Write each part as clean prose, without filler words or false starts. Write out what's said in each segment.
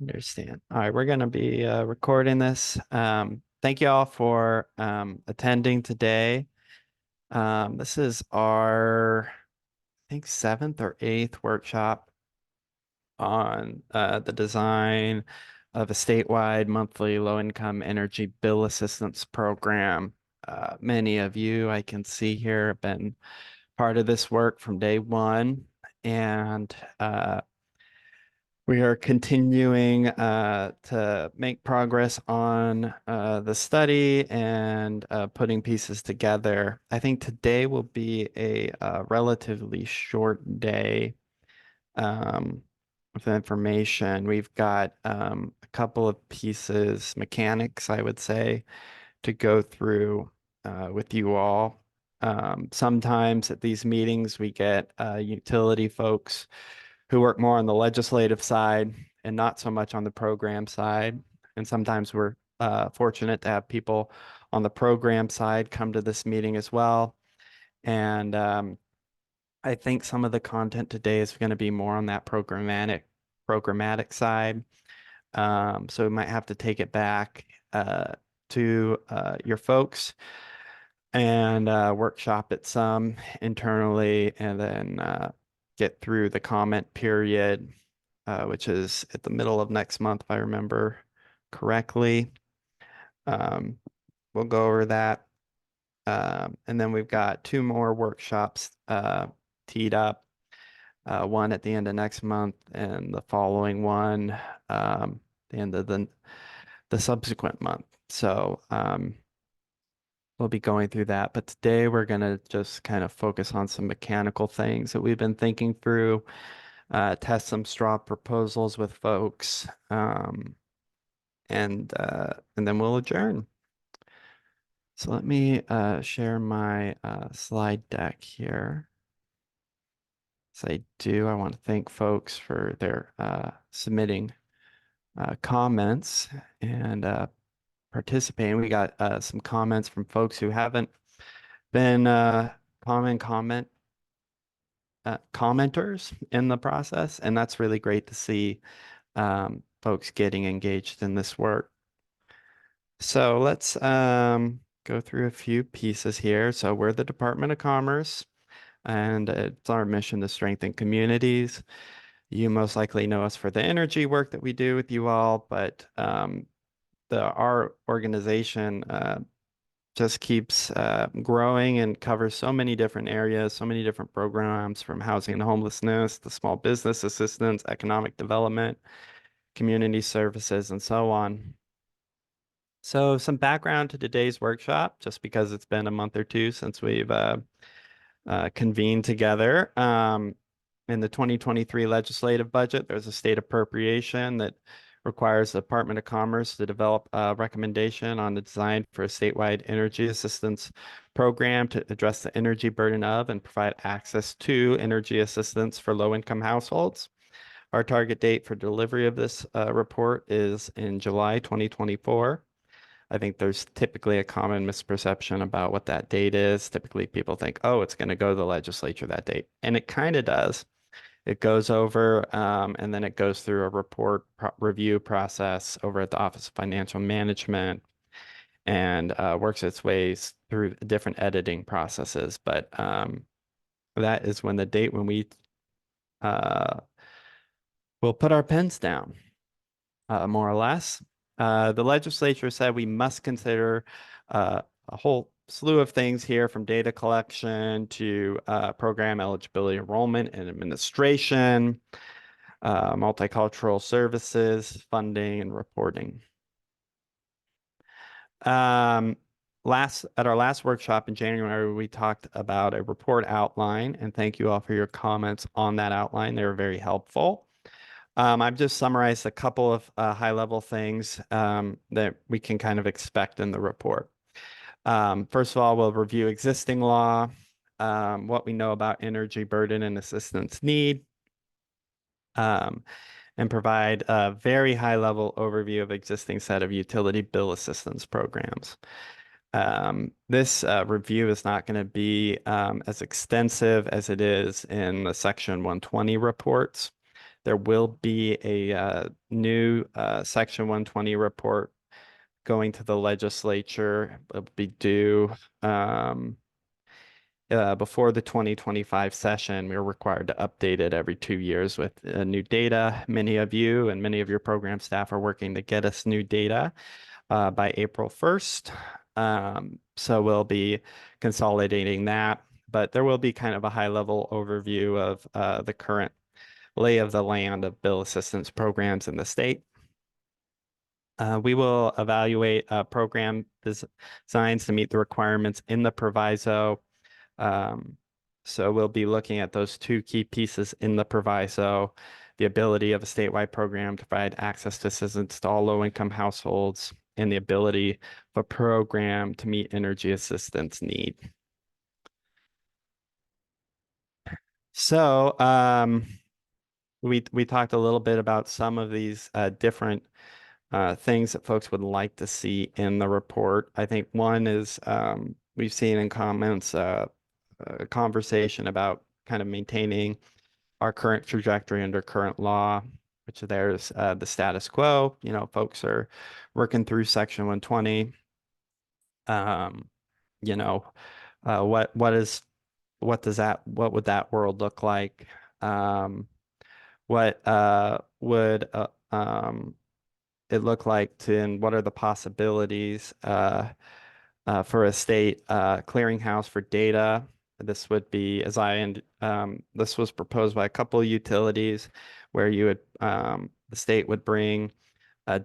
Understand. All right, we're going to be recording this. Thank you all for attending today. This is our, I think, seventh or eighth workshop on the design of a statewide monthly low-income energy bill assistance program. Many of you I can see here have been part of this work from day one, and we are continuing to make progress on the study and putting pieces together. I think today will be a relatively short day of information. We've got a couple of pieces, mechanics, I would say, to go through with you all. Sometimes at these meetings, we get utility folks who work more on the legislative side and not so much on the program side. And sometimes we're fortunate to have people on the program side come to this meeting as well. And I think some of the content today is going to be more on that programmatic side. So we might have to take it back to your folks and workshop it some internally, and then get through the comment period, which is at the middle of next month, if I remember correctly. We'll go over that. And then we've got two more workshops teed up, one at the end of next month and the following one the end of the subsequent month. So we'll be going through that. But today we're going to just kind of focus on some mechanical things that we've been thinking through, test some straw proposals with folks, and then we'll adjourn. So let me share my slide deck here. As I do, I want to thank folks for their submitting comments and participating. We got some comments from folks who haven't been commenters in the process, and that's really great to see folks getting engaged in this work. So let's go through a few pieces here. So we're the Department of Commerce, and it's our mission to strengthen communities. You most likely know us for the energy work that we do with you all, but our organization just keeps growing and covers so many different areas, so many different programs, from housing and homelessness to small business assistance, economic development, community services, and so on. So some background to today's workshop, just because it's been a month or two since we've convened together. In the 2023 legislative budget, there's a state appropriation that requires the Department of Commerce to develop a recommendation on the design for a statewide energy assistance program to address the energy burden of and provide access to energy assistance for low-income households. Our target date for delivery of this report is in July 2024. I think there's typically a common misperception about what that date is. Typically, people think, oh, it's going to go to the legislature that date. And it kind of does. It goes over and then it goes through a report review process over at the Office of Financial Management and works its ways through different editing processes. But that is when the date when we will put our pens down, more or less. The legislature said we must consider a whole slew of things here, from data collection to program eligibility, enrollment and administration, multicultural services, funding, and reporting. At our last workshop in January, we talked about a report outline, and thank you all for your comments on that outline. They were very helpful. I've just summarized a couple of high-level things that we can kind of expect in the report. First of all, we'll review existing law, what we know about energy burden and assistance need, and provide a very high-level overview of existing set of utility bill assistance programs. This review is not going to be as extensive as it is in the Section 120 reports. There will be a new Section 120 report going to the legislature. It'll be due um, before the 2025 session. We're required to update it every 2 years with new data. Many of you and many of your program staff are working to get us new data by April 1st. So we'll be consolidating that, but there will be kind of a high level overview of the current lay of the land of bill assistance programs in the state. We will evaluate program designs to meet the requirements in the proviso. Um, so we'll be looking at those two key pieces in the proviso, the ability of a statewide program to provide access to assistance to all low-income households, and the ability of a program to meet energy assistance need. So we talked a little bit about some of these different things that folks would like to see in the report. I think one is we've seen in comments a conversation about kind of maintaining our current trajectory under current law, which there's the status quo. You know, folks are working through Section 120. Um, you know, what would that world look like? What would it look like to, and what are the possibilities for a state clearinghouse for data? This would be, this was proposed by a couple of utilities where the state would bring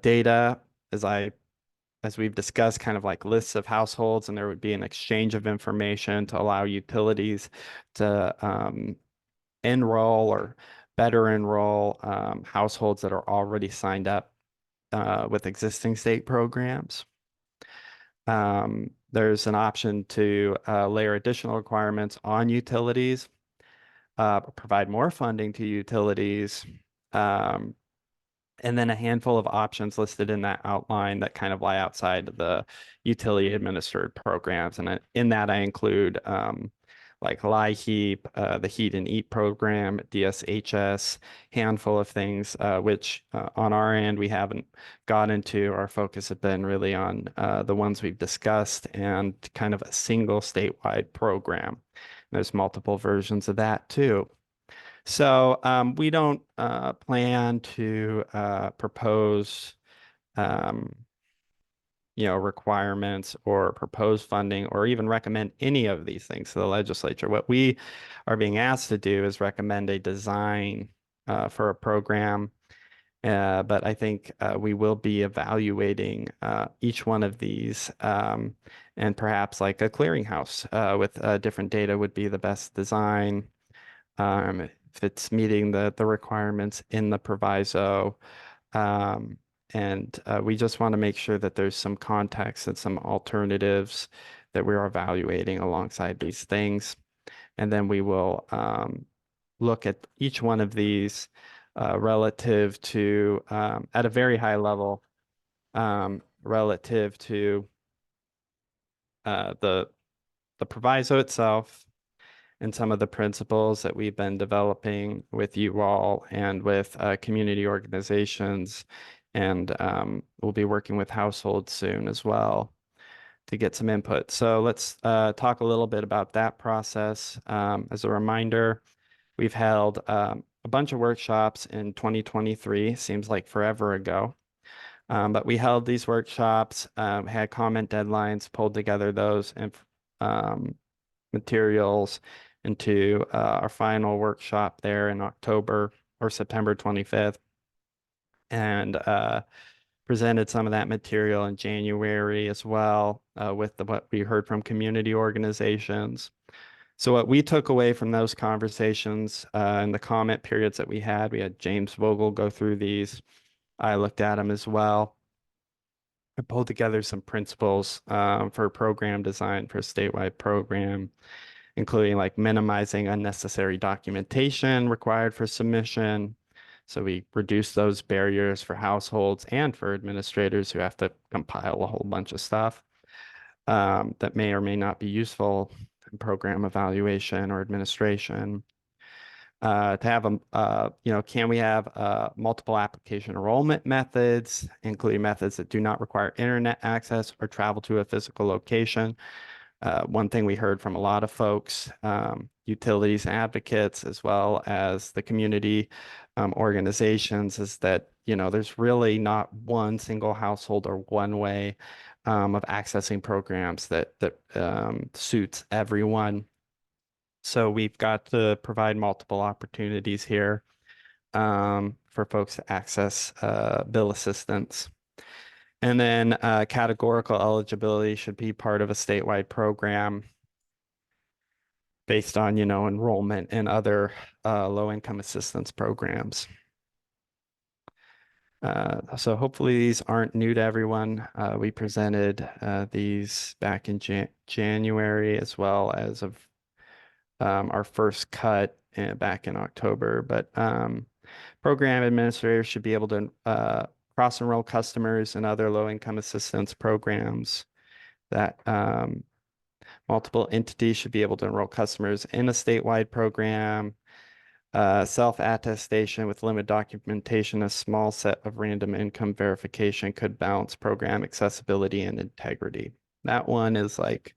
data, as we've discussed, kind of like lists of households, and there would be an exchange of information to allow utilities to enroll or better enroll households that are already signed up with existing state programs. There's an option to layer additional requirements on utilities, provide more funding to utilities, um, and then a handful of options listed in that outline that kind of lie outside of the utility administered programs. And in that, I include like LIHEAP, the Heat and Eat program, DSHS, handful of things, which on our end we haven't got into. Our focus has been really on the ones we've discussed and kind of a single statewide program. There's multiple versions of that too. So we don't plan to propose requirements or propose funding or even recommend any of these things to the legislature. What we are being asked to do is recommend a design for a program. But I think we will be evaluating each one of these, and perhaps like a clearinghouse with different data would be the best design. If it's meeting the requirements in the proviso. And we just want to make sure that there's some context and some alternatives that we're evaluating alongside these things. And then we will look at each one of these relative to, at a very high level, relative to the proviso itself, and some of the principles that we've been developing with you all and with community organizations. And we'll be working with households soon as well to get some input. So let's talk a little bit about that process. As a reminder, we've held a bunch of workshops in 2023, seems like forever ago. But we held these workshops, had comment deadlines, pulled together those materials into our final workshop there in October or September 25th, and presented some of that material in January as well with what we heard from community organizations. So what we took away from those conversations and the comment periods that we had James Vogel go through these. I looked at them as well. I pulled together some principles for program design for a statewide program, including like minimizing unnecessary documentation required for submission. So we reduce those barriers for households and for administrators who have to compile a whole bunch of stuff that may or may not be useful in program evaluation or administration. To have can we have multiple application enrollment methods, including methods that do not require internet access or travel to a physical location? One thing we heard from a lot of folks, utilities advocates, as well as the community organizations, is that, there's really not one single household or one way of accessing programs that suits everyone. So we've got to provide multiple opportunities here for folks to access bill assistance. And then categorical eligibility should be part of a statewide program based on, enrollment in other low-income assistance programs. So hopefully these aren't new to everyone. We presented these back in January, as well as of our first cut back in October. But program administrators should be able to cross-enroll customers in other low-income assistance programs. That multiple entities should be able to enroll customers in a statewide program. Self-attestation with limited documentation, a small set of random income verification could balance program accessibility and integrity. That one is like,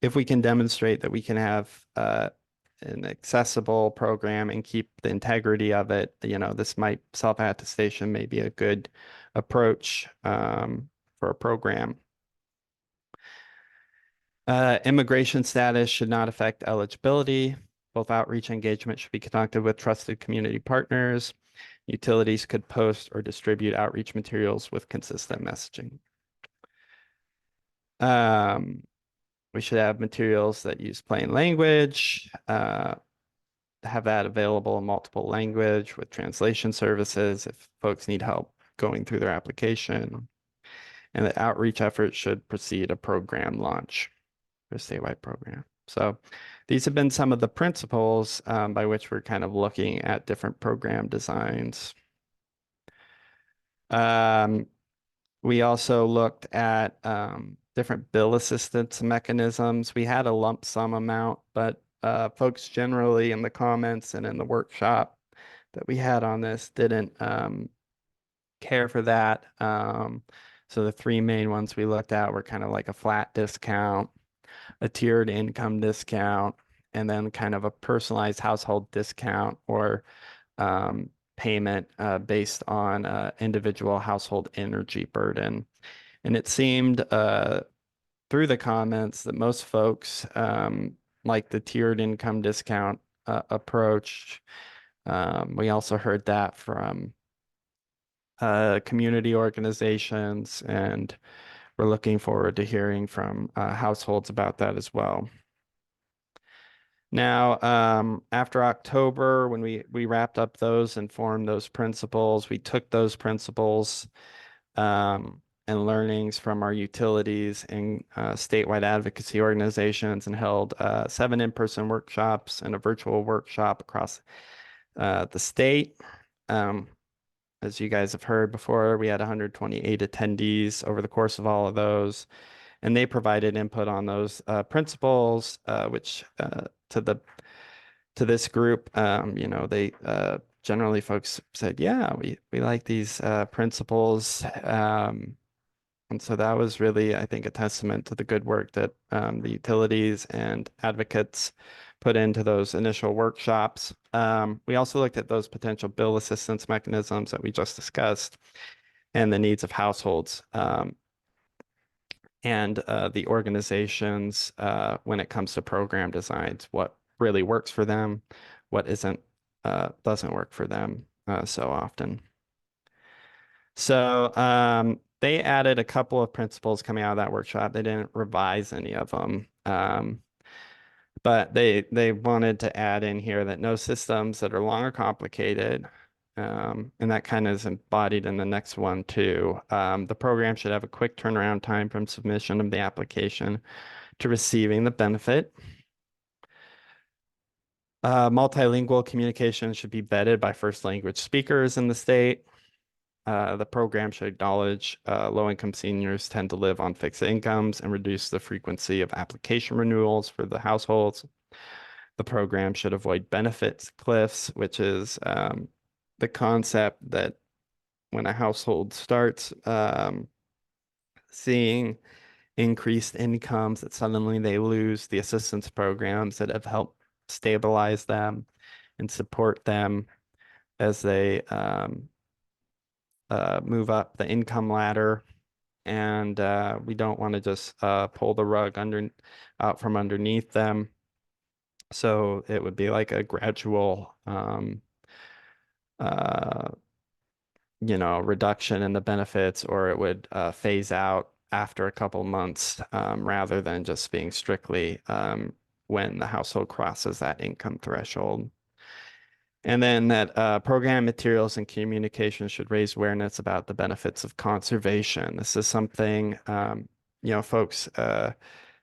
if we can demonstrate that we can have an accessible program and keep the integrity of it, this self-attestation may be a good approach for a program. Immigration status should not affect eligibility. Both outreach and engagement should be conducted with trusted community partners. Utilities could post or distribute outreach materials with consistent messaging. We should have materials that use plain language, have that available in multiple language with translation services if folks need help going through their application. And the outreach effort should precede a program launch for a statewide program. So these have been some of the principles by which we're kind of looking at different program designs. We also looked at different bill assistance mechanisms. We had a lump sum amount, but folks generally in the comments and in the workshop that we had on this didn't care for that. So the three main ones we looked at were kind of like a flat discount, a tiered income discount, and then kind of a personalized household discount or payment based on individual household energy burden. And it seemed through the comments that most folks like the tiered income discount approach. We also heard that from community organizations, and we're looking forward to hearing from households about that as well. Now, after October, when we wrapped up those and formed those principles, we took those principles and learnings from our utilities and statewide advocacy organizations and held 7 in-person workshops and a virtual workshop across the state. As you guys have heard before, we had 128 attendees over the course of all of those, and they provided input on those principles, which to this group, they generally folks said, yeah, we like these principles. And so that was really, I think, a testament to the good work that the utilities and advocates put into those initial workshops. We also looked at those potential bill assistance mechanisms that we just discussed and the needs of households and the organizations when it comes to program designs, what really works for them, what doesn't work for them so often. So they added a couple of principles coming out of that workshop. They didn't revise any of them. But they wanted to add in here that no systems that are long or complicated, and that kind of is embodied in the next one too. The program should have a quick turnaround time from submission of the application to receiving the benefit. Multilingual communication should be vetted by first language speakers in the state. The program should acknowledge low-income seniors tend to live on fixed incomes and reduce the frequency of application renewals for the households. The program should avoid benefits cliffs, which is the concept that when a household starts seeing increased incomes, that suddenly they lose the assistance programs that have helped stabilize them and support them as they move up the income ladder. And we don't want to just pull the rug out from underneath them. So it would be like a gradual uh, reduction in the benefits, or it would phase out after a couple months, rather than just being strictly when the household crosses that income threshold. And then that program materials and communication should raise awareness about the benefits of conservation. This is something, folks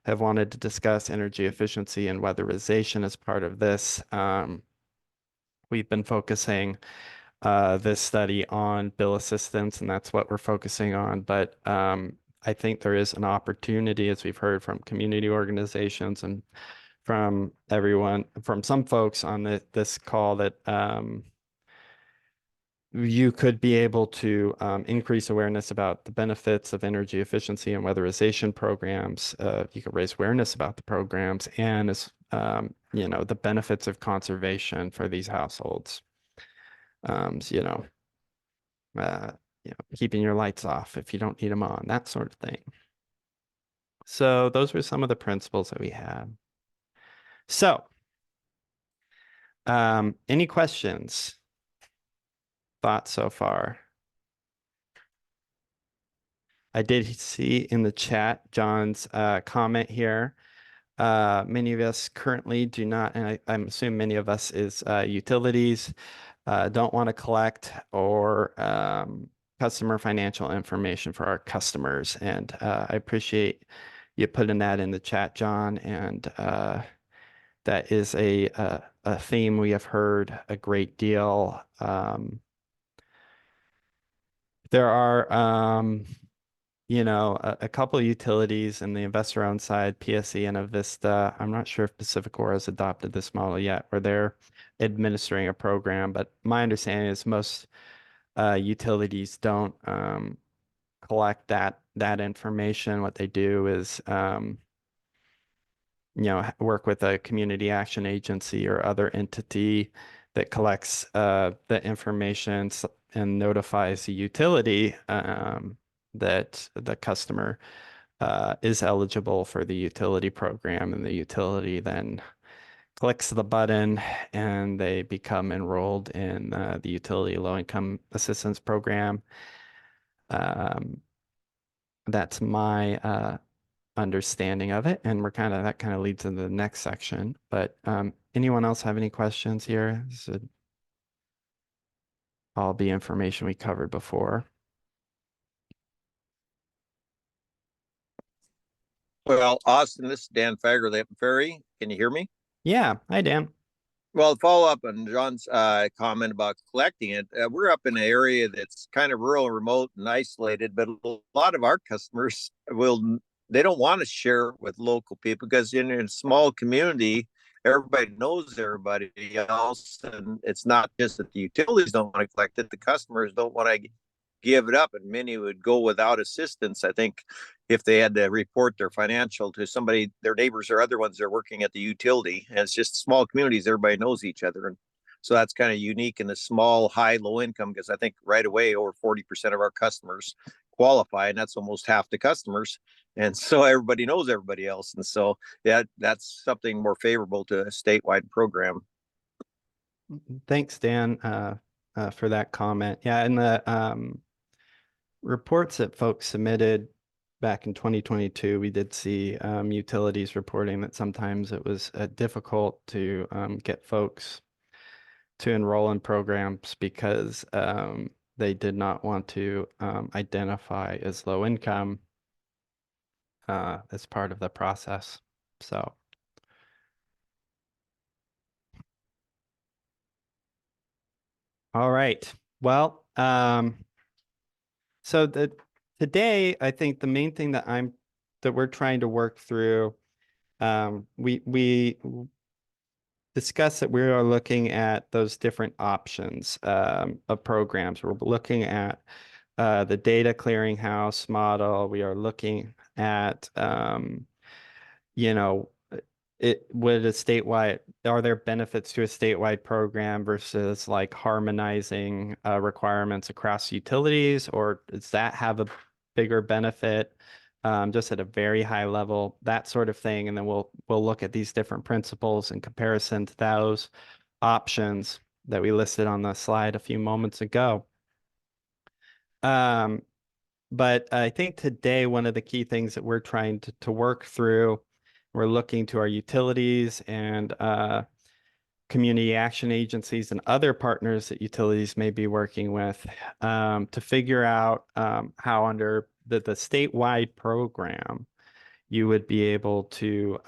have wanted to discuss energy efficiency and weatherization as part of this. We've been focusing this study on bill assistance, and that's what we're focusing on. But I think there is an opportunity, as we've heard from community organizations and from some folks on this call, that you could be able to increase awareness about the benefits of energy efficiency and weatherization programs. You could raise awareness about the programs and the benefits of conservation for these households. So, keeping your lights off if you don't need them on, that sort of thing. So those were some of the principles that we had. So, any questions, thoughts so far? I did see in the chat John's comment here. Many of us currently do not, and I'm assuming many of us is utilities, don't want to collect or customer financial information for our customers. And I appreciate you putting that in the chat, John. And that is a theme we have heard a great deal. There are a couple of utilities in the investor-owned side, PSE and Avista. I'm not sure if PacifiCorp has adopted this model yet, where they're administering a program. But my understanding is most utilities don't collect that information. What they do is work with a community action agency or other entity that collects the information and notifies the utility that the customer is eligible for the utility program, and the utility then clicks the button and they become enrolled in the utility low-income assistance program. That's my understanding of it, and that kind of leads into the next section. But anyone else have any questions here? This would all be information we covered before. Well, Austin, this is Dan Fagerly up in Ferry. Can you hear me? Yeah. Hi, Dan. Well, follow up on John's comment about collecting it. We're up in an area that's kind of rural, remote, and isolated, but a lot of our customers they don't want to share with local people because in a small community, everybody knows everybody else. And it's not just that the utilities don't want to collect it, the customers don't want to give it up, and many would go without assistance. I think if they had to report their financial to somebody, their neighbors or other ones that are working at the utility, and it's just small communities, everybody knows each other. And so that's kind of unique in the small, high, low income, because I think right away over 40% of our customers qualify, and that's almost half the customers. And so everybody knows everybody else. And so that's something more favorable to a statewide program. Thanks, Dan, for that comment. Yeah, and the reports that folks submitted back in 2022, we did see utilities reporting that sometimes it was difficult to get folks to enroll in programs because they did not want to identify as low income as part of the process. So, all right. Well, so today, I think the main thing that we're trying to work through, we discussed that we are looking at those different options of programs. We're looking at the data clearinghouse model. We are looking at, you know, it would a statewide, are there benefits to a statewide program versus like harmonizing requirements across utilities, or does that have a bigger benefit? Just at a very high level, that sort of thing, and then we'll look at these different principles in comparison to those options that we listed on the slide a few moments ago. Um, but I think today, one of the key things that we're trying to work through, we're looking to our utilities and community action agencies and other partners that utilities may be working with to figure out how under the statewide program, you would be able to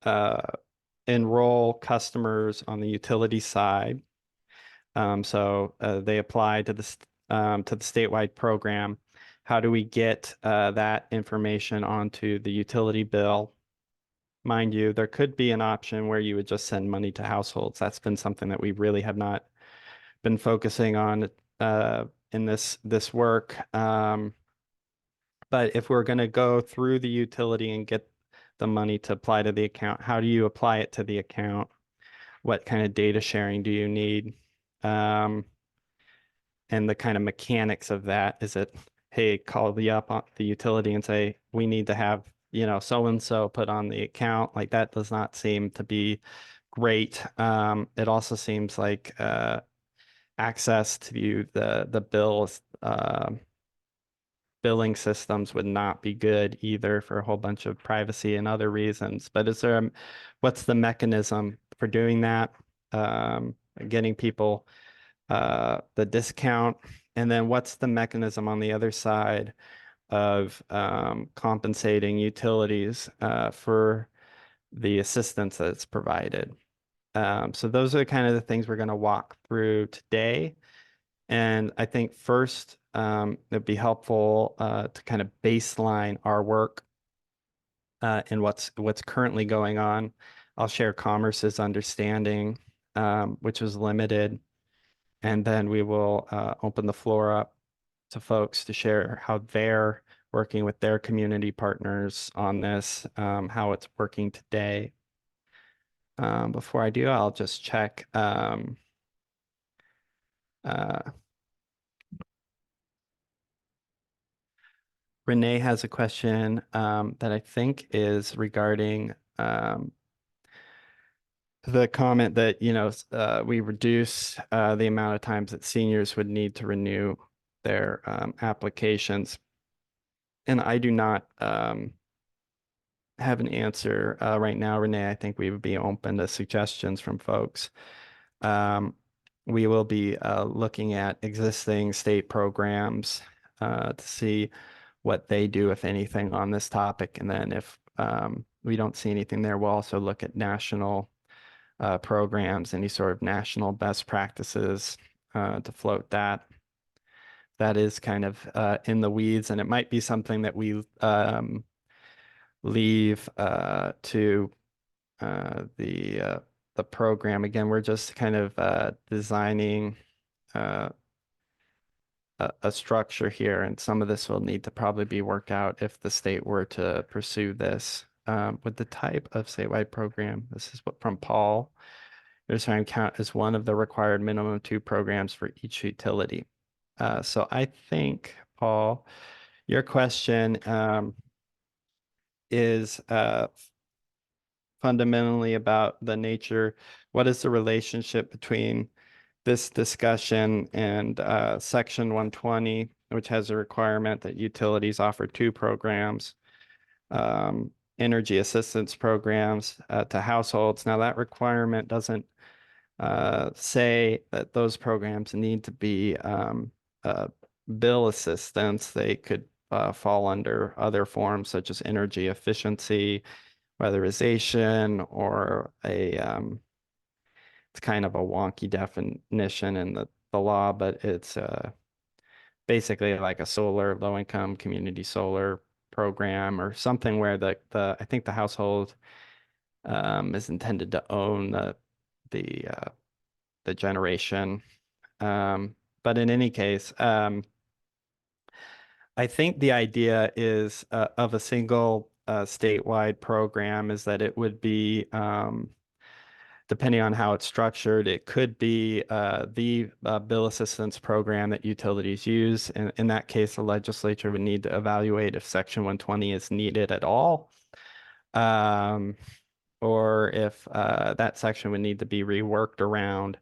uh, enroll customers on the utility side. So they apply to the statewide program. How do we get that information onto the utility bill? Mind you, there could be an option where you would just send money to households. That's been something that we really have not been focusing on in this work. But if we're going to go through the utility and get the money to apply to the account, how do you apply it to the account? What kind of data sharing do you need? Um, and the kind of mechanics of that. Is it, hey, call the up on the utility and say, we need to have, so and so put on the account? Like that does not seem to be great. It also seems like access to the bills billing systems would not be good either for a whole bunch of privacy and other reasons. But what's the mechanism for doing that? Getting people the discount, and then what's the mechanism on the other side of compensating utilities for the assistance that's provided. So those are kind of the things we're going to walk through today. And I think first, it'd be helpful to kind of baseline our work and what's currently going on. I'll share Commerce's understanding, which was limited, and then we will open the floor up to folks to share how they're working with their community partners on this, how it's working today. Before I do, I'll just check. Uh, Renee has a question that I think is regarding the comment that, we reduce the amount of times that seniors would need to renew their applications. And I do not have an answer right now, Renee. I think we would be open to suggestions from folks. We will be looking at existing state programs to see what they do, if anything, on this topic. And then if we don't see anything there, we'll also look at national programs, any sort of national best practices to float that. That is kind of in the weeds, and it might be something that we leave to the program. Again, we're just kind of designing a structure here, and some of this will need to probably be worked out if the state were to pursue this. With the type of statewide program, this is what from Paul. There's trying to count as one of the required minimum 2 programs for each utility. So I think, Paul, your question is fundamentally about the nature. What is the relationship between this discussion and Section 120, which has a requirement that utilities offer 2 programs, energy assistance programs to households. Now, that requirement doesn't say that those programs need to be bill assistance. They could fall under other forms such as energy efficiency, weatherization, or it's kind of a wonky definition in the law, but it's basically like a solar, low-income community solar program or something where I think the household is intended to own the uh, the generation. Um, but in any case, I think the idea is of a single statewide program is that it would be depending on how it's structured, it could be the bill assistance program that utilities use. And in that case, the legislature would need to evaluate if Section 120 is needed at all, um, or if that section would need to be reworked around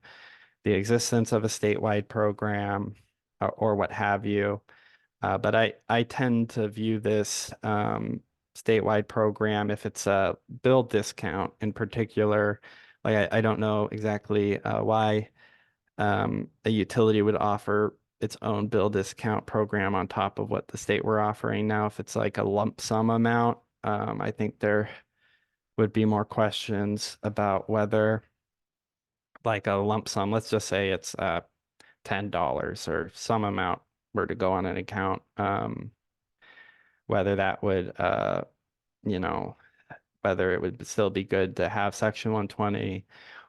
the existence of a statewide program or what have you. But I tend to view this statewide program, if it's a bill discount in particular, like I don't know exactly why a utility would offer its own bill discount program on top of what the state were offering. Now, if it's like a lump sum amount, I think there would be more questions about whether like a lump sum, let's just say it's $10 or some amount were to go on an account, whether that would you know, whether it would still be good to have Section 120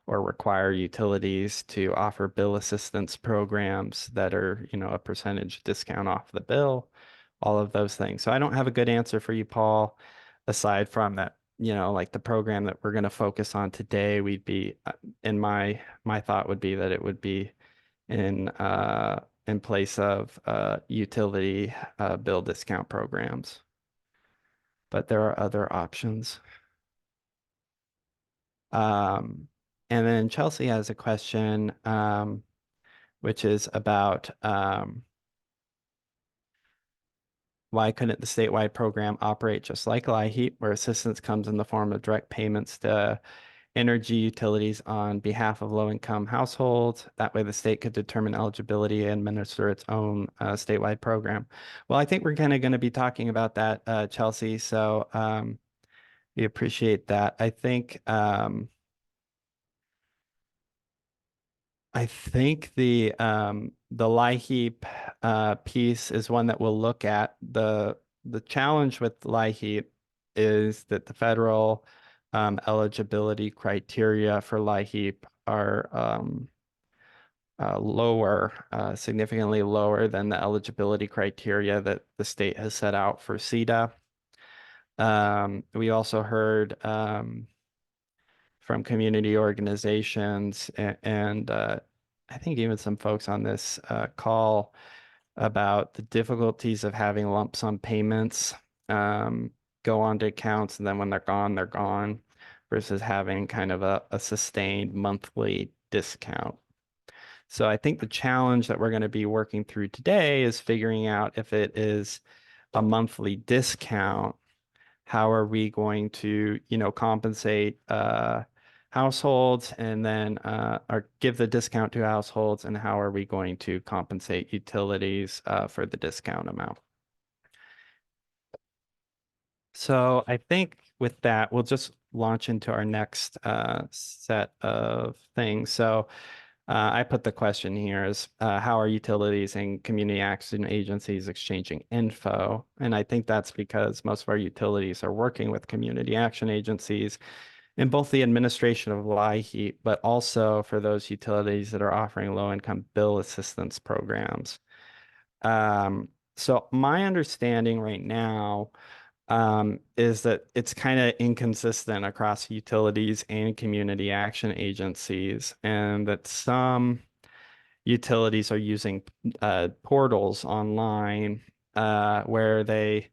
or require utilities to offer bill assistance programs that are, a percentage discount off the bill, all of those things. So I don't have a good answer for you, Paul, aside from that, like the program that we're going to focus on today, we'd be, in my thought would be that it would be in place of utility bill discount programs. But there are other options. And then Chelsea has a question, which is about why couldn't the statewide program operate just like LIHEAP, where assistance comes in the form of direct payments to energy utilities on behalf of low-income households? That way the state could determine eligibility and administer its own statewide program. Well, I think we're kind of going to be talking about that, Chelsea, so we appreciate that. I think the LIHEAP piece is one that we'll look at. The challenge with LIHEAP is that the federal eligibility criteria for LIHEAP are lower, significantly lower than the eligibility criteria that the state has set out for CETA. We also heard from community organizations and I think even some folks on this call about the difficulties of having lump sum payments go onto accounts, and then when they're gone, versus having kind of a sustained monthly discount. So I think the challenge that we're going to be working through today is figuring out if it is a monthly discount, how are we going to, compensate households and then or give the discount to households, and how are we going to compensate utilities for the discount amount? So I think with that, we'll just launch into our next set of things. So I put the question here is how are utilities and community action agencies exchanging info? And I think that's because most of our utilities are working with community action agencies in both the administration of LIHEAP, but also for those utilities that are offering low-income bill assistance programs. So my understanding right now is that it's kind of inconsistent across utilities and community action agencies, and that some utilities are using portals online where they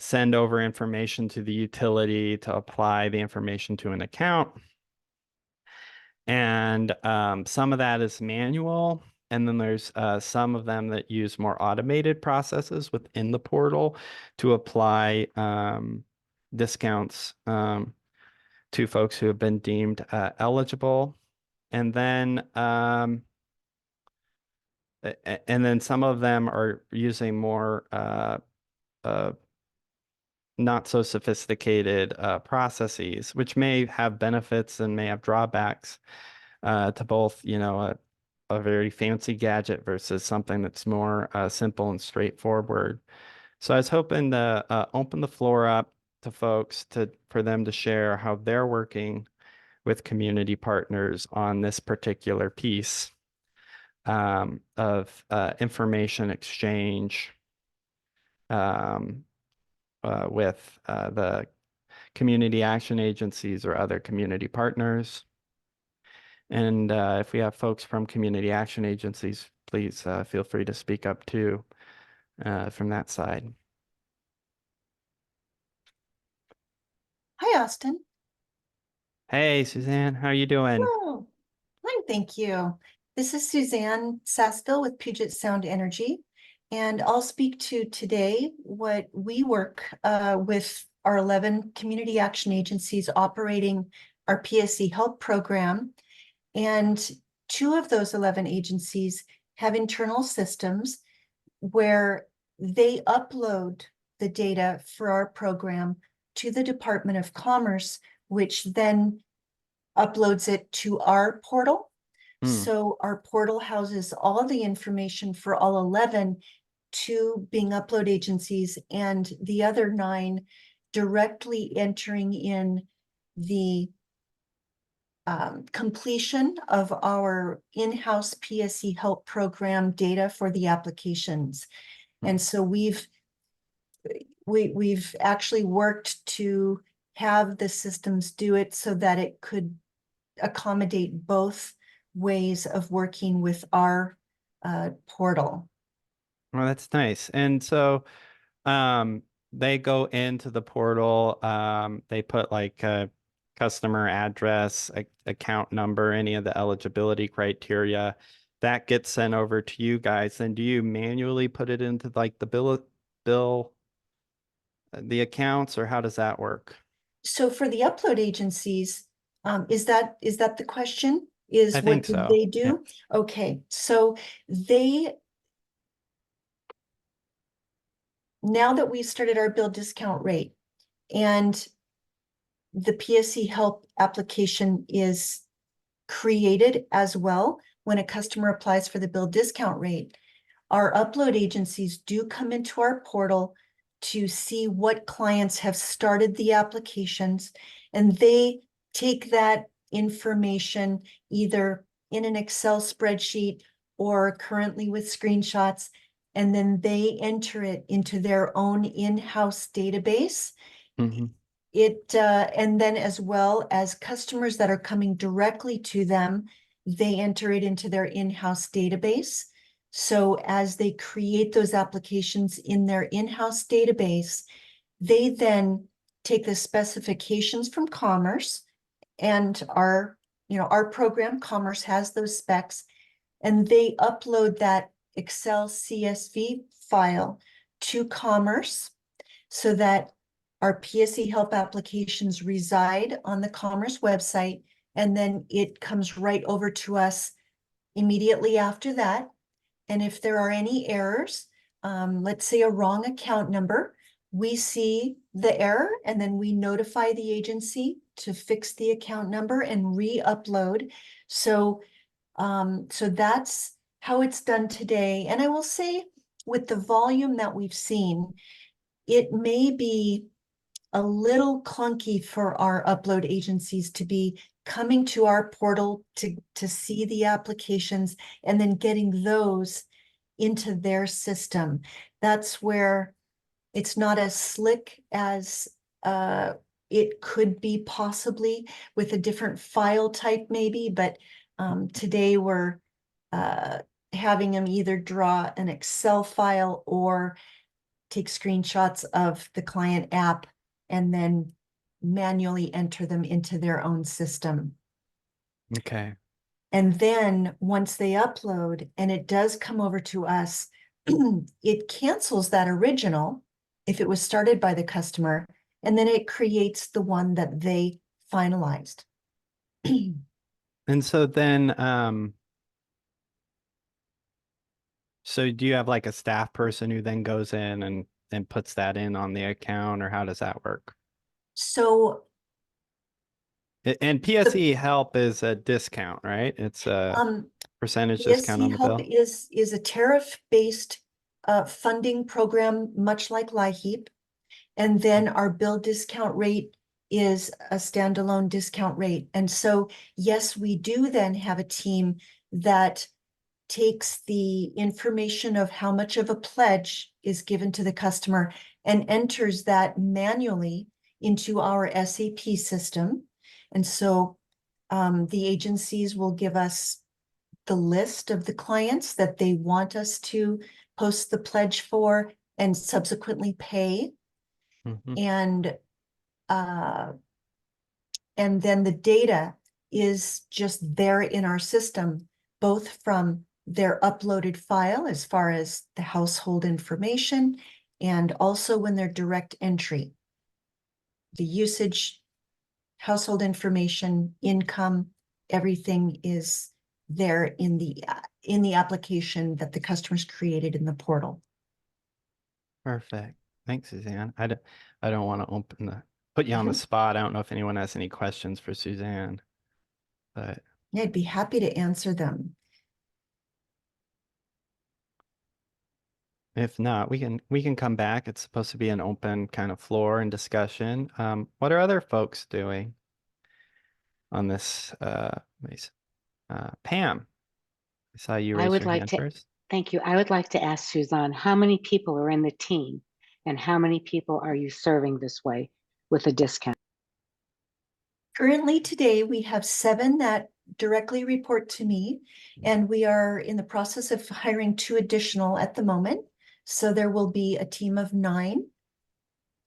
send over information to the utility to apply the information to an account. And some of that is manual. And then there's some of them that use more automated processes within the portal to apply discounts to folks who have been deemed eligible. And then some of them are using more not so sophisticated processes, which may have benefits and may have drawbacks to both, a very fancy gadget versus something that's more simple and straightforward. So I was hoping to open the floor up to folks for them to share how they're working with community partners on this particular piece of information exchange um, with the community action agencies or other community partners. And if we have folks from community action agencies, please feel free to speak up too from that side. Hi, Austin. Hey, Suzanne, how are you doing? Hello. Fine, thank you. This is Suzanne Saskill with Puget Sound Energy, and I'll speak to today what we work with our 11 community action agencies operating our PSE Help program. And two of those 11 agencies have internal systems where they upload the data for our program to the Department of Commerce, which then uploads it to our portal. Hmm. So our portal houses all the information for all 11 to being upload agencies, and the other 9 directly entering in the completion of our in-house PSE Help program data for the applications. And so we've actually worked to have the systems do it so that it could accommodate both ways of working with our portal. Well, that's nice. And so they go into the portal, they put like a customer address, account number, any of the eligibility criteria that gets sent over to you guys. And do you manually put it into like the bill the accounts, or how does that work? So for the upload agencies, is that the question? Is I what think did so. they Yeah. do? Okay, so they, now that we started our bill discount rate and the PSE Help application is created as well when a customer applies for the bill discount rate, our upload agencies do come into our portal to see what clients have started the applications, and they take that information either in an Excel spreadsheet or currently with screenshots, and then they enter it into their own in-house database. Mhm. And then as well as customers that are coming directly to them, they enter it into their in-house database. So as they create those applications in their in-house database, they then take the specifications from Commerce, and our program, Commerce, has those specs, and they upload that Excel CSV file to Commerce so that our PSE Help applications reside on the Commerce website, and then it comes right over to us immediately after that. And if there are any errors, let's say a wrong account number, we see the error and then we notify the agency to fix the account number and re-upload. So that's how it's done today. And I will say, with the volume that we've seen, it may be a little clunky for our upload agencies to be coming to our portal to see the applications and then getting those into their system. That's where it's not as slick as it could be possibly with a different file type maybe, but today we're having them either draw an Excel file or take screenshots of the client app and then manually enter them into their own system. Okay. And then once they upload and it does come over to us, it cancels that original if it was started by the customer, and then it creates the one that they finalized. And so then, so do you have like a staff person who then goes in and puts that in on the account, or how does that work? So And PSE help is a discount, right? It's a percentage discount PSE on the Help bill. is a tariff-based funding program, much like LIHEAP. And then our bill discount rate is a standalone discount rate. And so, yes, we do then have a team that takes the information of how much of a pledge is given to the customer and enters that manually into our SAP system. And so the agencies will give us the list of the clients that they want us to post the pledge for and subsequently pay. Mhm. And then the data is just there in our system, both from their uploaded file as far as the household information and also when they're direct entry. The usage, household information, income, everything is there in the application that the customers created in the portal. Perfect. Thanks, Suzanne. I don't want to put you on the spot. I don't know if anyone has any questions for Suzanne, but Yeah, I'd be happy to answer them. if not, we can come back. It's supposed to be an open kind of floor and discussion. What are other folks doing on this? Pam, I saw you I raise would your like hand to, first. thank you. I would like to ask Suzanne, how many people are in the team and how many people are you serving this way with a discount? Currently today, we have 7 that directly report to me, and we are in the process of hiring 2 additional at the moment. So there will be a team of 9.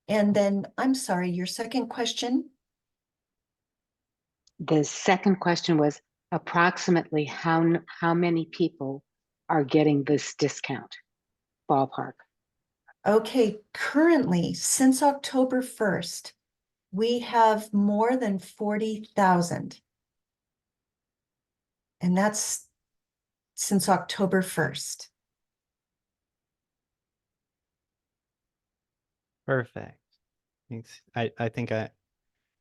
And then, I'm sorry, your second question? The second question was approximately how many people are getting this discount, ballpark? Okay, currently, since October 1st, we have more than 40,000. And that's since October 1st. Perfect. Thanks. I think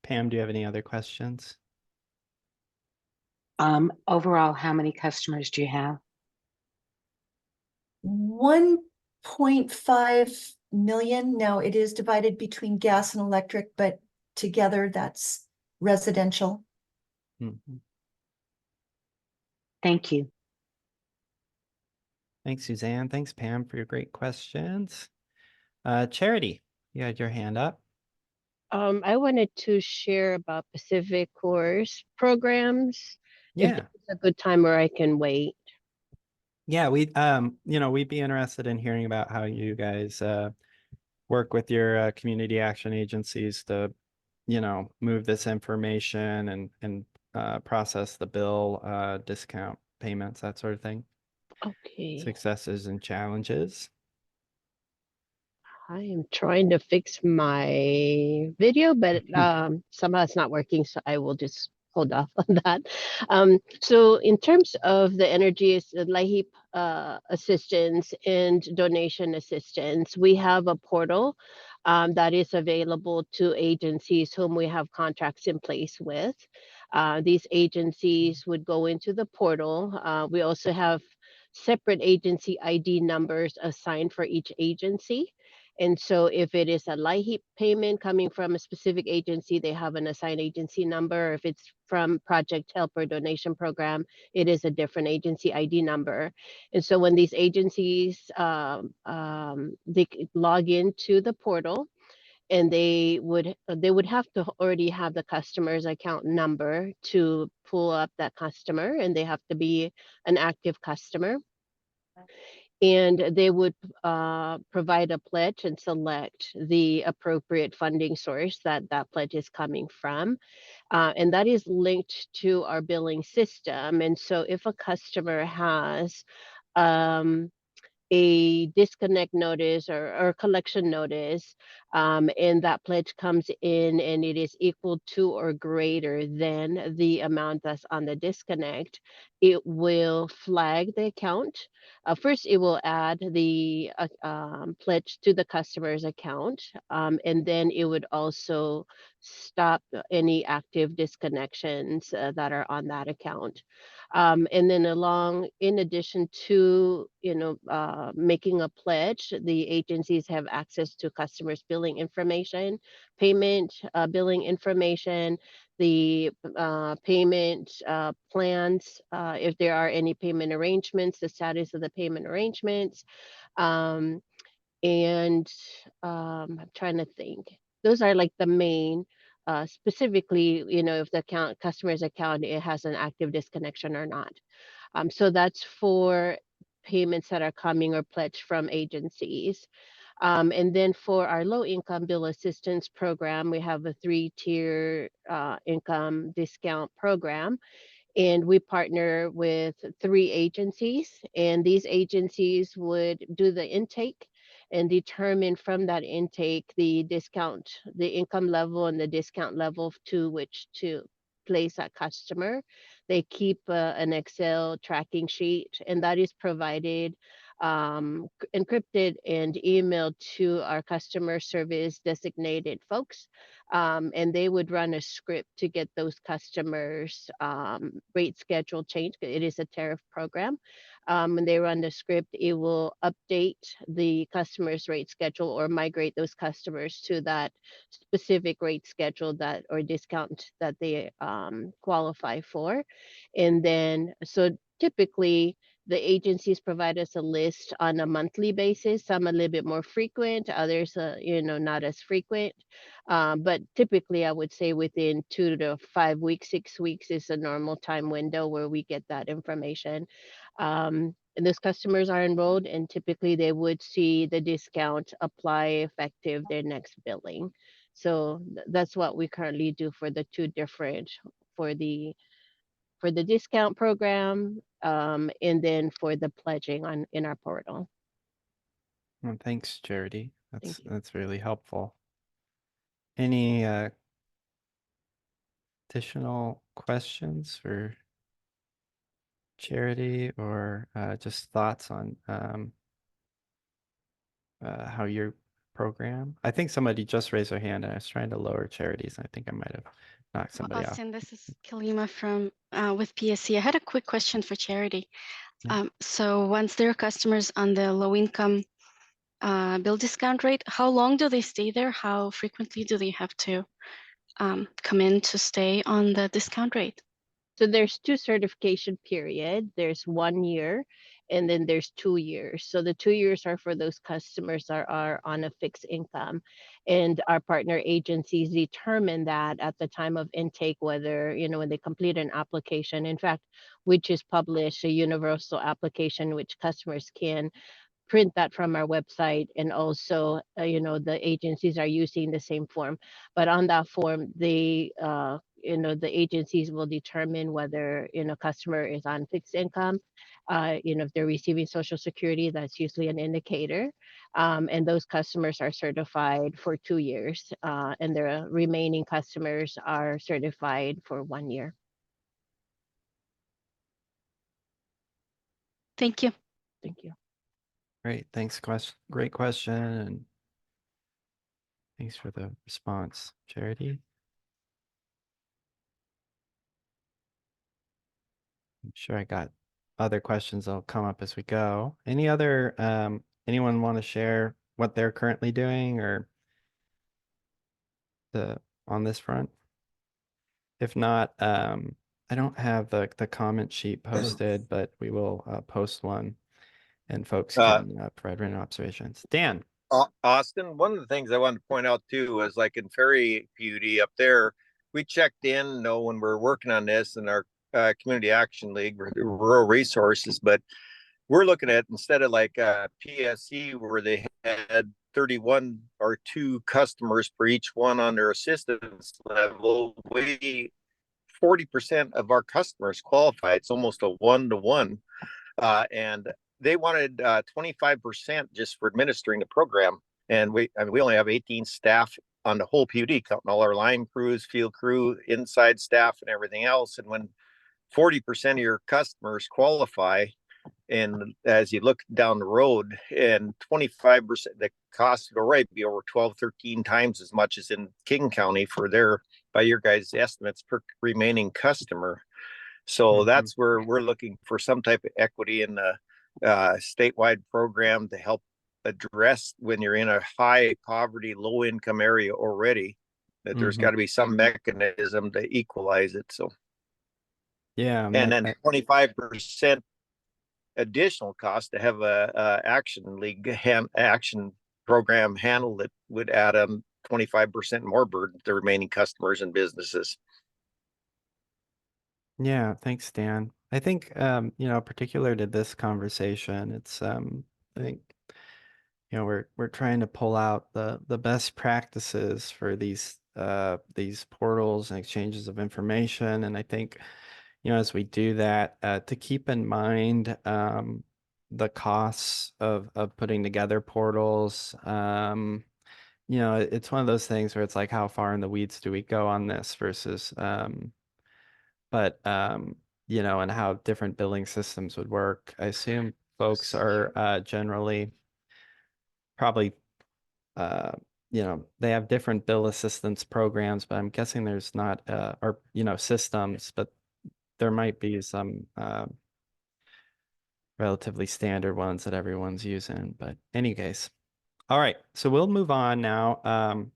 Pam, do you have any other questions? Overall, how many customers do you have? 1.5 million. Now it is divided between gas and electric, but together that's residential. Mhm. Thank you. Thanks, Suzanne. Thanks, Pam, for your great questions. Charity, you had your hand up. I wanted to share about Pacific course programs. If Yeah. it's a good time where I can wait. Yeah, we'd be interested in hearing about how you guys work with your community action agencies to, move this information and process the bill, discount payments, that sort of thing. Okay. Successes and challenges. I am trying to fix my video, but somehow it's not working, so I will just hold off on that. So in terms of the LIHEAP assistance and donation assistance, we have a portal that is available to agencies whom we have contracts in place with. These agencies would go into the portal. We also have separate agency ID numbers assigned for each agency. And so if it is a LIHEAP payment coming from a specific agency, they have an assigned agency number. If it's from Project Help or donation program, it is a different agency ID number. And so when these agencies they log into the portal, and they would have to already have the customer's account number to pull up that customer, and they have to be an active customer. And they would provide a pledge and select the appropriate funding source that pledge is coming from. And that is linked to our billing system. And so if a customer has a disconnect notice or collection notice, and that pledge comes in and it is equal to or greater than the amount that's on the disconnect, it will flag the account. First, it will add the pledge to the customer's account, and then it would also stop any active disconnections that are on that account. And then in addition to, making a pledge, the agencies have access to customers' billing information, payment billing information, the payment plans, if there are any payment arrangements, the status of the payment arrangements. Um, and I'm trying to think. Those are like the main, specifically, if the customer's account, it has an active disconnection or not. So that's for payments that are coming or pledged from agencies. And then for our low income bill assistance program, we have a 3-tier income discount program. And we partner with 3 agencies, and these agencies would do the intake and determine from that intake the discount, the income level and the discount level to which to place that customer. They keep an Excel tracking sheet, and that is provided encrypted and emailed to our customer service designated folks, and they would run a script to get those customers rate schedule changed. It is a tariff program. When they run the script, it will update the customer's rate schedule or migrate those customers to that specific rate schedule that or discount that they qualify for. And then, so typically, the agencies provide us a list on a monthly basis, some a little bit more frequent, others, not as frequent. But typically, I would say within 2 to 5 weeks, 6 weeks is a normal time window where we get that information. And those customers are enrolled, and typically they would see the discount apply effective their next billing. So that's what we currently do for the 2 different, for the discount program, and then for the pledging in our portal. Well, thanks, Charity. Thank you. That's really helpful. Any additional questions for Charity, or just thoughts on how your program? I think somebody just raised their hand, and I was trying to lower Charity's. I think I might have knocked somebody off. Austin, this is Kalima from with PSC. I had a quick question for Charity. Yeah. So once there are customers on the low income bill discount rate, how long do they stay there? How frequently do they have to come in to stay on the discount rate? So there's 2 certification period. There's 1 year, and then there's 2 years. So the 2 years are for those customers that are on a fixed income, and our partner agencies determine that at the time of intake, whether, when they complete an application, in fact, which is published, a universal application, which customers can print that from our website, and also the agencies are using the same form, but on that form they the agencies will determine whether customer is on fixed income, if they're receiving Social Security, that's usually an indicator, and those customers are certified for 2 years, and the remaining customers are certified for 1 year. Thank you. Thank you. Great, thanks. Great question, and thanks for the response, Charity. I'm sure I got other questions that'll come up as we go. Any other, anyone want to share what they're currently doing or on this front? If not, I don't have the comment sheet posted, but we will post one, and folks can provide written observations. Dan. Austin, one of the things I wanted to point out too was like in Ferry PUD up there, we checked in, when we're working on this in our Community Action League, Rural Resources, but we're looking at, instead of like PSC where they had 31 or 2 customers per each one on their assistance level, 40% of our customers qualify. It's almost a 1-to-1, and they wanted 25% just for administering the program. And we only have 18 staff on the whole PUD, counting all our line crews, field crew, inside staff, and everything else. And when 40% of your customers qualify, And as you look down the road, and 25%, the cost to go right be over 12, 13 times as much as in King County for their, by your guys' estimates, per remaining customer. So that's where we're looking for some type of equity in the statewide program to help address when you're in a high poverty, low income area already, that there's got to be some mechanism to equalize it. So, Yeah, and then 25% additional cost to have a action league action program handle that would add 25% more burden to remaining customers and businesses. yeah, thanks, Dan. I think you know, particular to this conversation, it's I think you know, we're trying to pull out the best practices for these portals and exchanges of information. And I think, you know, as we do that, to keep in mind the costs of putting together portals. You know, it's one of those things where it's like, how far in the weeds do we go on this versus but you know, and how different billing systems would work. I assume folks are generally probably you know, they have different bill assistance programs, but I'm guessing there's not or you know, systems, but there might be some relatively standard ones that everyone's using. But any case, all right, so we'll move on now,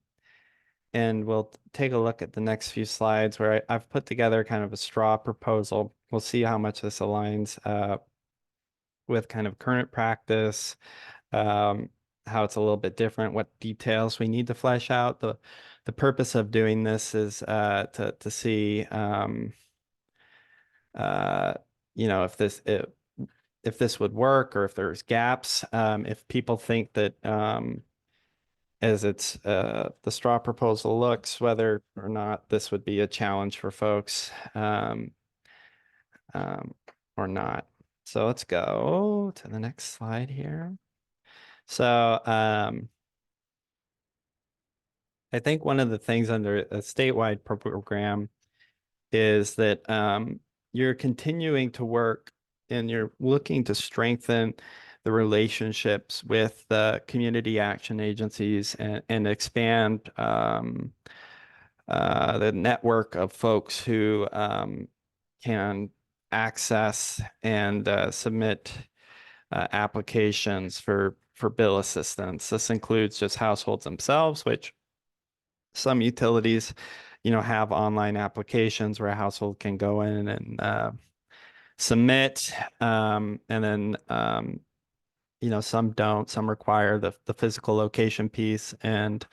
and we'll take a look at the next few slides where I've put together kind of a straw proposal. We'll see how much this aligns with kind of current practice, how it's a little bit different, what details we need to flesh out. The purpose of doing this is to see you know, if this would work or if there's gaps. If people think that as it's the straw proposal looks, whether or not this would be a challenge for folks or not. So let's go to the next slide here. So I think one of the things under a statewide program is that you're continuing to work and you're looking to strengthen the relationships with the community action agencies and expand the network of folks who can access and submit applications for bill assistance. This includes just households themselves, which some utilities, you know, have online applications where a household can go in and submit, and then you know, some don't. Some require the physical location piece. And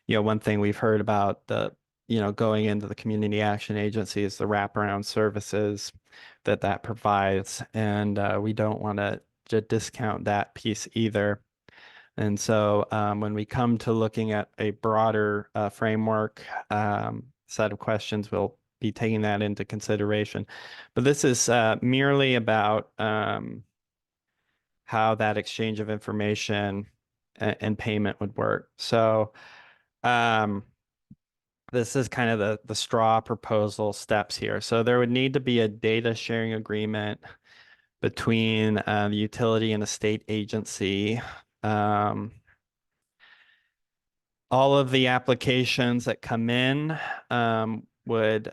you know, one thing we've heard about the you know, going into the community action agency is the wraparound services that provides, and we don't want to discount that piece either. And so when we come to looking at a broader framework set of questions, we'll be taking that into consideration. But this is merely about how that exchange of information and payment would work. So this is kind of the straw proposal steps here. So there would need to be a data sharing agreement between the utility and a state agency. All of the applications that come in would,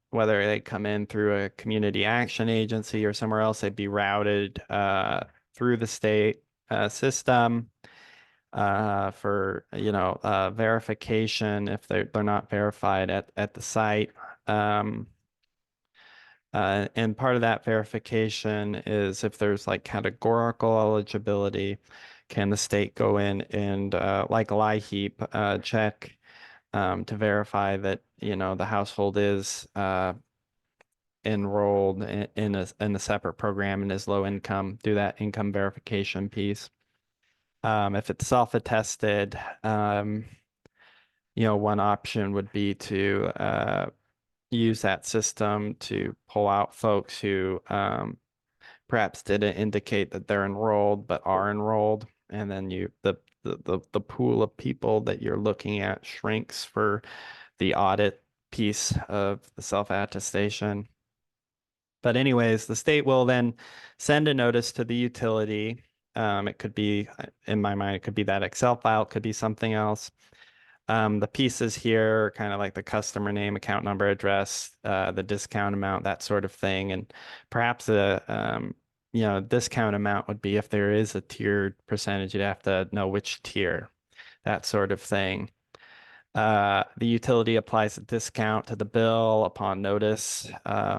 whether they come in through a community action agency or somewhere else, they'd be routed through the state system for, you know, verification if they're not verified at the site. And part of that verification is if there's like categorical eligibility, can the state go in and like LIHEAP check to verify that, you know, the household is enrolled in a separate program and is low income, do that income verification piece. If it's self-attested, you know, one option would be to use that system to pull out folks who perhaps didn't indicate that they're enrolled but are enrolled, and then the pool of people that you're looking at shrinks for the audit piece of the self-attestation. But anyways, the state will then send a notice to the utility. It could be, in my mind, it could be that Excel file, it could be something else. The pieces here are kind of like the customer name, account number, address, the discount amount, that sort of thing. And perhaps the discount amount would be if there is a tiered percentage, you'd have to know which tier, that sort of thing. The utility applies a discount to the bill upon notice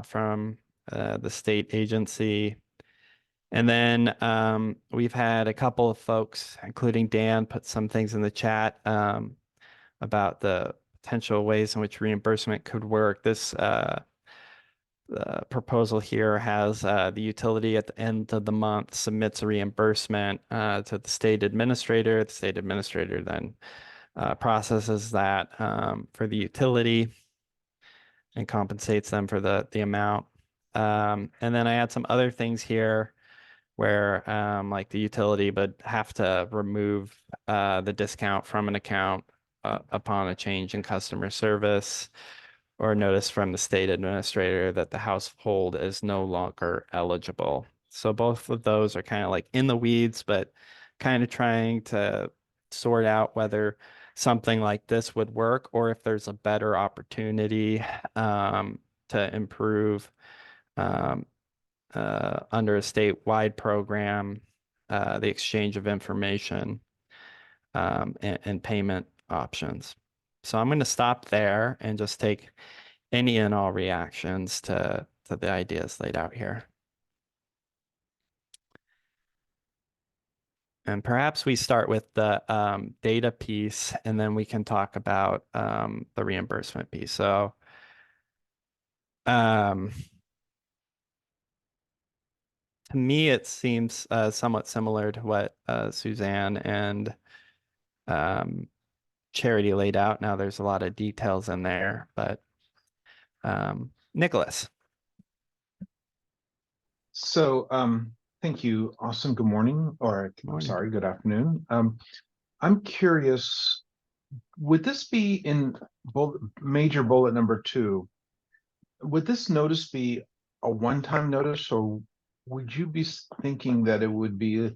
from the state agency. And then we've had a couple of folks, including Dan, put some things in the chat about the potential ways in which reimbursement could work. This proposal here has the utility at the end of the month submits a reimbursement to the state administrator. The state administrator then processes that for the utility and compensates them for the amount. And then I add some other things here where like the utility would have to remove the discount from an account upon a change in customer service or notice from the state administrator that the household is no longer eligible. So both of those are kind of like in the weeds, but kind of trying to sort out whether something like this would work or if there's a better opportunity to improve under a statewide program, the exchange of information and payment options. So I'm going to stop there and just take any and all reactions to the ideas laid out here. And perhaps we start with the data piece, and then we can talk about the reimbursement piece. So to me, it seems somewhat similar to what Suzanne and Charity laid out. Now there's a lot of details in there, but Nicholas. So, thank you, Austin. Good morning, or Morning. sorry, good afternoon. I'm curious, would this be in major bullet number 2? Would this notice be a one-time notice, or would you be thinking that it would be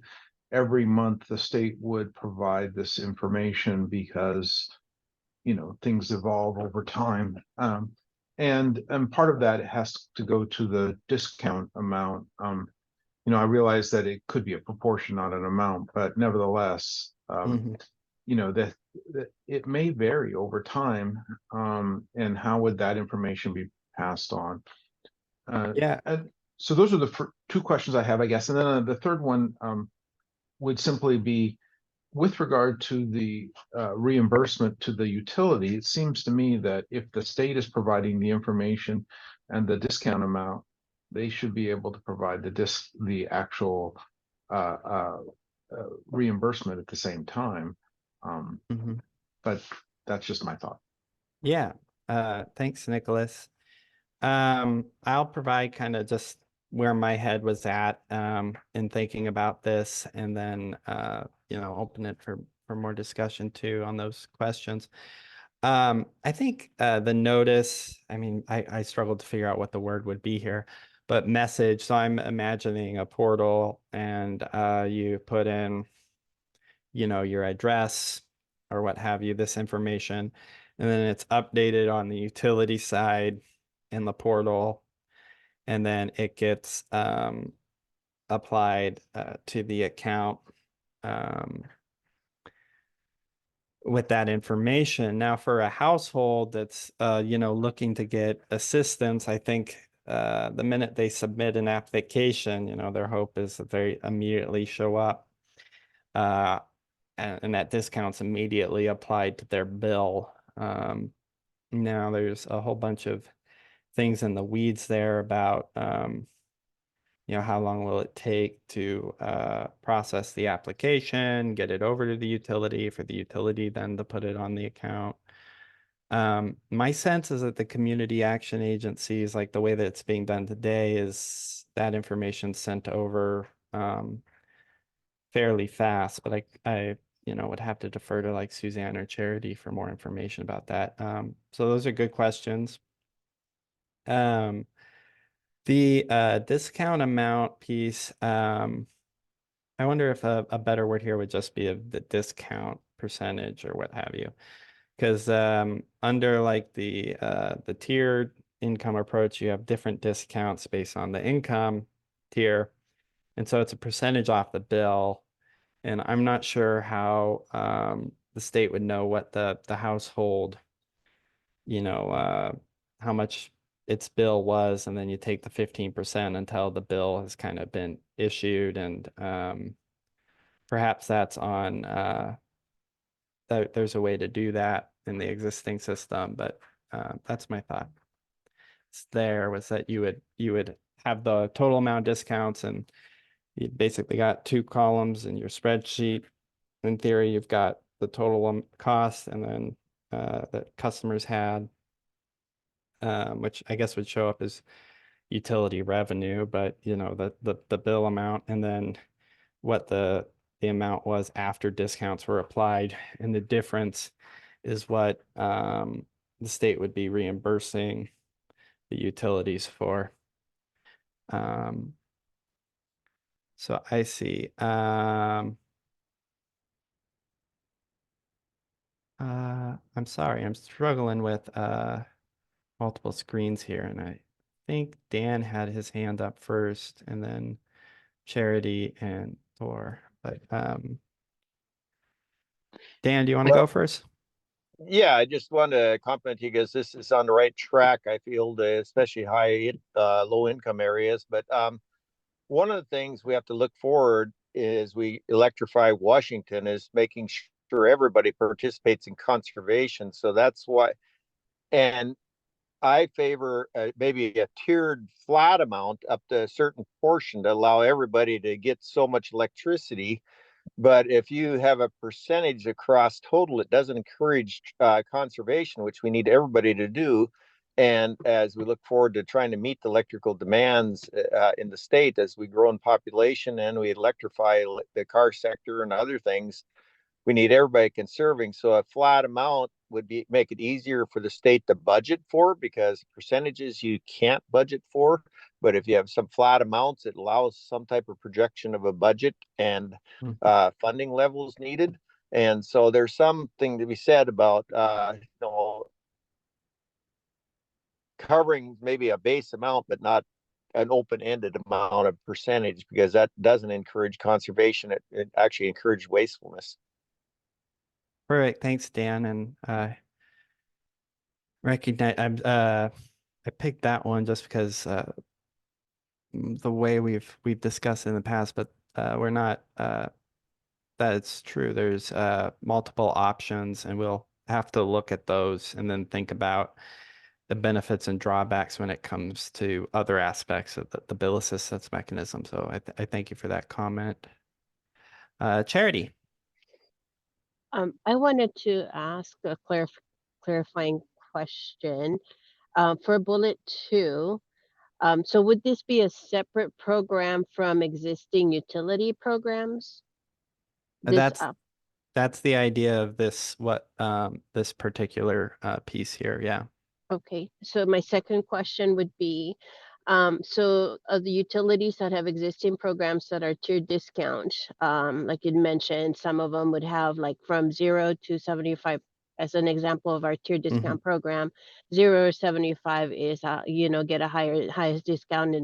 every month the state would provide this information because, things evolve over time? And part of that has to go to the discount amount. I realize that it could be a proportion, not an amount, but nevertheless, that it may vary over time. And how would that information be passed on? Yeah. So those are the 2 questions I have, I guess. And then the third one would simply be with regard to the reimbursement to the utility. It seems to me that if the state is providing the information and the discount amount, they should be able to provide the actual reimbursement at the same time. But that's just my thought. Yeah. Thanks, Nicholas. I'll provide kind of just where my head was at in thinking about this, and then open it for more discussion too on those questions. I think the notice, I mean, I struggled to figure out what the word would be here, but message. So I'm imagining a portal, and you put in, your address or what have you, this information, and then it's updated on the utility side in the portal, and then it gets applied to the account with that information. Now, for a household that's looking to get assistance, I think the minute they submit an application, their hope is that they immediately show up, and that discount's immediately applied to their bill. Now, there's a whole bunch of things in the weeds there about how long will it take to process the application, get it over to the utility, for the utility then to put it on the account. My sense is that the community action agencies, like the way that it's being done today, is that information sent over fairly fast, but I would have to defer to like Suzanne or Charity for more information about that. So those are good questions. The discount amount piece, I wonder if a better word here would just be of the discount percentage or what have you. Because under like the tiered income approach, you have different discounts based on the income tier. And so it's a percentage off the bill. And I'm not sure how the state would know what the household, you know, how much its bill was, and then you take the 15% until the bill has kind of been issued, and perhaps that's on there's a way to do that in the existing system, but that's my thought. It's there was that you would have the total amount of discounts, and you basically got two columns in your spreadsheet. In theory, you've got the total cost, and then that customers had, which I guess would show up as utility revenue, but you know, the bill amount, and then what the amount was after discounts were applied, and the difference is what the state would be reimbursing the utilities for. So I see. I'm sorry, I'm struggling with multiple screens here, and I think Dan had his hand up first, and then Charity and Thor. But Dan, do you want to Well, go first? yeah, I just want to compliment you because this is on the right track. I feel, especially low income areas. But one of the things we have to look forward is we electrify Washington is making sure everybody participates in conservation. So that's why, and I favor maybe a tiered flat amount up to a certain portion to allow everybody to get so much electricity. But if you have a percentage across total, it doesn't encourage conservation, which we need everybody to do. And as we look forward to trying to meet the electrical demands in the state as we grow in population and we electrify the car sector and other things, we need everybody conserving. So a flat amount would be make it easier for the state to budget for, because percentages you can't budget for. But if you have some flat amounts, it allows some type of projection of a budget and funding levels needed. And so there's something to be said about covering maybe a base amount, but not an open-ended amount of percentage, because that doesn't encourage conservation. It actually encourages wastefulness. Perfect. Thanks, Dan. And recognize I picked that one just because the way we've discussed in the past, but we're not that it's true. There's multiple options, and we'll have to look at those and then think about the benefits and drawbacks when it comes to other aspects of the bill assistance mechanism. So I thank you for that comment. Charity. I wanted to ask a clarifying question. For bullet 2, so would this be a separate program from existing utility programs? This That's the idea of this, this particular piece here. Yeah. Okay, so my second question would be, so the utilities that have existing programs that are tiered discount, like you mentioned, some of them would have like from 0 to 75 as an example of our tier discount program. 0 to 75 is, get a highest discount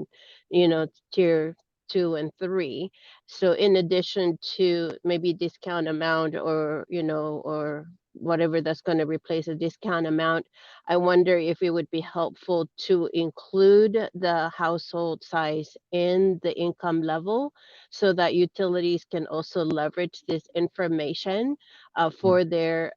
in, tier 2 and 3. So in addition to maybe discount amount or, or whatever that's going to replace a discount amount, I wonder if it would be helpful to include the household size in the income level so that utilities can also leverage this information for their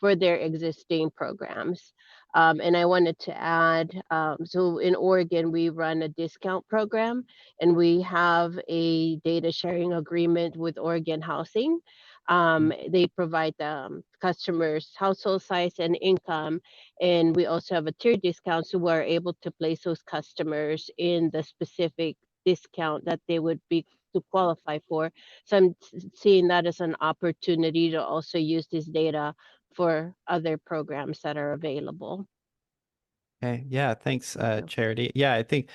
existing programs. And I wanted to add, so in Oregon, we run a discount program, and we have a data sharing agreement with Oregon Housing. They provide the customers household size and income, and we also have a tier discount, so we're able to place those customers in the specific discount that they would be to qualify for. So I'm seeing that as an opportunity to also use this data for other programs that are available. Okay, yeah, thanks, Yeah. Charity. Yeah, I think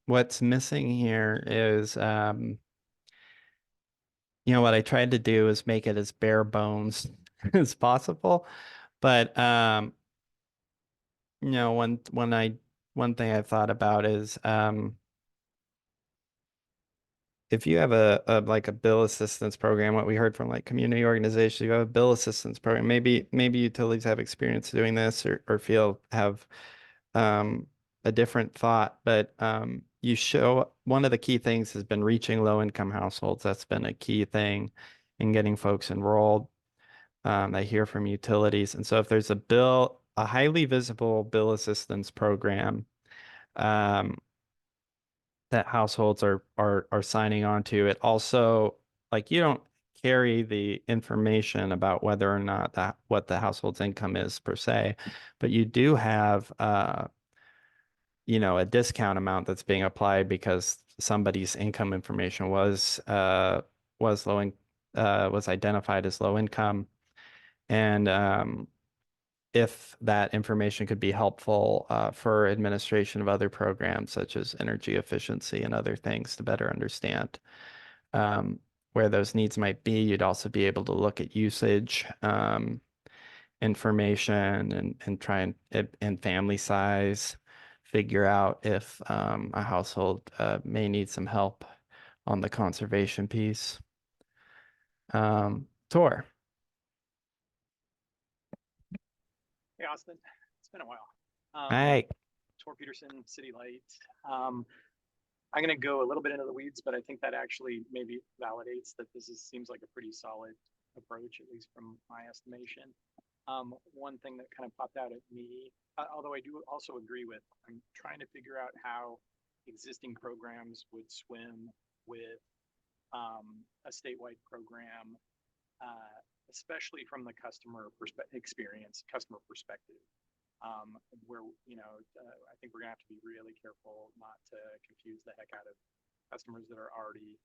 what's missing here is what I tried to do is make it as bare bones as possible. But one thing I thought about is if you have a like a bill assistance program, what we heard from like community organizations, you have a bill assistance program. Maybe utilities have experience doing this or feel have a different thought, but you show one of the key things has been reaching low income households. That's been a key thing in getting folks enrolled. I hear from utilities. And so if there's a highly visible bill assistance program, um, that households are signing on to, it also, like, you don't carry the information about whether or not that what the household's income is per se, but you do have a discount amount that's being applied because somebody's income information was was identified as low income. And if that information could be helpful for administration of other programs such as energy efficiency and other things to better understand where those needs might be, you'd also be able to look at usage information and try and family size, figure out if a household may need some help on the conservation piece. Tor. Hey, Austin. It's been a while. Hi. Tor Peterson, City Light. I'm going to go a little bit into the weeds, but I think that actually maybe validates that seems like a pretty solid approach, at least from my estimation. One thing that kind of popped out at me, although I do also agree with, I'm trying to figure out how existing programs would swim with a statewide program, especially from the customer perspective. Where, I think we're gonna have to be really careful not to confuse the heck out of customers that are already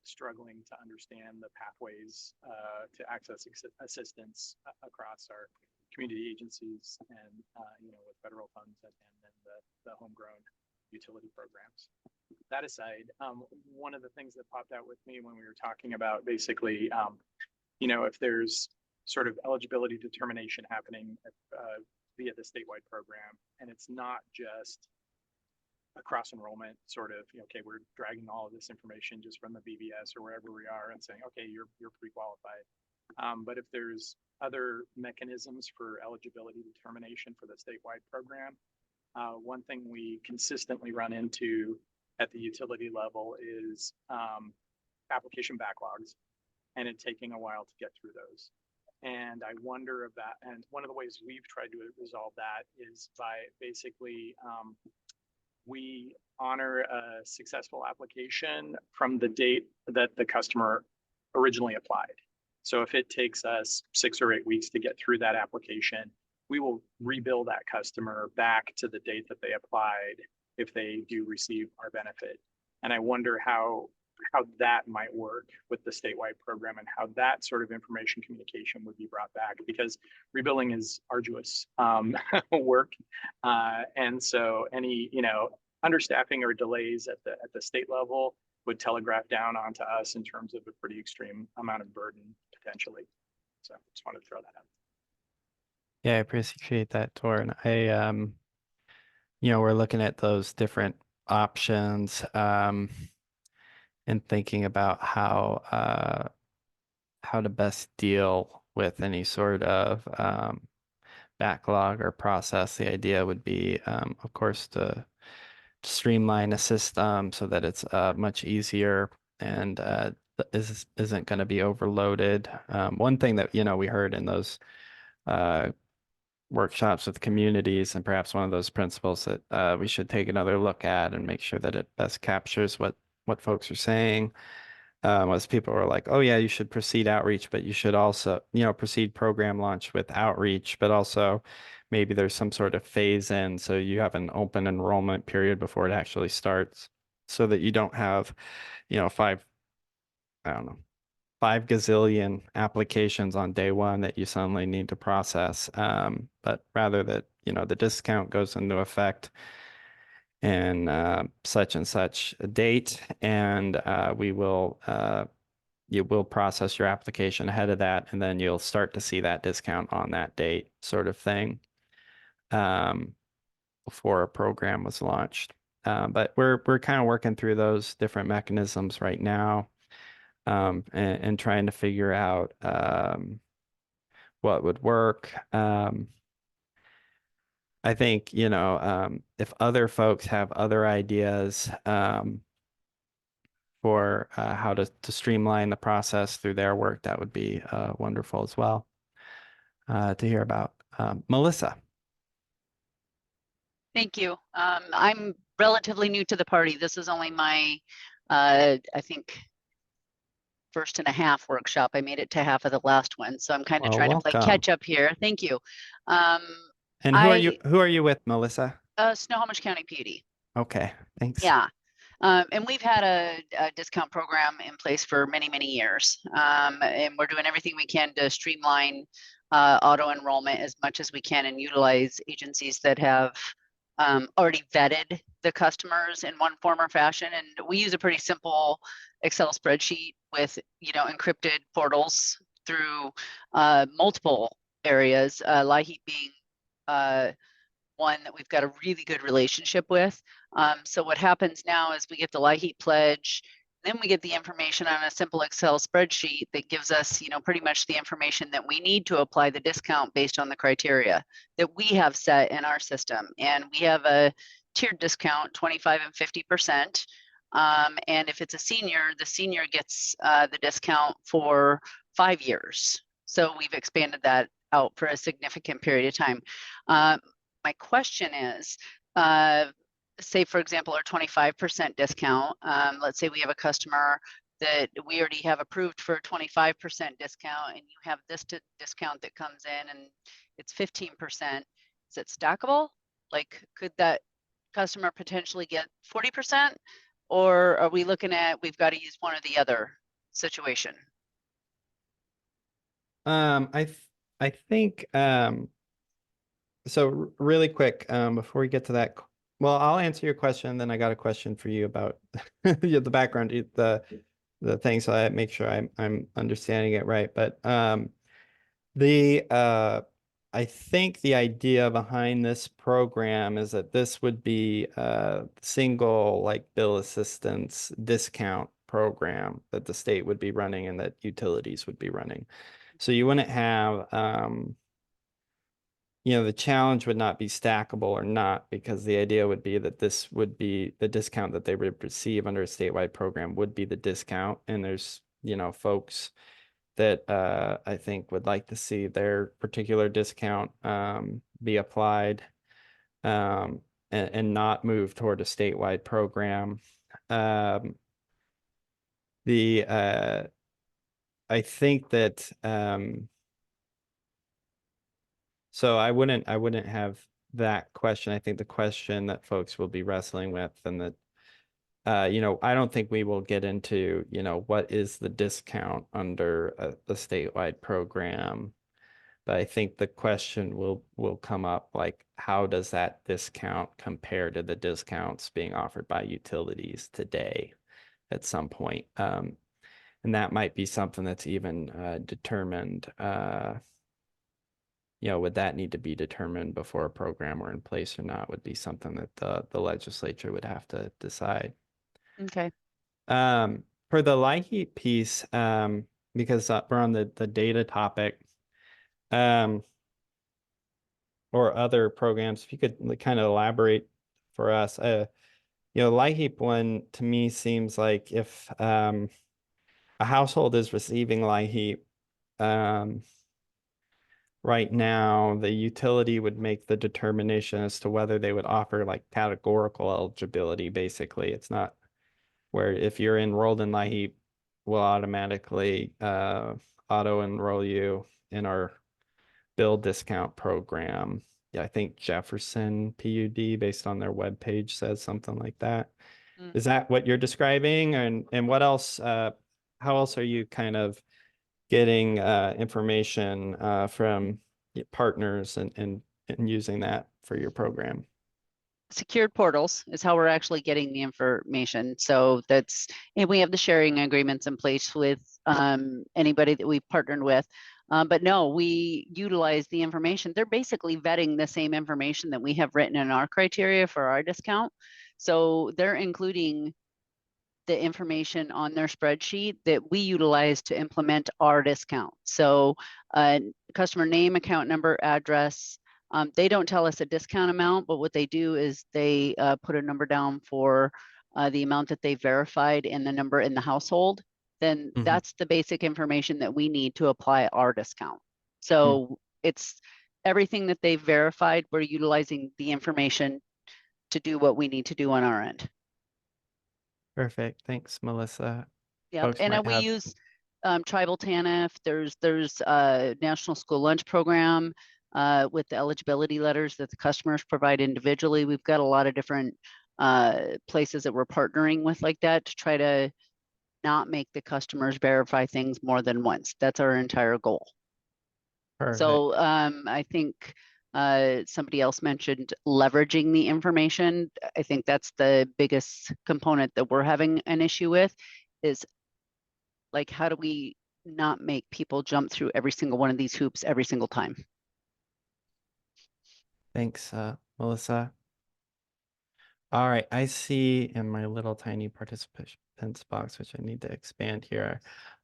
struggling to understand the pathways to access assistance across our community agencies and, with federal funds and then the homegrown utility programs. That aside, one of the things that popped out with me when we were talking about basically, if there's sort of eligibility determination happening via the statewide program, and it's not just a cross enrollment sort of, okay, we're dragging all of this information just from the BVS or wherever we are and saying, okay, you're pre-qualified. But if there's other mechanisms for eligibility determination for the statewide program, one thing we consistently run into at the utility level is application backlogs and it taking a while to get through those. And I wonder about, and one of the ways we've tried to resolve that is by basically, we honor a successful application from the date that the customer originally applied. So if it takes us 6 or 8 weeks to get through that application, we will rebill that customer back to the date that they applied if they do receive our benefit. And I wonder how that might work with the statewide program and how that sort of information communication would be brought back, because rebilling is arduous work. And so any, understaffing or delays at the state level would telegraph down onto us in terms of a pretty extreme amount of burden potentially. So just wanted to throw that out. Yeah, I appreciate that, Tor. And we're looking at those different options and thinking about how to best deal with any sort of backlog or process. The idea would be, of course, to streamline a system so that it's much easier and isn't going to be overloaded. One thing that we heard in those workshops with communities, and perhaps one of those principles that we should take another look at and make sure that it best captures what folks are saying. Was people were like, oh yeah, you should proceed outreach, but you should also, proceed program launch with outreach, but also maybe there's some sort of phase in, so you have an open enrollment period before it actually starts, so that you don't have, 5 5 gazillion applications on day one that you suddenly need to process. But rather that, the discount goes into effect in such and such a date, and you will process your application ahead of that, and then you'll start to see that discount on that date, sort of thing, before a program was launched. But we're kind of working through those different mechanisms right now, and trying to figure out what would work. I think, if other folks have other ideas for how to streamline the process through their work, that would be wonderful as well to hear about. Melissa. Thank you. I'm relatively new to the party. This is only my, I think, first and a half workshop. I made it to half of the last one, so I'm kind of trying to play catch up here. Thank you. And who are you with, Melissa? Snohomish County PD. Okay, thanks. Yeah. And we've had a discount program in place for many, many years. And we're doing everything we can to streamline auto enrollment as much as we can and utilize agencies that have already vetted the customers in one form or fashion. And we use a pretty simple Excel spreadsheet with, encrypted portals through multiple areas, LIHEAP being one that we've got a really good relationship with. So what happens now is we get the LIHEAP pledge, then we get the information on a simple Excel spreadsheet that gives us, pretty much the information that we need to apply the discount based on the criteria that we have set in our system. And we have a tiered discount, 25 and 50%. And if it's a senior, the senior gets the discount for 5 years. So we've expanded that out for a significant period of time. My question is, say, for example, our 25% discount, let's say we have a customer that we already have approved for a 25% discount, and you have this discount that comes in and it's 15%. Is it stackable? Like, could that customer potentially get 40%? Or are we looking at, we've got to use one or the other situation? I think, so really quick, before we get to that, well, I'll answer your question, then I got a question for you about the background, the thing, so I make sure I'm understanding it right. But I think the idea behind this program is that this would be a single, like, bill assistance discount program that the state would be running and that utilities would be running. So you wouldn't have, the challenge would not be stackable or not, because the idea would be that this would be the discount that they would receive under a statewide program would be the discount. And there's, folks that I think would like to see their particular discount be applied and not move toward a statewide program. I think that so I wouldn't have that question. I think the question that folks will be wrestling with, and that I don't think we will get into, what is the discount under the statewide program. But I think the question will come up, like, how does that discount compare to the discounts being offered by utilities today at some point? And that might be something that's even determined, would that need to be determined before a program were in place or not, would be something that the legislature would have to decide. Okay. For the LIHEAP piece, because we're on the data topic, or other programs, if you could kind of elaborate for us, LIHEAP one to me seems like if a household is receiving LIHEAP, right now, the utility would make the determination as to whether they would offer, like, categorical eligibility. Basically, it's not where if you're enrolled in LIHEAP, we'll automatically auto enroll you in our bill discount program. Yeah, I think Jefferson PUD, based on their webpage, says something like that. Is that what you're describing? And what else? How else are you kind of getting information from partners and using that for your program? Secured portals is how we're actually getting the information. So that's, and we have the sharing agreements in place with anybody that we've partnered with. But no, we utilize the information. They're basically vetting the same information that we have written in our criteria for our discount. So they're including the information on their spreadsheet that we utilize to implement our discount. So customer name, account number, address. They don't tell us a discount amount, but what they do is they put a number down for the amount that they verified and the number in the household. Then that's the basic information that we need to apply our discount. So it's everything that they've verified. We're utilizing the information to do what we need to do on our end. Perfect. Thanks, Melissa. Yeah, Folks and might we have- use tribal TANF. There's a national school lunch program with the eligibility letters that the customers provide individually. We've got a lot of different places that we're partnering with like that to try to not make the customers verify things more than once. That's our entire goal. Perfect. So I think somebody else mentioned leveraging the information. I think that's the biggest component that we're having an issue with is like, how do we not make people jump through every single one of these hoops every single time? Thanks, Melissa. All right, I see in my little tiny participants box, which I need to expand here.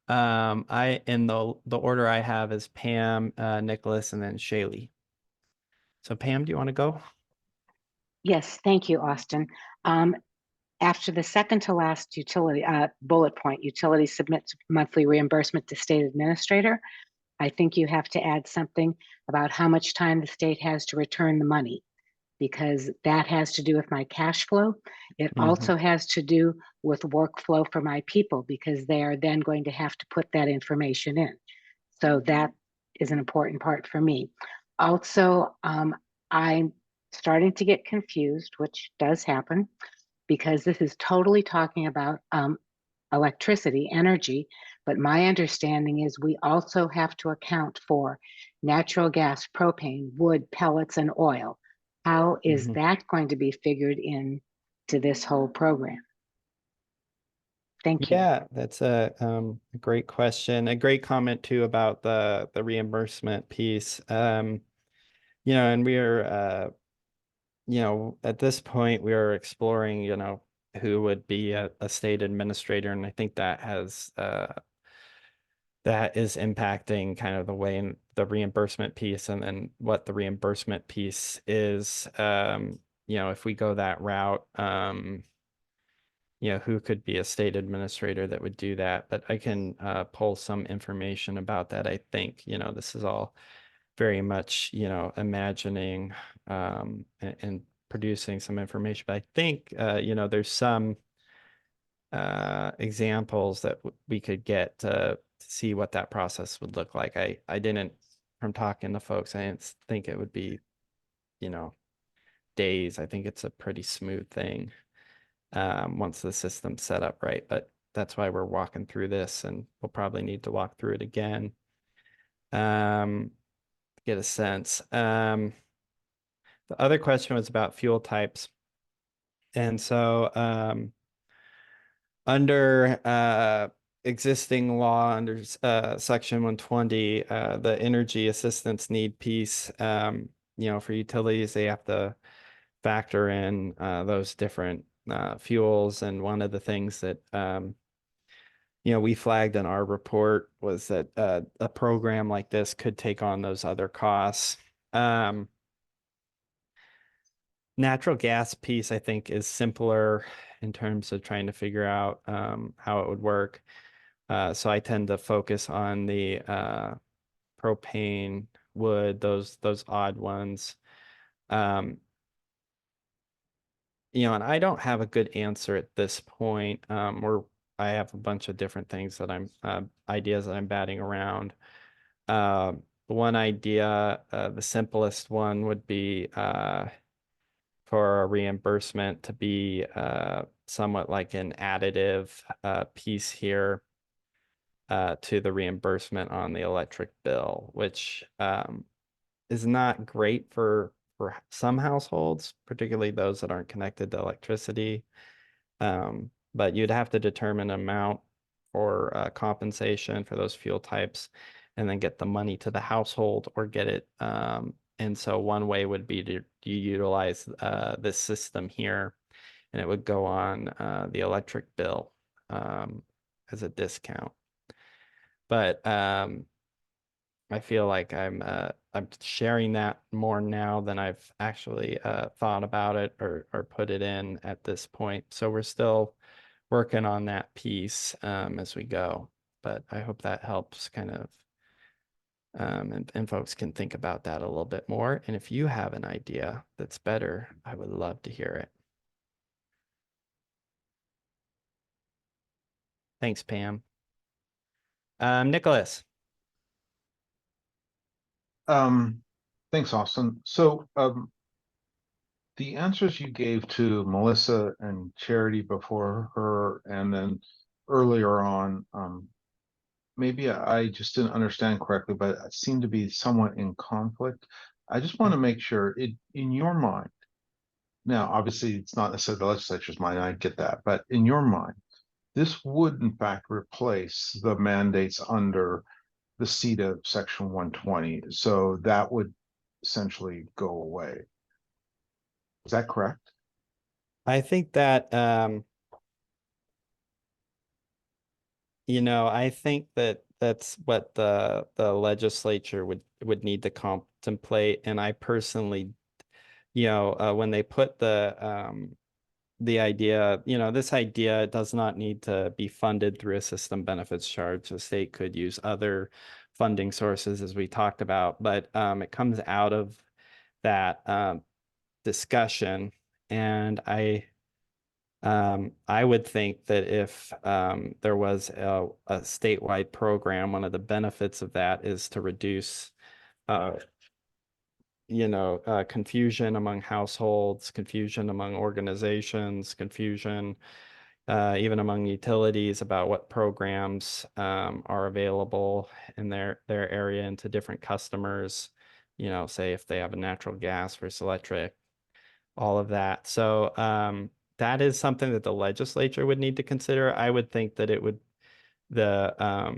I in the order I have is Pam, Nicholas, and then Shaylee. So Pam, do you want to go? Yes, thank you, Austin. After the second to last utility bullet point, utility submits monthly reimbursement to state administrator. I think you have to add something about how much time the state has to return the money, because that has to do with my cash flow. It also has to do with workflow for my people, because they are then going to have to put that information in. So that is an important part for me. Also, I'm starting to get confused, which does happen, because this is totally talking about electricity, energy, but my understanding is we also have to account for natural gas, propane, wood, pellets, and oil. How is that going to be figured in to this whole program? Thank you. Yeah, that's a great question. A great comment too about the reimbursement piece. You know, and we're you know, at this point we are exploring, you know, who would be a state administrator, and I think that has that is impacting kind of the way in the reimbursement piece, and then what the reimbursement piece is. You know, if we go that route, you know, who could be a state administrator that would do that? But I can pull some information about that. I think, you know, this is all very much, you know, imagining and producing some information. But I think, you know, there's some examples that we could get to see what that process would look like. I didn't, from talking to folks, I didn't think it would be, you know, days. I think it's a pretty smooth thing once the system's set up right. But that's why we're walking through this, and we'll probably need to walk through it again. Get a sense. The other question was about fuel types. And so under existing law, under section 120, the energy assistance need piece, you know, for utilities, they have to factor in those different fuels. And one of the things that you know, we flagged in our report was that a program like this could take on those other costs. Natural gas piece, I think, is simpler in terms of trying to figure out how it would work. So I tend to focus on the propane, wood, those odd ones. You know, and I don't have a good answer at this point. I have a bunch of different things that I'm ideas that I'm batting around. One idea, the simplest one would be for a reimbursement to be somewhat like an additive piece here. to the reimbursement on the electric bill, which is not great for some households, particularly those that aren't connected to electricity. But you'd have to determine an amount for compensation for those fuel types and then get the money to the household or get it. And so one way would be to utilize this system here, and it would go on the electric bill as a discount. But I feel like I'm sharing that more now than I've actually thought about it or put it in at this point. So we're still working on that piece as we go. But I hope that helps kind of and folks can think about that a little bit more. And if you have an idea that's better, I would love to hear it. Thanks, Pam. Nicholas. Thanks, Austin. So the answers you gave to Melissa and Charity before her, and then earlier on, maybe I just didn't understand correctly, but it seemed to be somewhat in conflict. I just want to make sure in your mind. Now, obviously, it's not necessarily the legislature's mind. I get that, but in your mind, this would in fact replace the mandates under the CETA Section 120. So that would essentially go away. Is that correct? I think that I think that that's what the legislature would need to contemplate. And I personally, when they put the idea, this idea does not need to be funded through a system benefits charge. The state could use other funding sources, as we talked about, but it comes out of that discussion. And I would think that if there was a statewide program, one of the benefits of that is to reduce confusion among households, confusion among organizations, confusion even among utilities about what programs are available in their area and to different customers, say if they have a natural gas versus electric, all of that. So that is something that the legislature would need to consider. I would think that it would that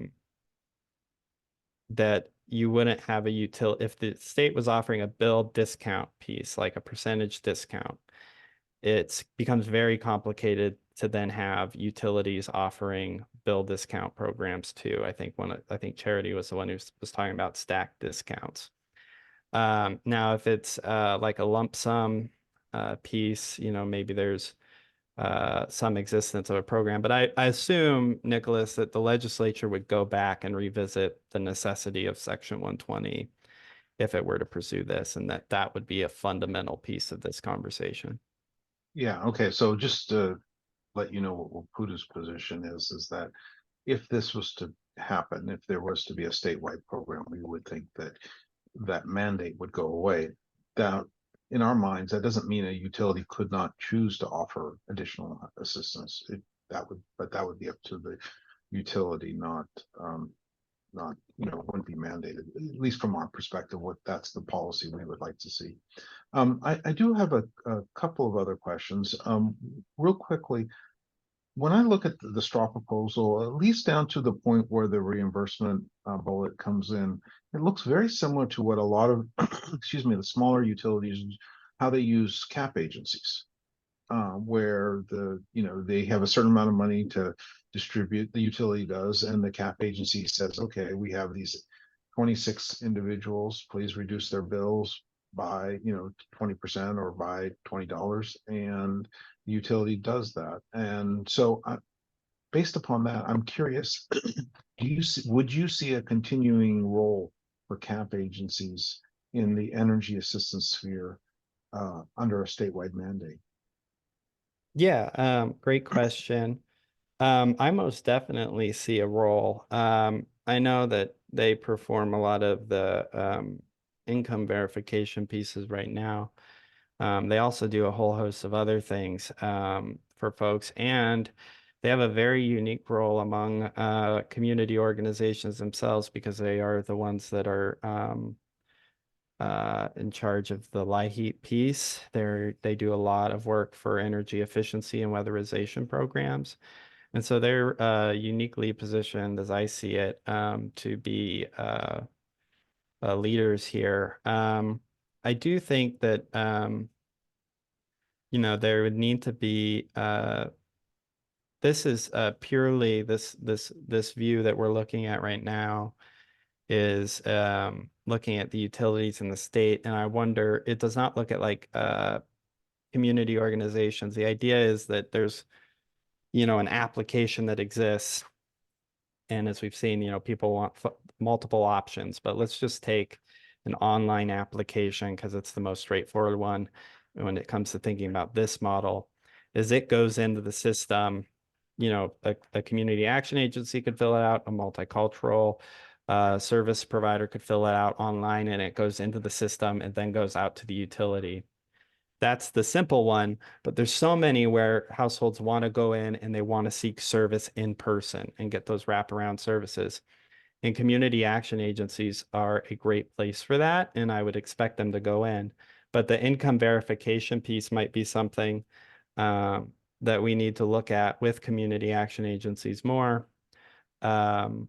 you wouldn't have a if the state was offering a bill discount piece, like a percentage discount, it becomes very complicated to then have utilities offering bill discount programs too. I think Charity was the one who was talking about stacked discounts. Now, if it's like a lump sum piece, maybe there's some existence of a program, but I assume, Nicholas, that the legislature would go back and revisit the necessity of Section 120 if it were to pursue this, and that would be a fundamental piece of this conversation. Yeah, okay. So just to let you know what Wapuda's position is that if this was to happen, if there was to be a statewide program, we would think that that mandate would go away. That in our minds, that doesn't mean a utility could not choose to offer additional assistance. That would be up to the utility, not wouldn't be mandated, at least from our perspective. That's the policy we would like to see. I do have a couple of other questions. Real quickly, when I look at the straw proposal, at least down to the point where the reimbursement bullet comes in, it looks very similar to what a lot of, excuse me, the smaller utilities, how they use cap agencies, where they have a certain amount of money to distribute, the utility does, and the cap agency says, okay, we have these 26 individuals, please reduce their bills by 20% or by $20, and the utility does that. And so based upon that, I'm curious, would you see a continuing role for cap agencies in the energy assistance sphere under a statewide mandate? Yeah, great question. I most definitely see a role. I know that they perform a lot of the income verification pieces right now. They also do a whole host of other things for folks. And they have a very unique role among community organizations themselves because they are the ones that are in charge of the LIHEAP piece. They do a lot of work for energy efficiency and weatherization programs. And so they're uniquely positioned, as I see it, to be leaders here. I do think that, there would need to be, this is purely this view that we're looking at right now is looking at the utilities in the state. And I wonder, it does not look at like community organizations. The idea is that there's, an application that exists. And as we've seen, people want multiple options, but let's just take an online application because it's the most straightforward one when it comes to thinking about this model, is it goes into the system, a community action agency could fill it out, a multicultural service provider could fill it out online, and it goes into the system and then goes out to the utility. That's the simple one, but there's so many where households want to go in and they want to seek service in person and get those wraparound services. And community action agencies are a great place for that, and I would expect them to go in. But the income verification piece might be something that we need to look at with community action agencies more. That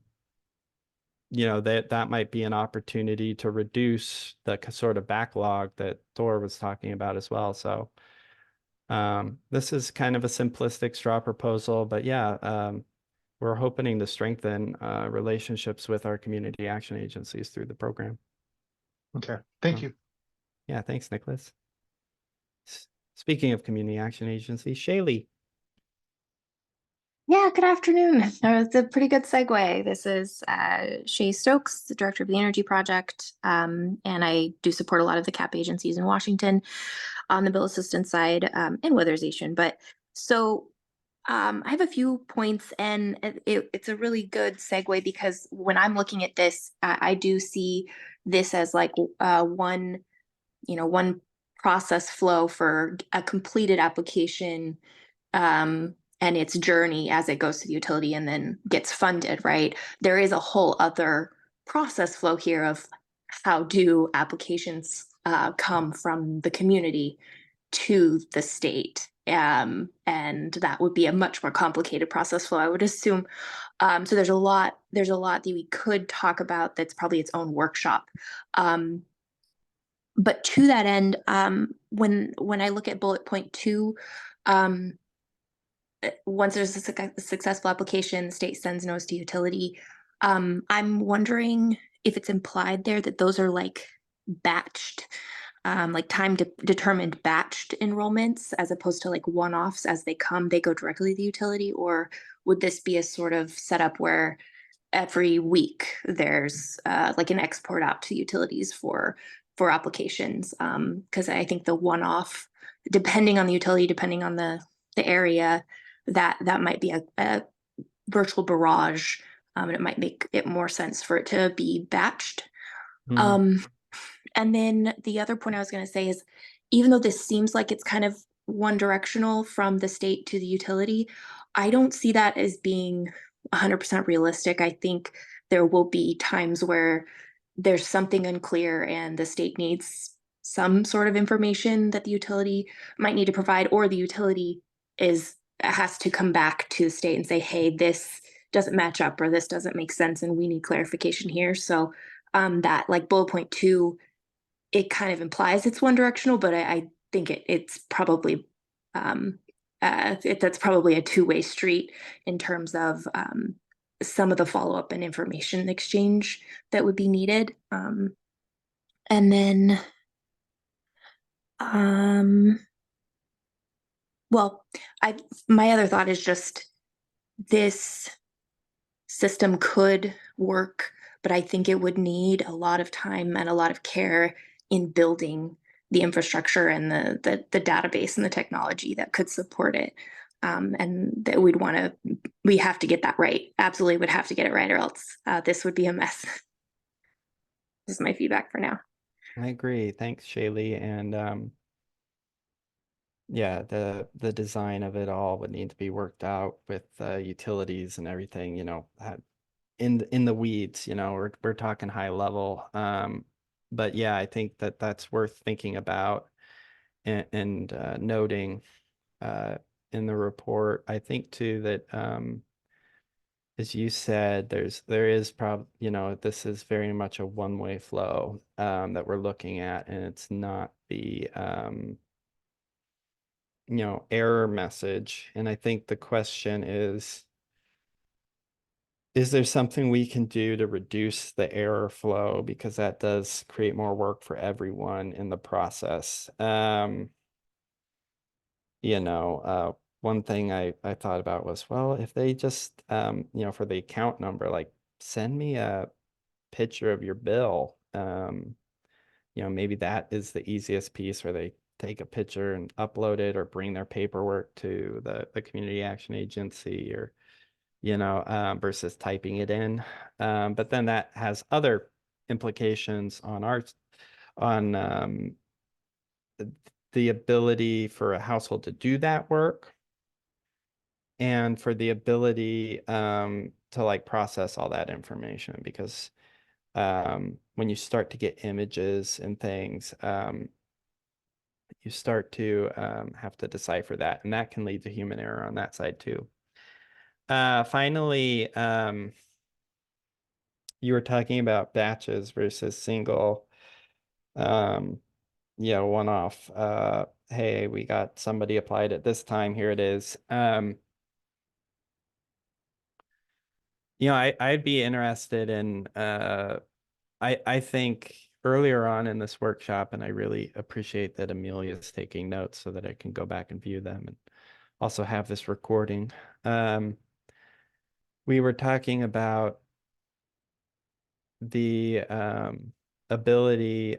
might be an opportunity to reduce the sort of backlog that Thor was talking about as well. So this is kind of a simplistic straw proposal, but yeah, we're hoping to strengthen relationships with our community action agencies through the program. Okay, thank you. Yeah, thanks, Nicholas. Speaking of community action agencies, Shaylee. Yeah, good afternoon. It's a pretty good segue. This is Shay Stokes, the director of the Energy Project, and I do support a lot of the CAP agencies in Washington on the bill assistance side and weatherization. But so I have a few points, and it's a really good segue because when I'm looking at this, I do see this as like one process flow for a completed application and its journey as it goes to the utility and then gets funded, right? There is a whole other process flow here of how do applications come from the community to the state. And that would be a much more complicated process flow, I would assume. So there's a lot that we could talk about that's probably its own workshop. But to that end, when I look at bullet point 2, once there's a successful application, the state sends notice to utility. I'm wondering if it's implied there that those are like batched, like time determined batched enrollments as opposed to like one-offs as they come, they go directly to the utility, or would this be a sort of setup where every week there's like an export out to utilities for applications? Because I think the one-off, depending on the utility, depending on the area, that might be a virtual barrage, and it might make it more sense for it to be batched. And then the other point I was going to say is, even though this seems like it's kind of one directional from the state to the utility, I don't see that as being 100% realistic. I think there will be times where there's something unclear and the state needs some sort of information that the utility might need to provide, or the utility has to come back to the state and say, hey, this doesn't match up, or this doesn't make sense, and we need clarification here. So that, like bullet point 2, it kind of implies it's one directional, but I think it's probably that's probably a two-way street in terms of some of the follow-up and information exchange that would be needed. And then well, my other thought is just this system could work, but I think it would need a lot of time and a lot of care in building the infrastructure and the database and the technology that could support it. And that we have to get that right. Absolutely would have to get it right, or else this would be a mess. This is my feedback for now. I agree. Thanks, Shaylee. And yeah, the design of it all would need to be worked out with utilities and everything, you know, in the weeds, you know, we're talking high level. But yeah, I think that that's worth thinking about and noting in the report. I think too that as you said, there is you know, this is very much a one-way flow that we're looking at, and it's not the you know, error message. And I think the question is there something we can do to reduce the error flow? Because that does create more work for everyone in the process. You know, one thing I thought about was, well, if they just, you know, for the account number, like send me a picture of your bill. You know, maybe that is the easiest piece where they take a picture and upload it or bring their paperwork to the community action agency or, you know, versus typing it in. But then that has other implications on on the ability for a household to do that work and for the ability to like process all that information because when you start to get images and things, you start to have to decipher that, and that can lead to human error on that side too. Finally, you were talking about batches versus single, yeah, one-off. Hey, we got somebody applied at this time, here it is. You know, I'd be interested in I think earlier on in this workshop, and I really appreciate that Amelia's taking notes so that I can go back and view them and also have this recording. We were talking about the ability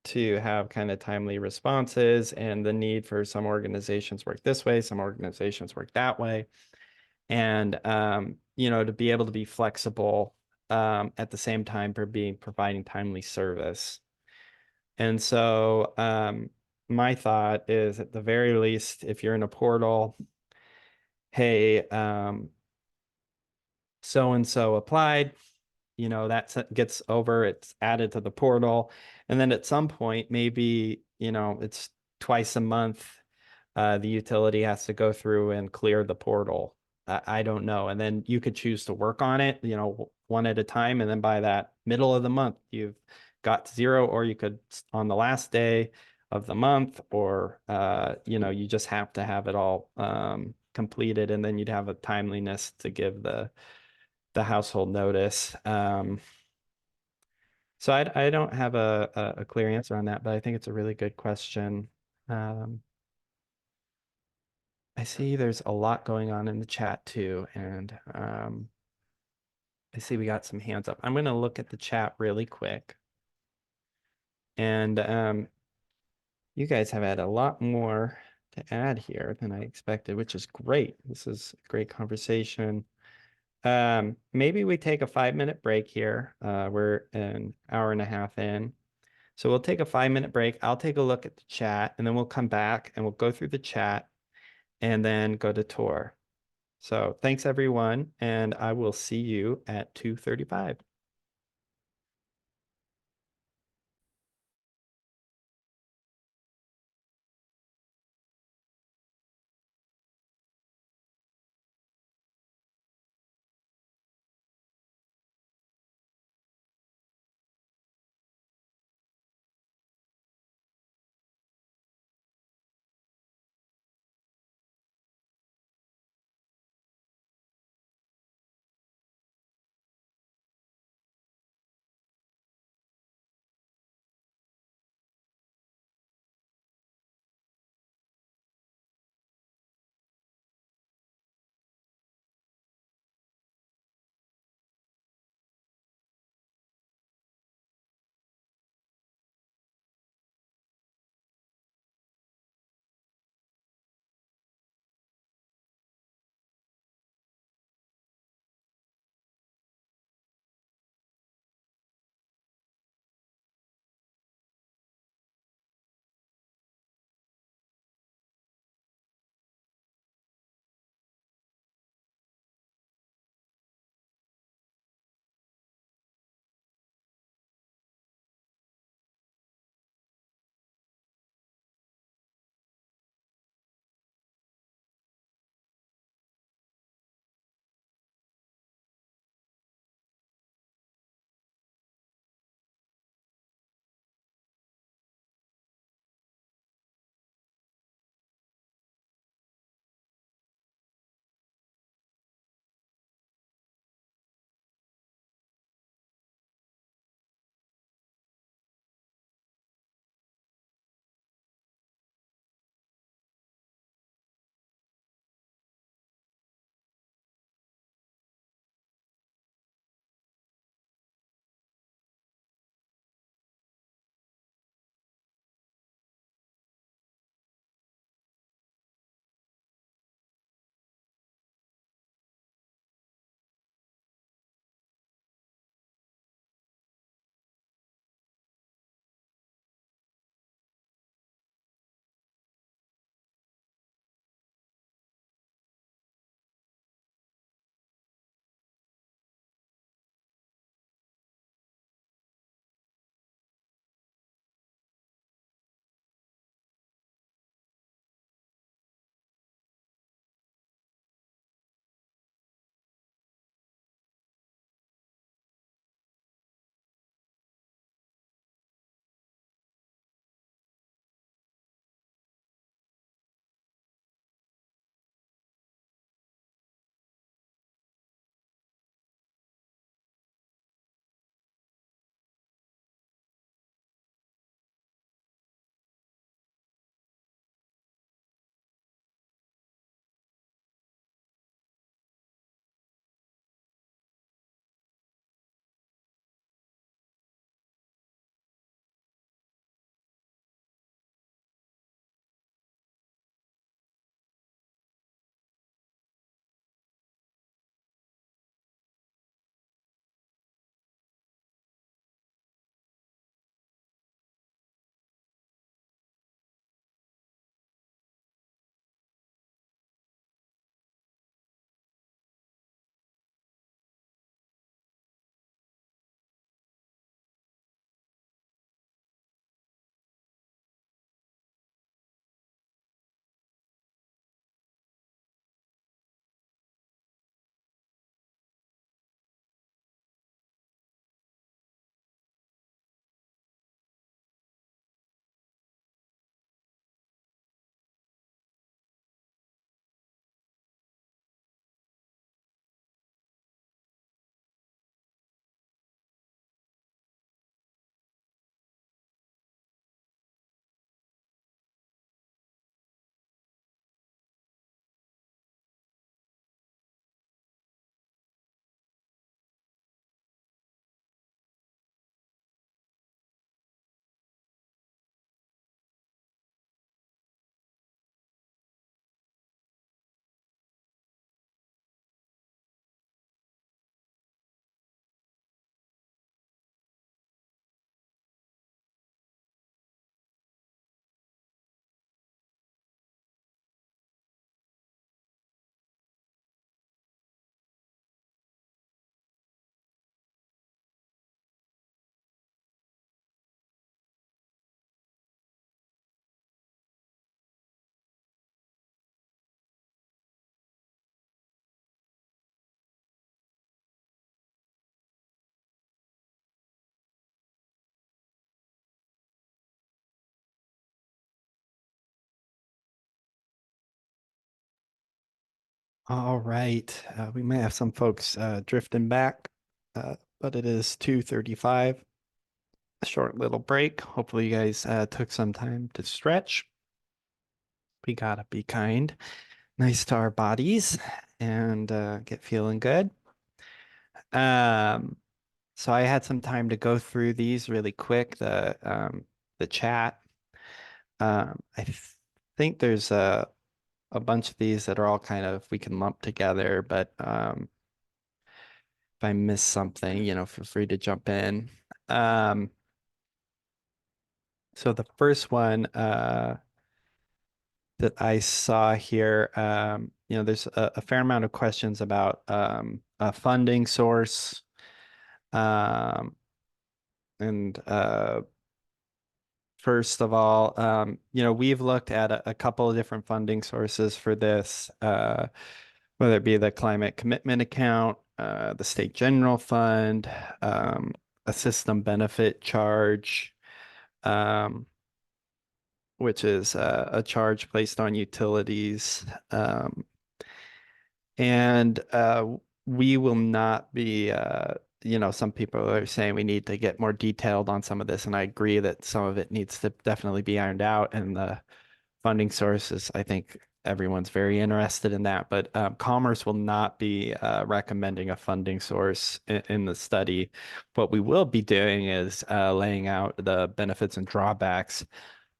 to have kind of timely responses and the need for some organizations work this way, some organizations work that way. And, you know, to be able to be flexible at the same time for providing timely service. And so my thought is at the very least, if you're in a portal, hey, so-and-so applied, you know, that gets over, it's added to the portal. And then at some point, maybe, you know, it's twice a month, the utility has to go through and clear the portal. I don't know. And then you could choose to work on it, you know, one at a time. And then by that middle of the month, you've got 0, or you could on the last day of the month, or, you know, you just have to have it all completed. And then you'd have a timeliness to give the household notice. So I don't have a clear answer on that, but I think it's a really good question. I see there's a lot going on in the chat too, and I see we got some hands up. I'm going to look at the chat really quick. And you guys have had a lot more to add here than I expected, which is great. This is a great conversation. Maybe we take a 5-minute break here. We're an hour and a half in. So we'll take a 5-minute break. I'll take a look at the chat, and then we'll come back and we'll go through the chat and then go to tour. So thanks everyone, and I will see you at 2:35. All right, we may have some folks drifting back, but it is 2:35. A short little break. Hopefully you guys took some time to stretch. We gotta be kind, nice to our bodies, and get feeling good. Um, so I had some time to go through these really quick, the chat. Think there's a bunch of these that are all kind of we can lump together, but if I miss something, feel free to jump in. So the first one that I saw here, there's a fair amount of questions about a funding source, and first of all, we've looked at a couple of different funding sources for this, whether it be the climate commitment account, the state general fund, a system benefit charge, which is a charge placed on utilities. And we will not be, some people are saying we need to get more detailed on some of this, and I agree that some of it needs to definitely be ironed out. And the funding sources, I think everyone's very interested in that. But Commerce will not be recommending a funding source in the study. What we will be doing is laying out the benefits and drawbacks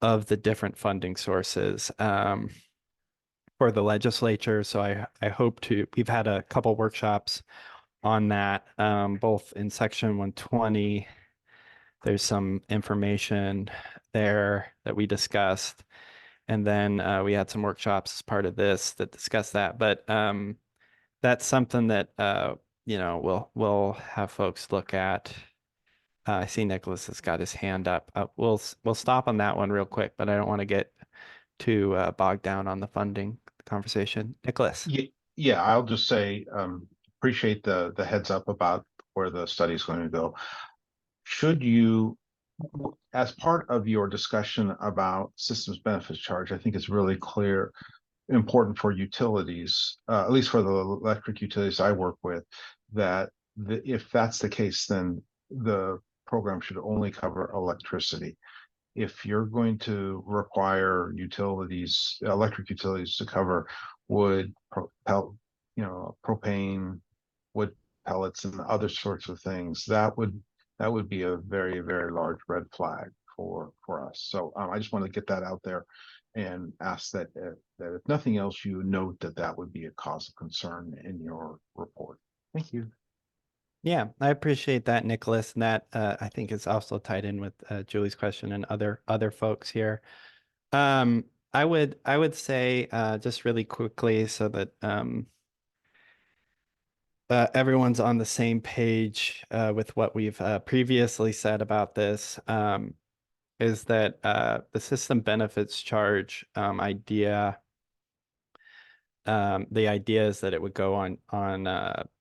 of the different funding sources for the legislature. So I hope we've had a couple workshops on that, both in section 120. There's some information there that we discussed. And then we had some workshops as part of this that discuss that. But that's something that we'll have folks look at. I see Nicholas has got his hand up. We'll stop on that one real quick, but I don't want to get too bogged down on the funding conversation. Nicholas. Yeah, I'll just say appreciate the heads up about where the study is going to go. Should you, as part of your discussion about systems benefits charge, I think it's really clear, important for utilities, at least for the electric utilities I work with, that if that's the case, then the program should only cover electricity. If you're going to require utilities, electric utilities, to cover wood, propane, wood pellets, and other sorts of things, that would be a very, very large red flag for us. So I just want to get that out there and ask that if nothing else, you note that would be a cause of concern in your report. Thank you. Yeah, I appreciate that, Nicholas. And that I think is also tied in with Julie's question and other folks here. I would say just really quickly so that everyone's on the same page with what we've previously said about this, is that the system benefits charge idea. The idea is that it would go on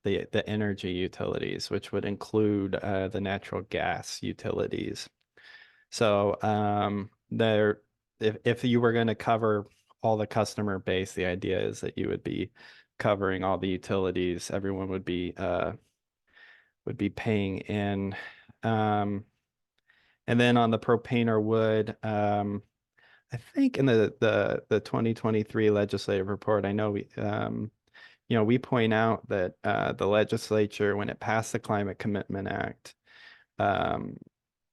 the energy utilities, which would include the natural gas utilities. So if you were going to cover all the customer base, the idea is that you would be covering all the utilities. Everyone would be paying in. And then on the propane or wood, I think in the 2023 legislative report, I know we point out that the legislature, when it passed the Climate Commitment Act,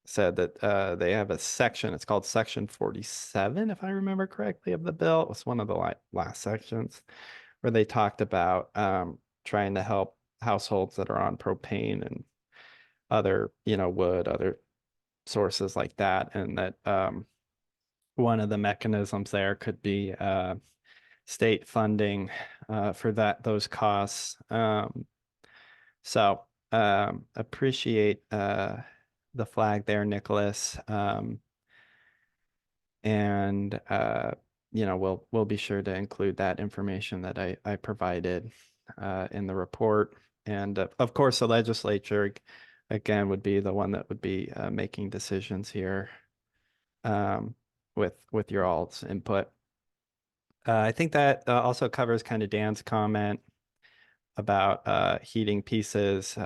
said that they have a section, it's called Section 47, if I remember correctly, of the bill. It was one of the last sections where they talked about trying to help households that are on propane and other, wood, other sources like that, and that one of the mechanisms there could be state funding for those costs. So appreciate the flag there, Nicholas. And we'll be sure to include that information that I provided in the report. And of course, the legislature again would be the one that would be making decisions here with your all's input. I think that also covers kind of Dan's comment about heating pieces.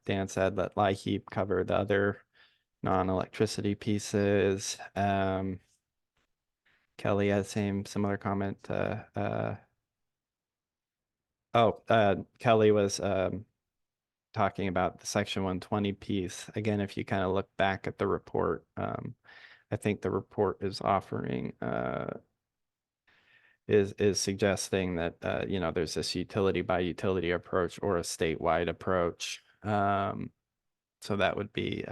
Dan said that LIHEAP covered the other non-electricity pieces. Kelly had the same similar comment. Kelly was talking about the Section 120 piece. Again, if you kind of look back at the report, I think the report is offering is suggesting that there's this utility by utility approach or a statewide approach. So that would be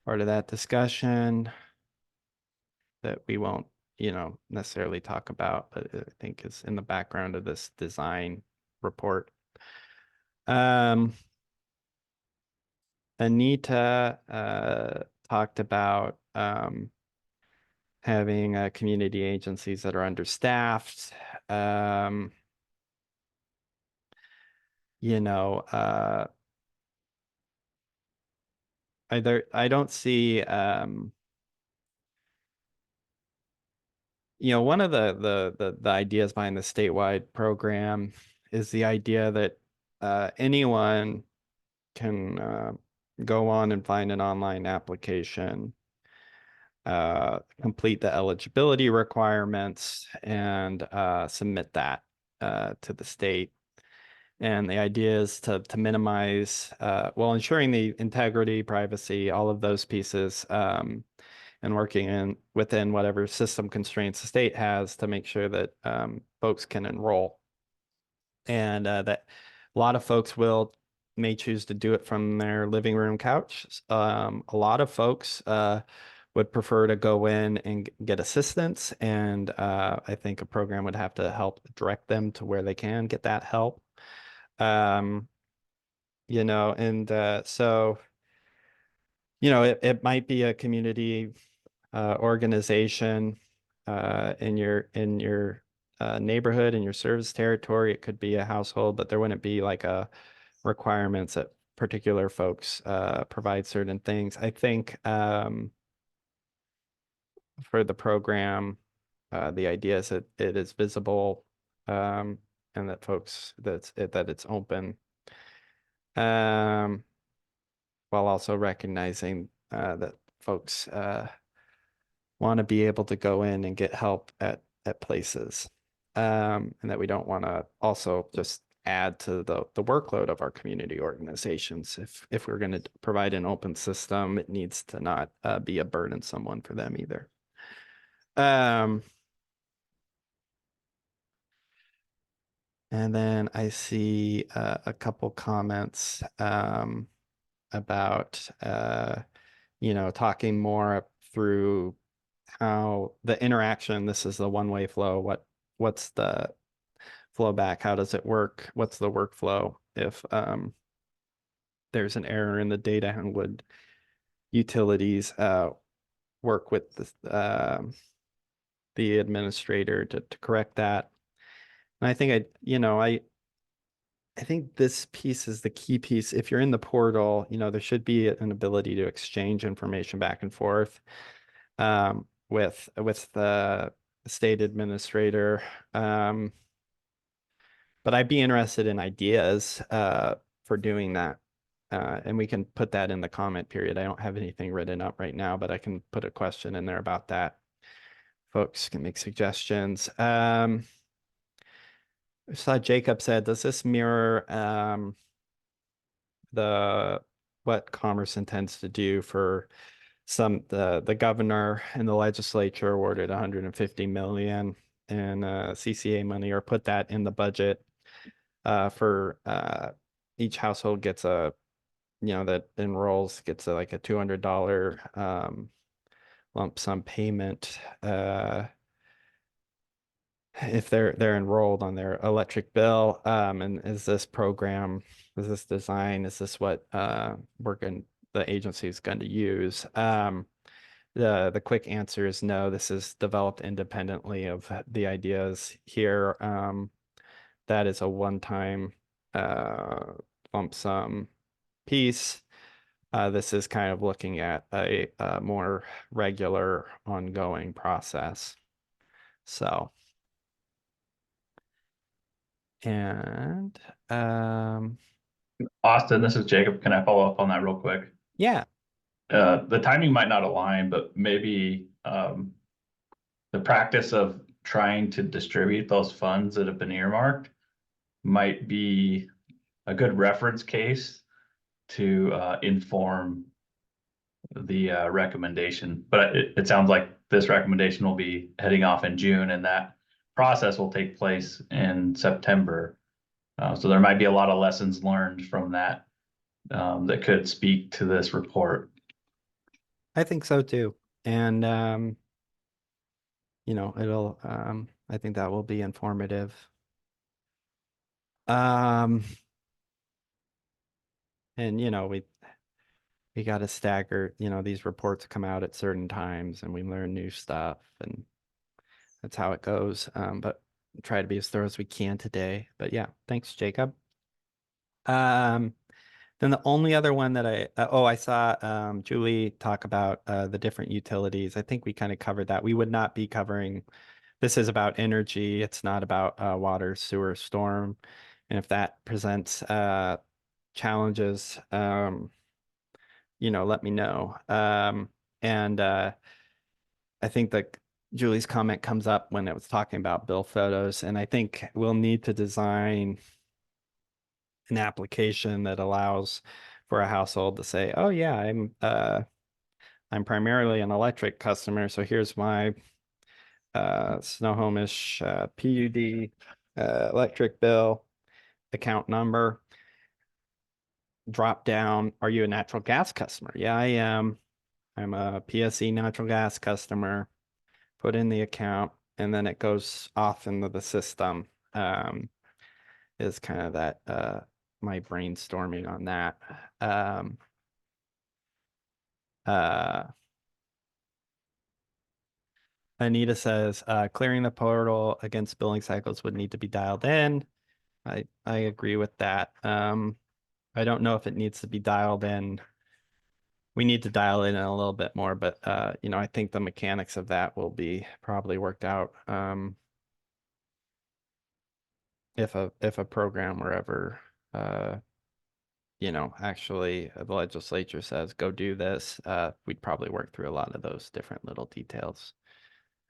part of that discussion that we won't necessarily talk about, but I think is in the background of this design report. Anita talked about having community agencies that are understaffed. I don't see one of the ideas behind the statewide program is the idea that anyone can go on and find an online application, complete the eligibility requirements, and submit that to the state. And the idea is to minimize, ensuring the integrity, privacy, all of those pieces, and working within whatever system constraints the state has to make sure that folks can enroll. And that a lot of folks may choose to do it from their living room couch. A lot of folks would prefer to go in and get assistance, and I think a program would have to help direct them to where they can get that help. So it might be a community organization in your neighborhood, in your service territory. It could be a household, but there wouldn't be like a requirements that particular folks provide certain things. I think for the program, the idea is that it is visible and that that it's open, while also recognizing that folks want to be able to go in and get help at places, and that we don't want to also just add to the workload of our community organizations. If we're going to provide an open system, it needs to not be a burdensome one for them either. And then I see a couple comments about talking more through how the interaction. This is the one-way flow. What's the flow back? How does it work? What's the workflow if there's an error in the data, and would utilities work with the administrator to correct that? And I think I think this piece is the key piece. If you're in the portal, there should be an ability to exchange information back and forth with the state administrator. But I'd be interested in ideas for doing that. And we can put that in the comment period. I don't have anything written up right now, but I can put a question in there about that. Folks can make suggestions. I saw Jacob said, does this mirror what Commerce intends to do for the governor and the legislature awarded 150 million in CCA money, or put that in the budget for each household gets that enrolls gets like a $200 lump sum payment if they're enrolled on their electric bill. And is this program, is this design, is this what the agency is going to use? The quick answer is no. This is developed independently of the ideas here. That is a one-time lump sum piece. This is kind of looking at a more regular ongoing process. So And Austin, this is Jacob. Can I follow up on that real quick? yeah, The timing might not align, but maybe the practice of trying to distribute those funds that have been earmarked might be a good reference case to inform the recommendation. But it sounds like this recommendation will be heading off in June, and that process will take place in September. So there might be a lot of lessons learned from that that could speak to this report. I think so too. And you know, it'll I think that will be informative. And you know, we got to stagger, you know, these reports come out at certain times and we learn new stuff, and that's how it goes. But try to be as thorough as we can today. But yeah, thanks, Jacob. Then the only other one that I saw Julie talk about the different utilities. I think we kind of covered that. We would not be covering, this is about energy. It's not about water, sewer, storm. And if that presents challenges, you know, let me know. And I think that Julie's comment comes up when it was talking about bill photos. And I think we'll need to design an application that allows for a household to say, oh yeah, I'm primarily an electric customer, so here's my Snohomish PUD electric bill account number. Drop down, are you a natural gas customer? Yeah, I am. I'm a PSE natural gas customer. Put in the account, and then it goes off into the system. Is kind of that my brainstorming on that. Anita says, clearing the portal against billing cycles would need to be dialed in. I agree with that. I don't know if it needs to be dialed in. We need to dial it in a little bit more, but you know, I think the mechanics of that will be probably worked out. If a program were ever you know, actually the legislature says go do this, we'd probably work through a lot of those different little details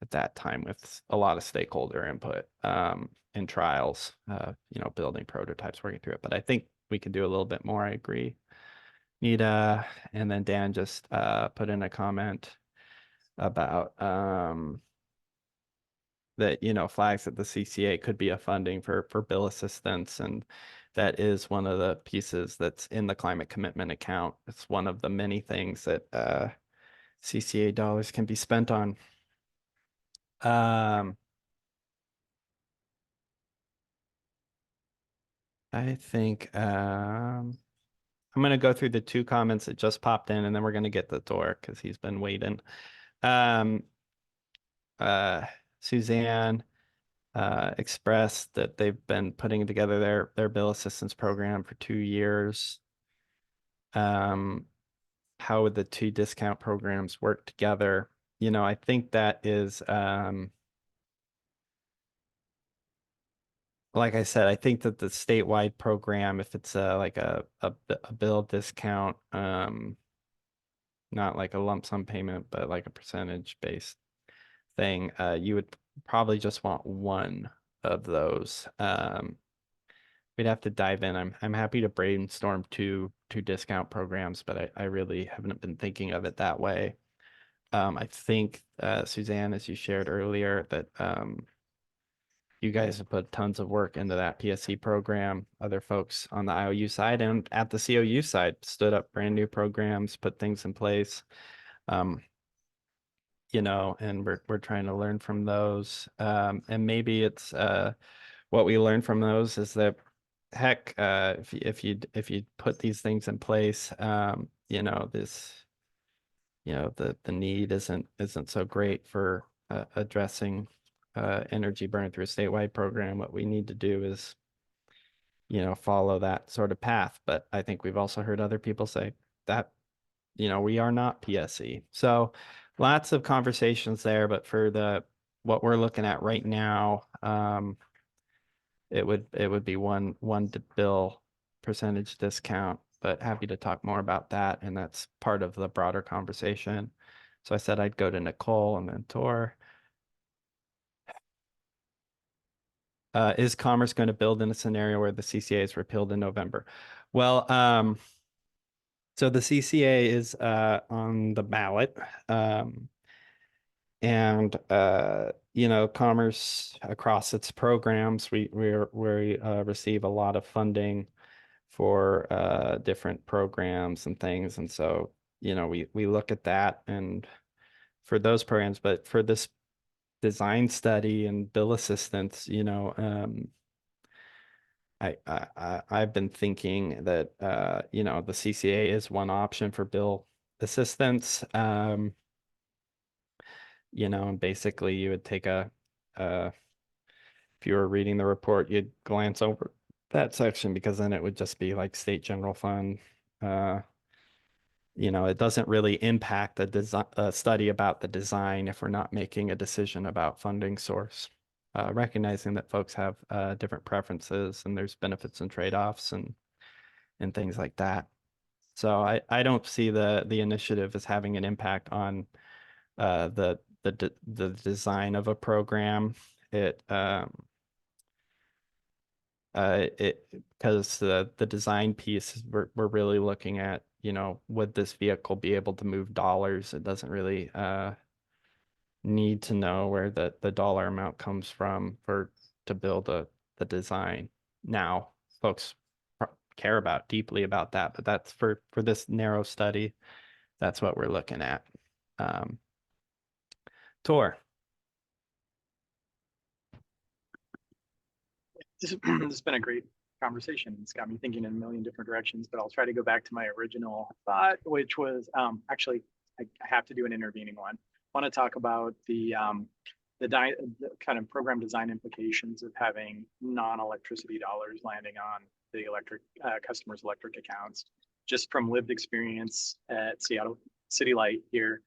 at that time with a lot of stakeholder input and trials, you know, building prototypes, working through it. But I think we can do a little bit more. I agree. Nita, and then Dan just put in a comment about that, you know, flags that the CCA could be a funding for bill assistance, and that is one of the pieces that's in the climate commitment account. It's one of the many things that CCA dollars can be spent on. I think I'm going to go through the two comments that just popped in, and then we're going to get the door because he's been waiting. Suzanne expressed that they've been putting together their bill assistance program for 2 years. How would the two discount programs work together? You know, I think that is like I said, I think that the statewide program, if it's like a bill discount, not like a lump sum payment, but like a percentage based thing, you would probably just want one of those. We'd have to dive in. I'm happy to brainstorm two discount programs, but I really haven't been thinking of it that way. I think Suzanne, as you shared earlier, that you guys have put tons of work into that PSC program. Other folks on the IOU side and at the COU side stood up brand new programs, put things in place. You know, and we're trying to learn from those. And maybe it's what we learn from those is that heck, if you put these things in place, you know, this, you know, the need isn't so great for addressing energy burn through a statewide program. What we need to do is, you know, follow that sort of path. But I think we've also heard other people say that, you know, we are not PSE. So lots of conversations there, but for what we're looking at right now, it would be one bill percentage discount, but happy to talk more about that, and that's part of the broader conversation. So I said I'd go to Nicole and then Tor. Is Commerce going to build in a scenario where the CCA is repealed in November? Well, so the CCA is on the ballot. And you know, Commerce across its programs, we receive a lot of funding for different programs and things, and so you know we look at that and for those programs, but for this design study and bill assistance, you know, I've been thinking that you know, the CCA is one option for bill assistance. You know, and basically you would take if you were reading the report, you'd glance over that section because then it would just be like state general fund. You know, it doesn't really impact the design study about the design if we're not making a decision about funding source. Recognizing that folks have different preferences and there's benefits and trade-offs and things like that. So I don't see the initiative as having an impact on the design of a program. It because the design piece, we're really looking at, you know, would this vehicle be able to move dollars? It doesn't really need to know where the dollar amount comes from to build the design. Now, folks care deeply about that, but that's for this narrow study, that's what we're looking at. Tor. This has been a great conversation. It's got me thinking in a million different directions, but I'll try to go back to my original thought, which was actually, I have to do an intervening one. I want to talk about the kind of program design implications of having non-electricity dollars landing on the customers' electric accounts. Just from lived experience at Seattle City Light here,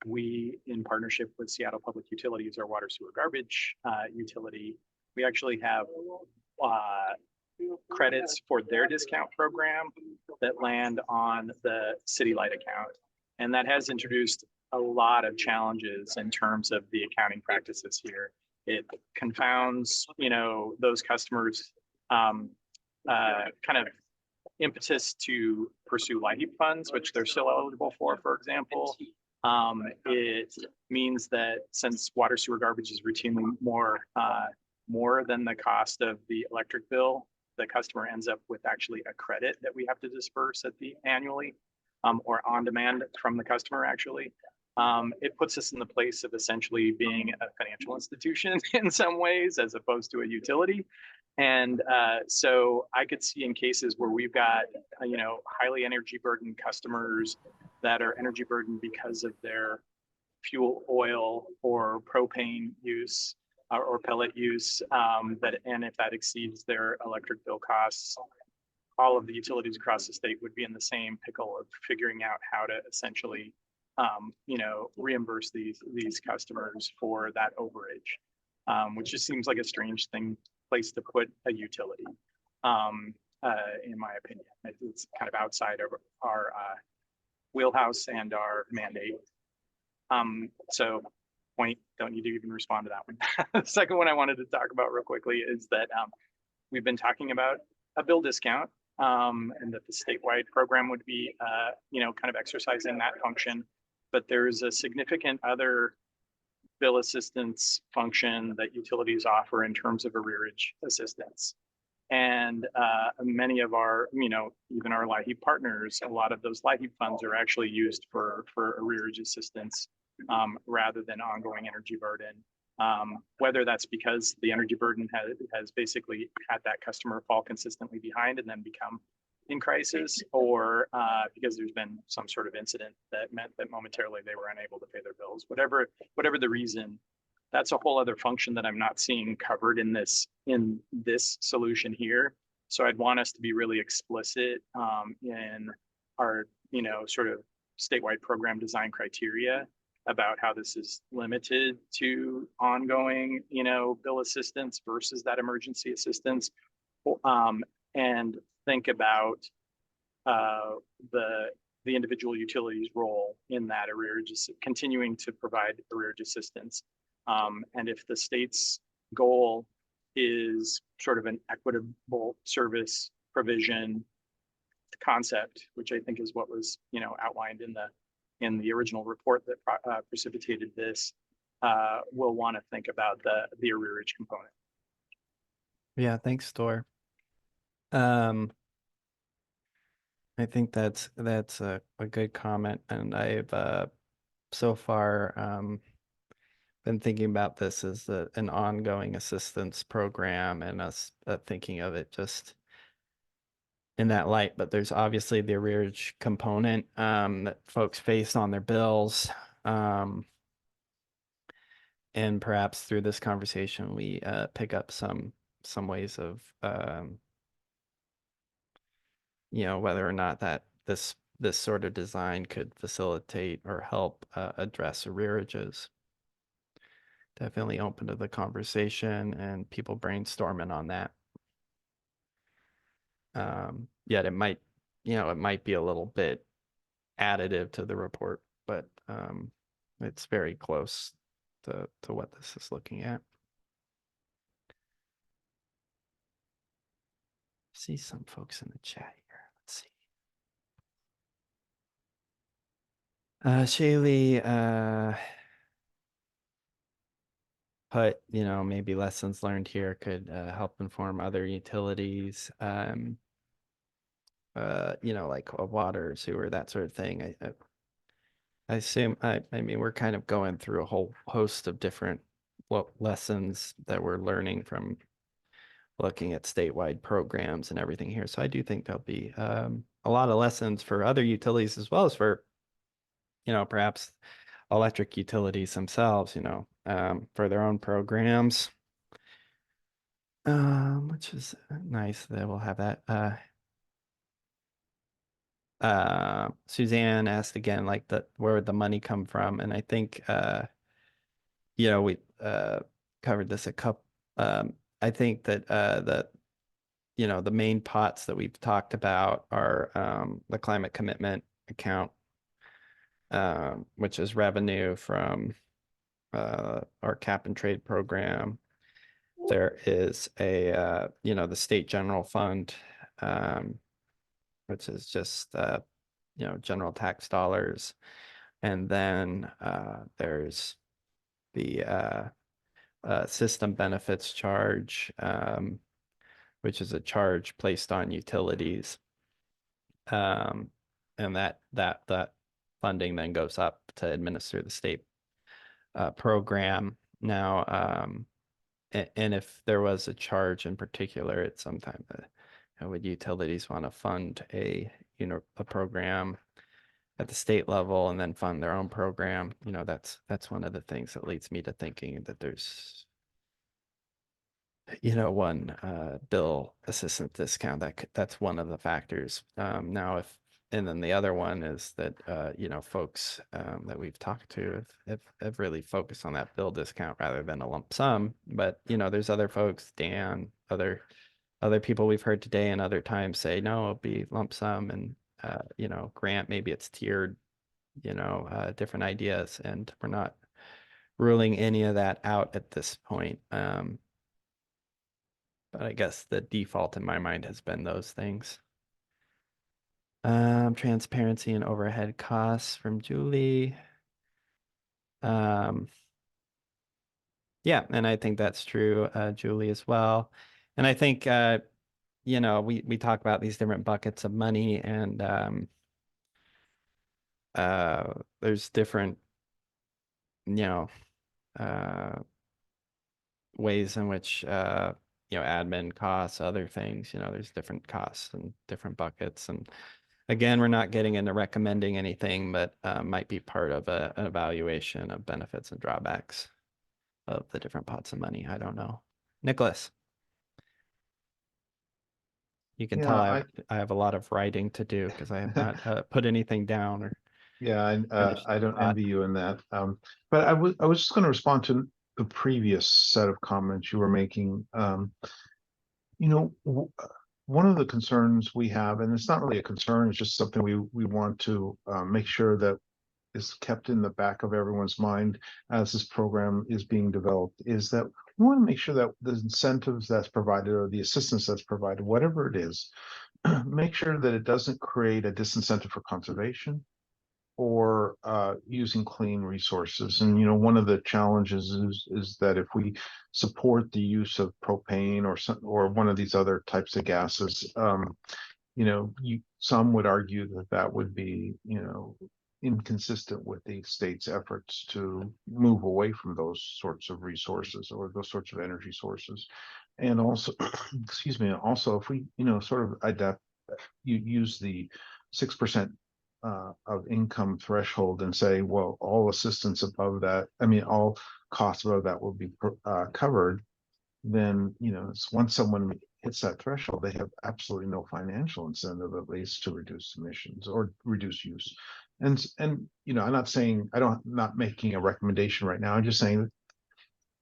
we, in partnership with Seattle Public Utilities, our water, sewer, garbage utility, we actually have credits for their discount program that land on the City Light account. And that has introduced a lot of challenges in terms of the accounting practices here. It confounds, you know, those customers' kind of impetus to pursue LIHEAP funds, which they're still eligible for example. It means that since water, sewer, garbage is routinely more than the cost of the electric bill, the customer ends up with actually a credit that we have to disperse annually, or on demand from the customer actually. It puts us in the place of essentially being a financial institution in some ways, as opposed to a utility. And so I could see in cases where we've got, you know, highly energy burdened customers that are energy burdened because of their fuel oil or propane use, or pellet use, and if that exceeds their electric bill costs, all of the utilities across the state would be in the same pickle of figuring out how to essentially, you know, reimburse these customers for that overage, which just seems like a strange place to put a utility, in my opinion. It's kind of outside of our wheelhouse and our mandate. So point, don't need to even respond to that one. The second one I wanted to talk about real quickly is that we've been talking about a bill discount, and that the statewide program would be, you know, kind of exercising that function. But there's a significant other bill assistance function that utilities offer in terms of arrearage assistance. And many of our, you know, even our LIHEAP partners, a lot of those LIHEAP funds are actually used for arrearage assistance, rather than ongoing energy burden. Whether that's because the energy burden has basically had that customer fall consistently behind and then become in crisis, or because there's been some sort of incident that meant that momentarily they were unable to pay their bills. Whatever the reason, that's a whole other function that I'm not seeing covered in this solution here. So I'd want us to be really explicit in our, you know, sort of statewide program design criteria about how this is limited to ongoing, bill assistance versus that emergency assistance, and think about uh, the the individual utilities role in that arrearage, continuing to provide arrearage assistance. And if the state's goal is sort of an equitable service provision concept, which I think is what was outlined in the original report that precipitated this, we'll want to think about the arrearage component. Yeah, thanks, Stor. I think that's a good comment, and I've so far been thinking about this as an ongoing assistance program, and us thinking of it just in that light. But there's obviously the arrearage component that folks face on their bills, and perhaps through this conversation we pick up some ways of whether or not that this sort of design could facilitate or help address arrearages. Definitely open to the conversation and people brainstorming on that. Yet it might be a little bit additive to the report, but it's very close to what this is looking at. See some folks in the chat here. Let's see. Shaylee put, maybe lessons learned here could help inform other utilities, like water, sewer, that sort of thing. I assume, I mean, we're kind of going through a whole host of different lessons that we're learning from looking at statewide programs and everything here. So I do think there'll be a lot of lessons for other utilities as well as for, perhaps electric utilities themselves, for their own programs. Which is nice that we'll have that. Suzanne asked again, like where would the money come from? And I think we covered this a couple. I think that the main pots that we've talked about are the climate commitment account, which is revenue from our cap and trade program. There is a the state general fund, which is just general tax dollars, and then there's the system benefits charge, which is a charge placed on utilities, and that funding then goes up to administer the state program. Now, and if there was a charge in particular, it's sometimes would utilities want to fund a program at the state level and then fund their own program? That's one of the things that leads me to thinking that there's one bill assistance discount that's one of the factors. Now and then the other one is that folks that we've talked to have really focused on that bill discount rather than a lump sum. But there's other folks, Dan, other people we've heard today and other times say no, it'll be lump sum, and grant, maybe it's tiered, different ideas, and we're not ruling any of that out at this point. But I guess the default in my mind has been those things. Transparency and overhead costs from Julie. Yeah, and I think that's true, Julie, as well. And I think we talk about these different buckets of money, and there's different ways in which admin costs, other things, there's different costs and different buckets. And again, we're not getting into recommending anything, but might be part of an evaluation of benefits and drawbacks of the different pots of money. I don't know. Nicholas, you can tell I have a lot of writing to do because I have not put anything down. Yeah, finish I don't the thought. envy you in that. But I was just going to respond to the previous set of comments you were making. You know, one of the concerns we have, and it's not really a concern, it's just something we want to make sure that is kept in the back of everyone's mind as this program is being developed, is that we want to make sure that the incentives that's provided or the assistance that's provided, whatever it is, make sure that it doesn't create a disincentive for conservation or using clean resources. And one of the challenges is that if we support the use of propane or one of these other types of gases, some would argue that that would be inconsistent with the state's efforts to move away from those sorts of resources or those sorts of energy sources. And also, excuse me, also if we sort of adapt, you use the 6% of income threshold and say, well, all assistance above that, I mean, all costs above that will be covered, then, once someone hits that threshold, they have absolutely no financial incentive, at least, to reduce emissions or reduce use. And I'm not saying, not making a recommendation right now. I'm just saying that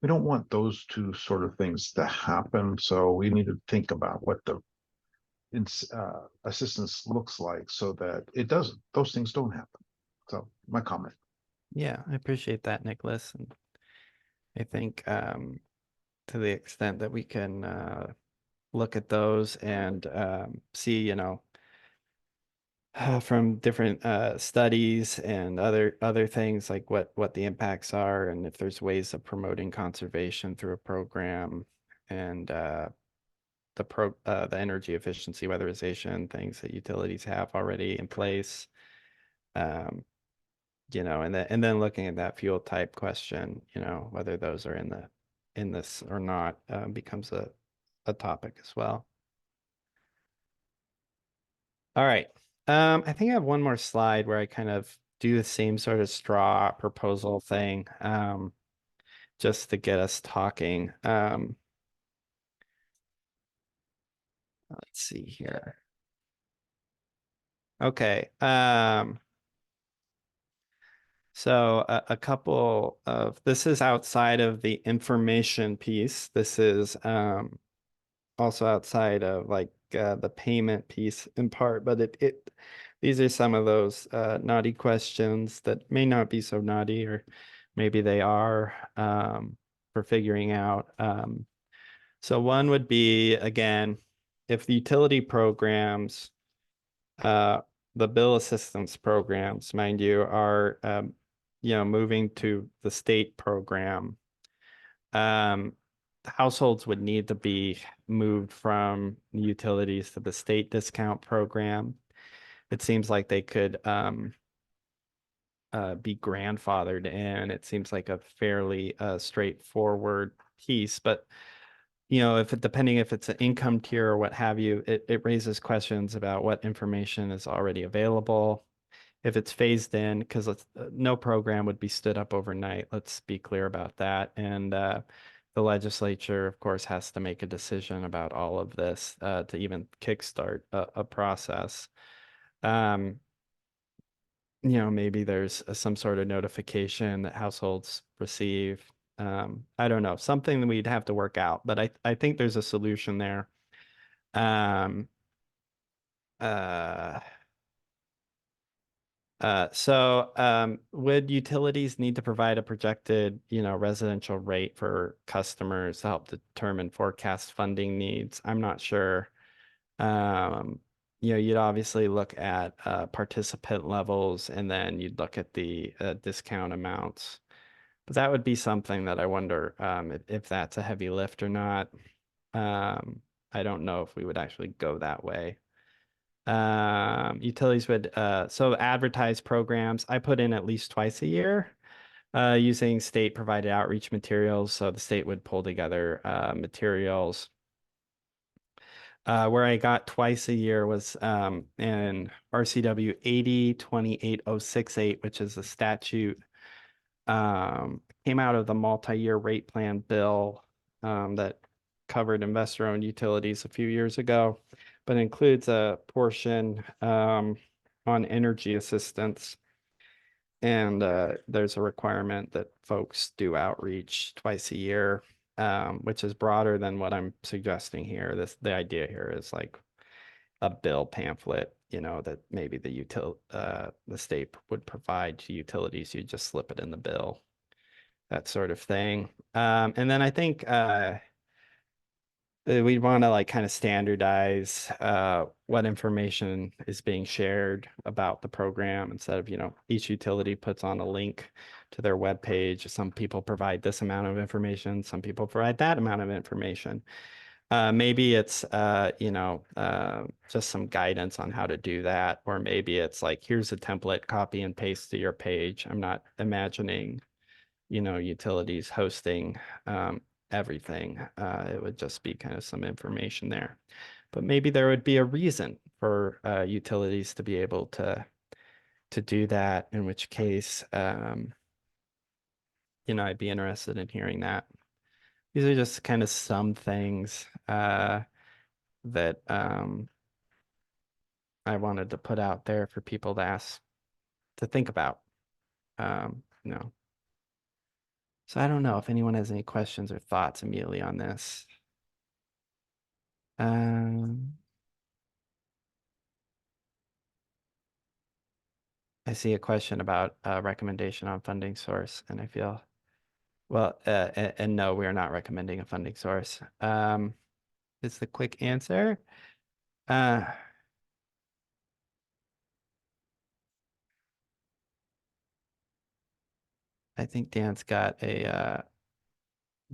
we don't want those two sort of things to happen. So we need to think about what the assistance looks like so that those things don't happen. So my comment. Yeah, I appreciate that, Nicholas. And I think to the extent that we can look at those and see, from different studies and other things like what the impacts are and if there's ways of promoting conservation through a program and the energy efficiency weatherization things that utilities have already in place. And then looking at that fuel type question, whether those are in this or not becomes a topic as well. All right. I think I have one more slide where I kind of do the same sort of straw proposal thing, just to get us talking. Let's see here. Okay. So a couple of, this is outside of the information piece. This is also outside of like the payment piece in part, but these are some of those naughty questions that may not be so naughty, or maybe they are, for figuring out. So one would be, again, if the utility programs, the bill assistance programs, mind you, are moving to the state program, households would need to be moved from utilities to the state discount program. It seems like they could be grandfathered in. It seems like a fairly straightforward piece, but depending if it's an income tier or what have you, it raises questions about what information is already available. If it's phased in, because no program would be stood up overnight. Let's be clear about that. And the legislature, of course, has to make a decision about all of this to even kickstart a process. Maybe there's some sort of notification that households receive. I don't know, something that we'd have to work out, but I think there's a solution there. Would utilities need to provide a projected, residential rate for customers to help determine forecast funding needs? I'm not sure. You'd obviously look at participant levels and then you'd look at the discount amounts. But that would be something that I wonder if that's a heavy lift or not. I don't know if we would actually go that way. Utilities would so advertise programs. I put in at least twice a year using state provided outreach materials. So the state would pull together materials. Where I got twice a year was in RCW 80-28068, which is a statute came out of the multi-year rate plan bill that covered investor-owned utilities a few years ago, but includes a portion on energy assistance. And there's a requirement that folks do outreach twice a year, which is broader than what I'm suggesting here. The idea here is like a bill pamphlet, you know, that maybe the state would provide to utilities. You just slip it in the bill, that sort of thing. And then I think we'd want to like kind of standardize what information is being shared about the program instead of, you know, each utility puts on a link to their webpage. Some people provide this amount of information, some people provide that amount of information. Maybe it's you know, just some guidance on how to do that, or maybe it's like, here's a template, copy and paste to your page. I'm not imagining, you know, utilities hosting everything. It would just be kind of some information there. But maybe there would be a reason for utilities to be able to do that, in which case, you know, I'd be interested in hearing that. These are just kind of some things that I wanted to put out there for people to ask, to think about. You know. So I don't know if anyone has any questions or thoughts immediately on this. I see a question about recommendation on funding source, and I feel, well, and no, we are not recommending a funding source. Is the quick answer. I think Dan's got a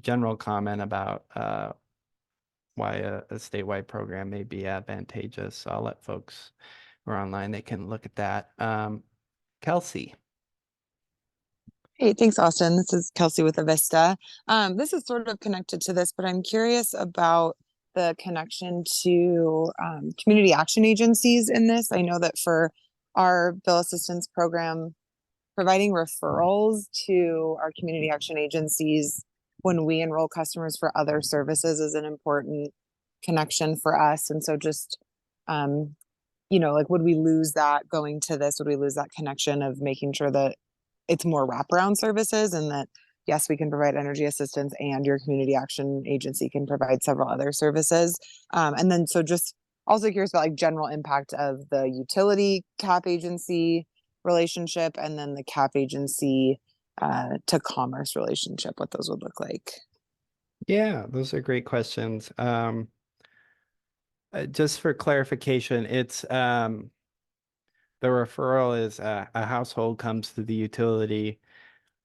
general comment about why a statewide program may be advantageous. So I'll let folks who are online, they can look at that. Kelsey. Hey, thanks, Austin. This is Kelsey with Avista. This is sort of connected to this, but I'm curious about the connection to community action agencies in this. I know that for our bill assistance program, providing referrals to our community action agencies when we enroll customers for other services is an important connection for us. And so just, you know, like, would we lose that going to this? Would we lose that connection of making sure that it's more wraparound services, and that, yes, we can provide energy assistance and your community action agency can provide several other services? And then, so just also curious about like general impact of the utility cap agency relationship, and then the cap agency to commerce relationship, what those would look like. Yeah, those are great questions. Just for clarification, it's the referral is a household comes to the utility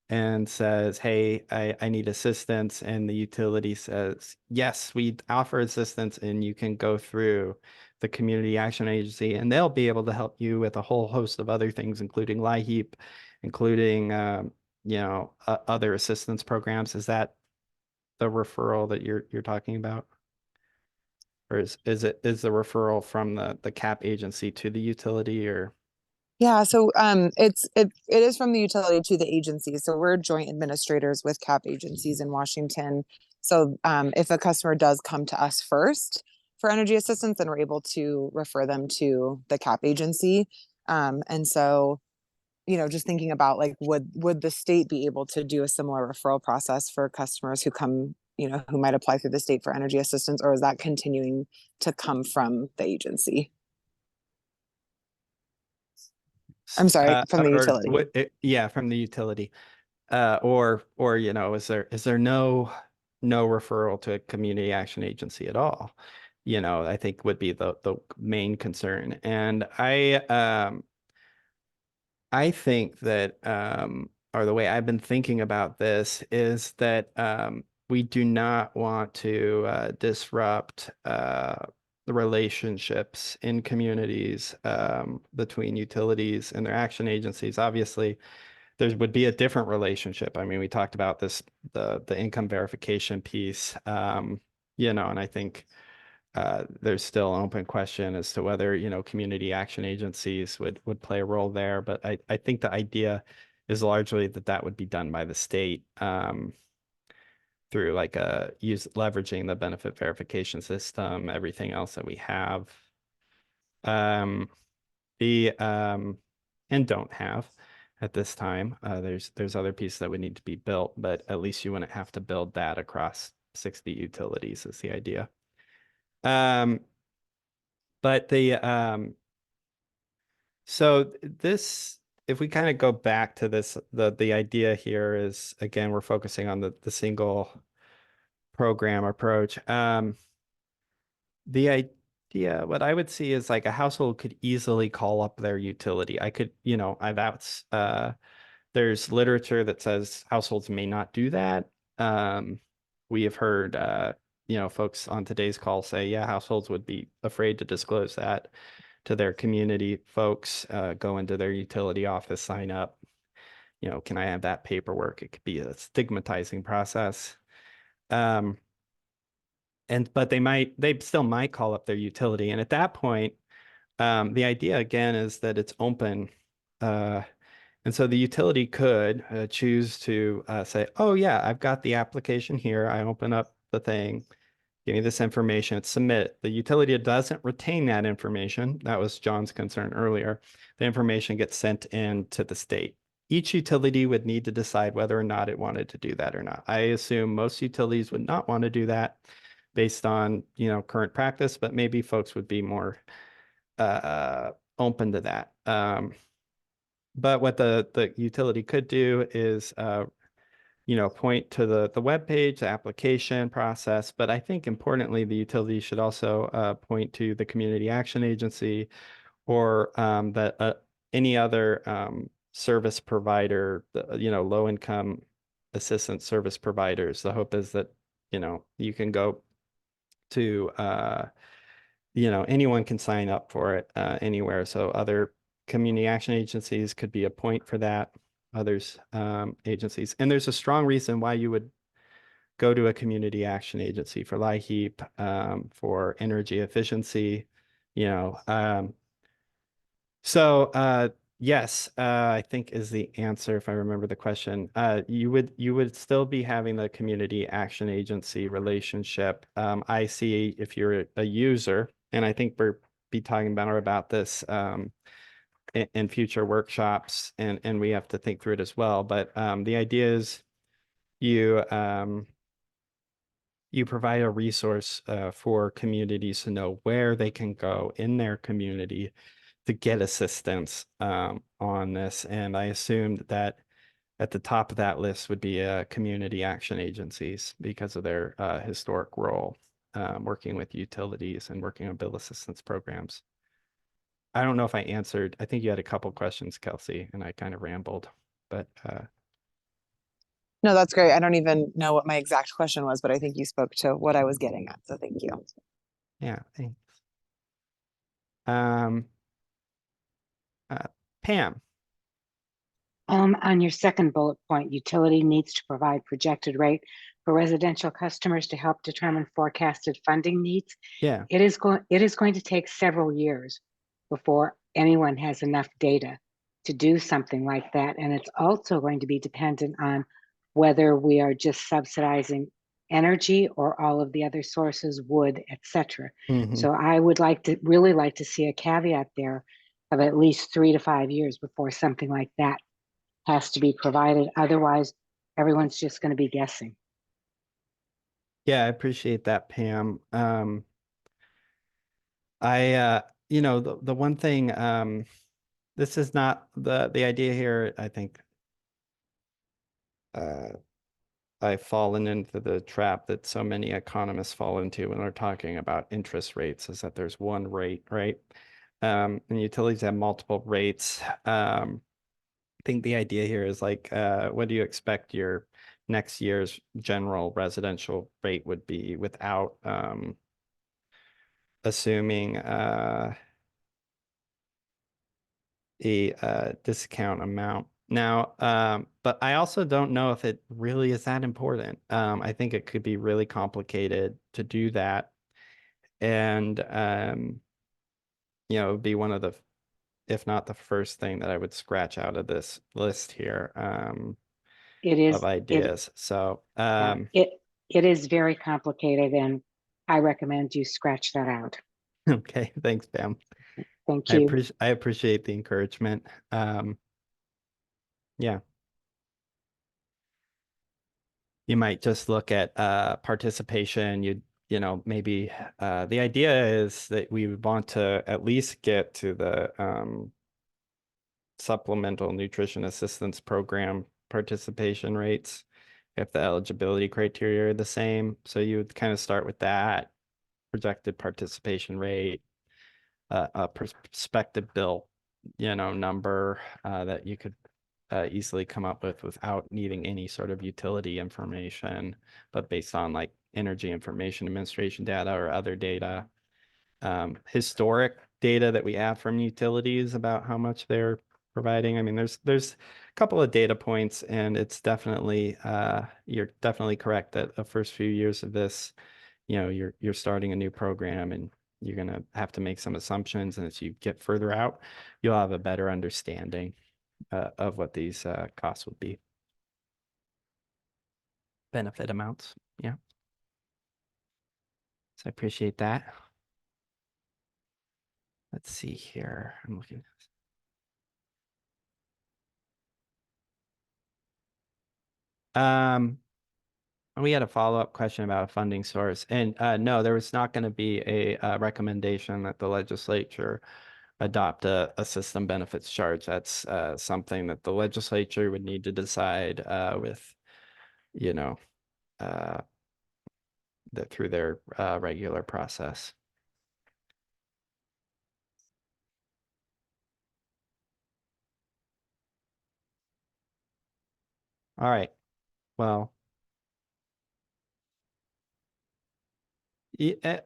and says, hey, I need assistance. And the utility says, yes, we offer assistance, and you can go through the community action agency, and they'll be able to help you with a whole host of other things, including LIHEAP, including, you know, other assistance programs. Is that the referral that you're talking about? Or is the referral from the cap agency to the utility, or? Yeah, so it is from the utility to the agency. So we're joint administrators with cap agencies in Washington. So if a customer does come to us first for energy assistance, then we're able to refer them to the cap agency. And so, you know, just thinking about like, would the state be able to do a similar referral process for customers who come, you know, who might apply through the state for energy assistance, or is that continuing to come from the agency? I'm sorry, from the utility. Yeah, from the utility. Or you know, is there no referral to a community action agency at all? You know, I think would be the main concern. And I think that or the way I've been thinking about this is that we do not want to disrupt the relationships in communities between utilities and their action agencies. Obviously, there would be a different relationship. I mean, we talked about this, the income verification piece, you know, and I think there's still an open question as to whether, you know, community action agencies would play a role there. But I think the idea is largely that would be done by the state through like leveraging the benefit verification system, everything else that we have, and don't have. at this time. There's other pieces that would need to be built, but at least you wouldn't have to build that across 60 utilities is the idea. But so this, if we kind of go back to this, the idea here is, again, we're focusing on the single program approach. The idea, what I would see is like a household could easily call up their utility. I could, that's there's literature that says households may not do that. We have heard folks on today's call say, yeah, households would be afraid to disclose that to their community folks, go into their utility office, sign up. Can I have that paperwork? It could be a stigmatizing process. But they still might call up their utility. And at that point, the idea again is that it's open. And so the utility could choose to say, oh yeah, I've got the application here. I open up the thing, give me this information, submit. The utility doesn't retain that information. That was John's concern earlier. The information gets sent in to the state. Each utility would need to decide whether or not it wanted to do that or not. I assume most utilities would not want to do that based on, current practice, but maybe folks would be more open to that. But what the utility could do is, point to the web page, the application process. But I think importantly, the utility should also point to the community action agency or any other service provider, low income assistance service providers. The hope is that, you can go to, anyone can sign up for it anywhere. So other community action agencies could be a point for that, others agencies. And there's a strong reason why you would go to a community action agency for LIHEAP, for energy efficiency, yes, I think is the answer if I remember the question. You would still be having the community action agency relationship. I see if you're a user, and I think we'll be talking about this in future workshops, and we have to think through it as well. But the idea is you provide a resource for communities to know where they can go in their community to get assistance on this. And I assumed that at the top of that list would be community action agencies because of their historic role working with utilities and working on bill assistance programs. I don't know if I answered. I think you had a couple questions, Kelsey, and I kind of rambled, but No, that's great. I don't even know what my exact question was, but I think you spoke to what I was getting at. So thank you. yeah, thanks. Pam. On your second bullet point, utility needs to provide projected rate for residential customers to help determine forecasted funding needs. Yeah. It is going to take several years before anyone has enough data to do something like that. And it's also going to be dependent on whether we are just subsidizing energy or all of the other sources, wood, etc. Mhm. So I would really like to see a caveat there of at least 3 to 5 years before something like that has to be provided. Otherwise, everyone's just going to be guessing. Yeah, I appreciate that, Pam. The one thing, this is not the idea here, I think, I've fallen into the trap that so many economists fall into when they're talking about interest rates, is that there's one rate, right? And utilities have multiple rates. I think the idea here is like, what do you expect your next year's general residential rate would be without assuming a discount amount. Now, but I also don't know if it really is that important. I think it could be really complicated to do that. And, it would be one of the, if not the first thing that I would scratch out of this list here It is of ideas. So, it is very complicated, and I recommend you scratch that out. okay, thanks, Pam. Thank you. I appreciate the encouragement. Yeah. You might just look at participation. You know, maybe the idea is that we would want to at least get to the supplemental nutrition assistance program participation rates if the eligibility criteria are the same. So you would kind of start with that projected participation rate, a prospective bill, you know, number that you could easily come up with without needing any sort of utility information, but based on like Energy Information Administration data or other data. Historic data that we have from utilities about how much they're providing. I mean, there's a couple of data points, and it's definitely you're definitely correct that the first few years of this, you know, you're starting a new program and you're gonna have to make some assumptions, and as you get further out, you'll have a better understanding of what these costs would be. Benefit amounts, yeah. So I appreciate that. Let's see here. I'm looking. We had a follow-up question about a funding source, and no, there was not going to be a recommendation that the legislature adopt a system benefits charge. That's something that the legislature would need to decide with, you know, that through their regular process. All right. Well,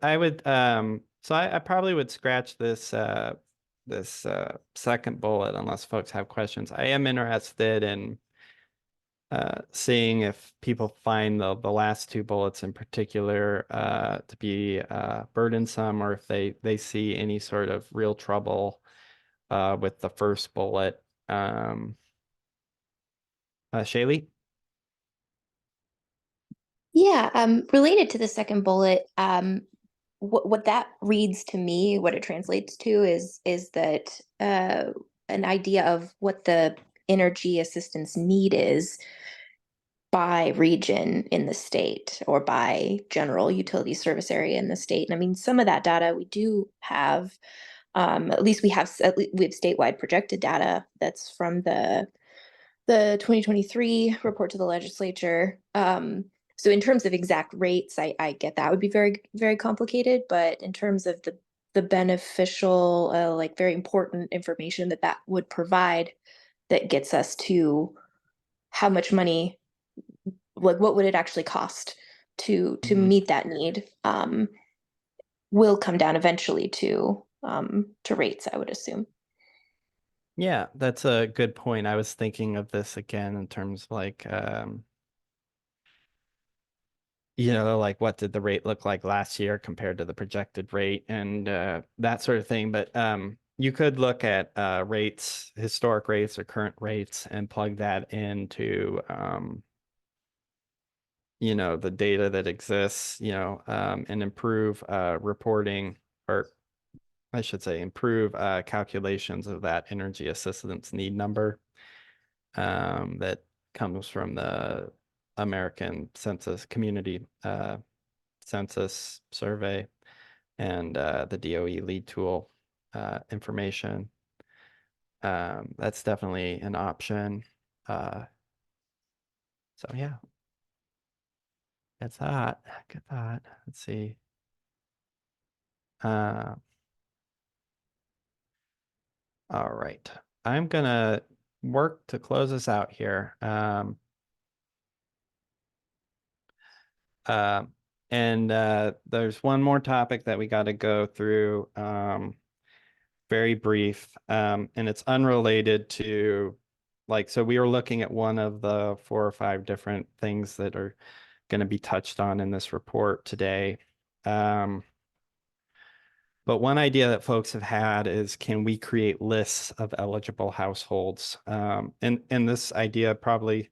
I would so I probably would scratch this this second bullet unless folks have questions. I am interested in seeing if people find the last two bullets in particular to be burdensome, or if they see any sort of real trouble with the first bullet. Shaylee? Yeah, related to the second bullet, what that reads to me, what it translates to is that an idea of what the energy assistance need is by region in the state or by general utility service area in the state. And I mean, some of that data we do have. At least we have statewide projected data that's from the 2023 report to the legislature. So in terms of exact rates, I get that would be very, very complicated, but in terms of the beneficial, like very important information that would provide that gets us to how much money, like what would it actually cost to meet that need, will come down eventually to rates, I would assume. Yeah, that's a good point. I was thinking of this again in terms of like you know, like what did the rate look like last year compared to the projected rate and that sort of thing. But you could look at rates, historic rates or current rates, and plug that into you know, the data that exists, you know, and improve reporting, or I should say improve calculations of that energy assistance need number that comes from the American Census Community Census Survey and the DOE lead tool information. That's definitely an option. So yeah, that's that. Good thought. Let's see. All right. I'm gonna work to close us out here. And there's one more topic that we got to go through, very brief, and it's unrelated to, like, so we were looking at one of the 4 or 5 different things that are going to be touched on in this report today. But one idea that folks have had is, can we create lists of eligible households? And this idea probably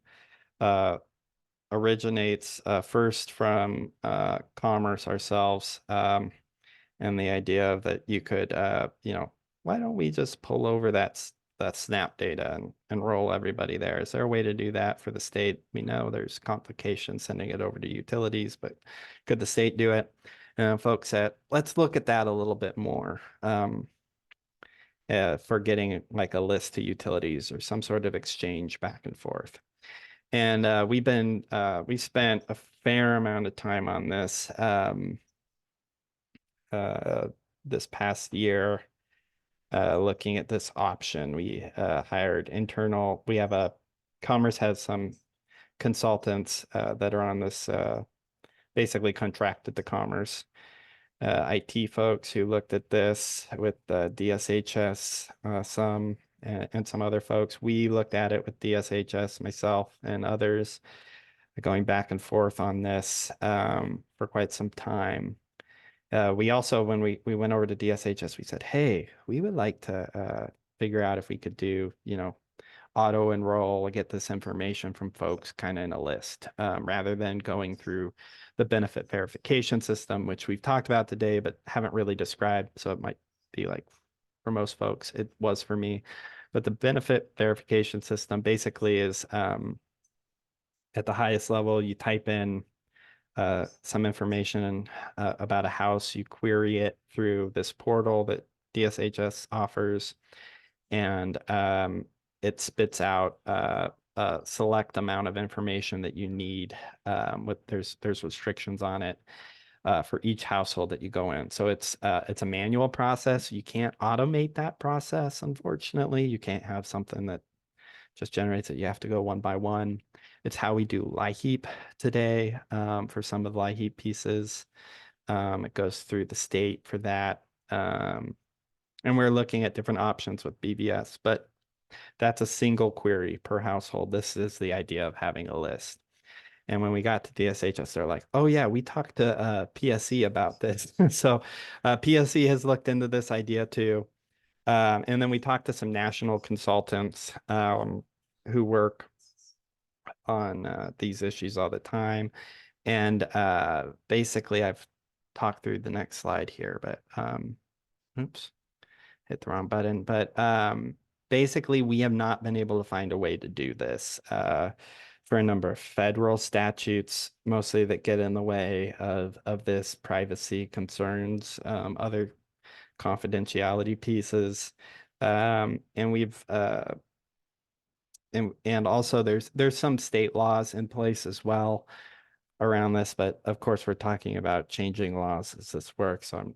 originates first from Commerce ourselves, and the idea that you could, you know, why don't we just pull over that the SNAP data and enroll everybody there. Is there a way to do that for the state? We know there's complications sending it over to utilities, but could the state do it? And folks said, let's look at that a little bit more. For getting like a list to utilities or some sort of exchange back and forth. And we spent a fair amount of time on this this past year, looking at this option. We hired Commerce has some consultants that are on this, basically contracted to Commerce. IT folks who looked at this with DSHS, and some other folks. We looked at it with DSHS, myself and others, going back and forth on this for quite some time. We also, when we went over to DSHS, we said, hey, we would like to figure out if we could do, auto enroll, get this information from folks kind of in a list, rather than going through the benefit verification system, which we've talked about today, but haven't really described. So it might be like for most folks, it was for me. But the benefit verification system basically is at the highest level, you type in some information about a house, you query it through this portal that DSHS offers, and it spits out a select amount of information that you need. There's restrictions on it for each household that you go in. So it's a manual process. You can't automate that process, unfortunately. You can't have something that just generates it. You have to go one by one. It's how we do LIHEAP today for some of the LIHEAP pieces. It goes through the state for that. And we're looking at different options with BVS, but that's a single query per household. This is the idea of having a list. And when we got to DSHS, they're like, oh yeah, we talked to PSE about this. So PSE has looked into this idea too. And then we talked to some national consultants who work on these issues all the time. And basically, I've talked through the next slide here, but oops, hit the wrong button. But basically, we have not been able to find a way to do this for a number of federal statutes, mostly that get in the way of this, privacy concerns, other confidentiality pieces, and we've and also there's some state laws in place as well around this, but of course we're talking about changing laws as this works. So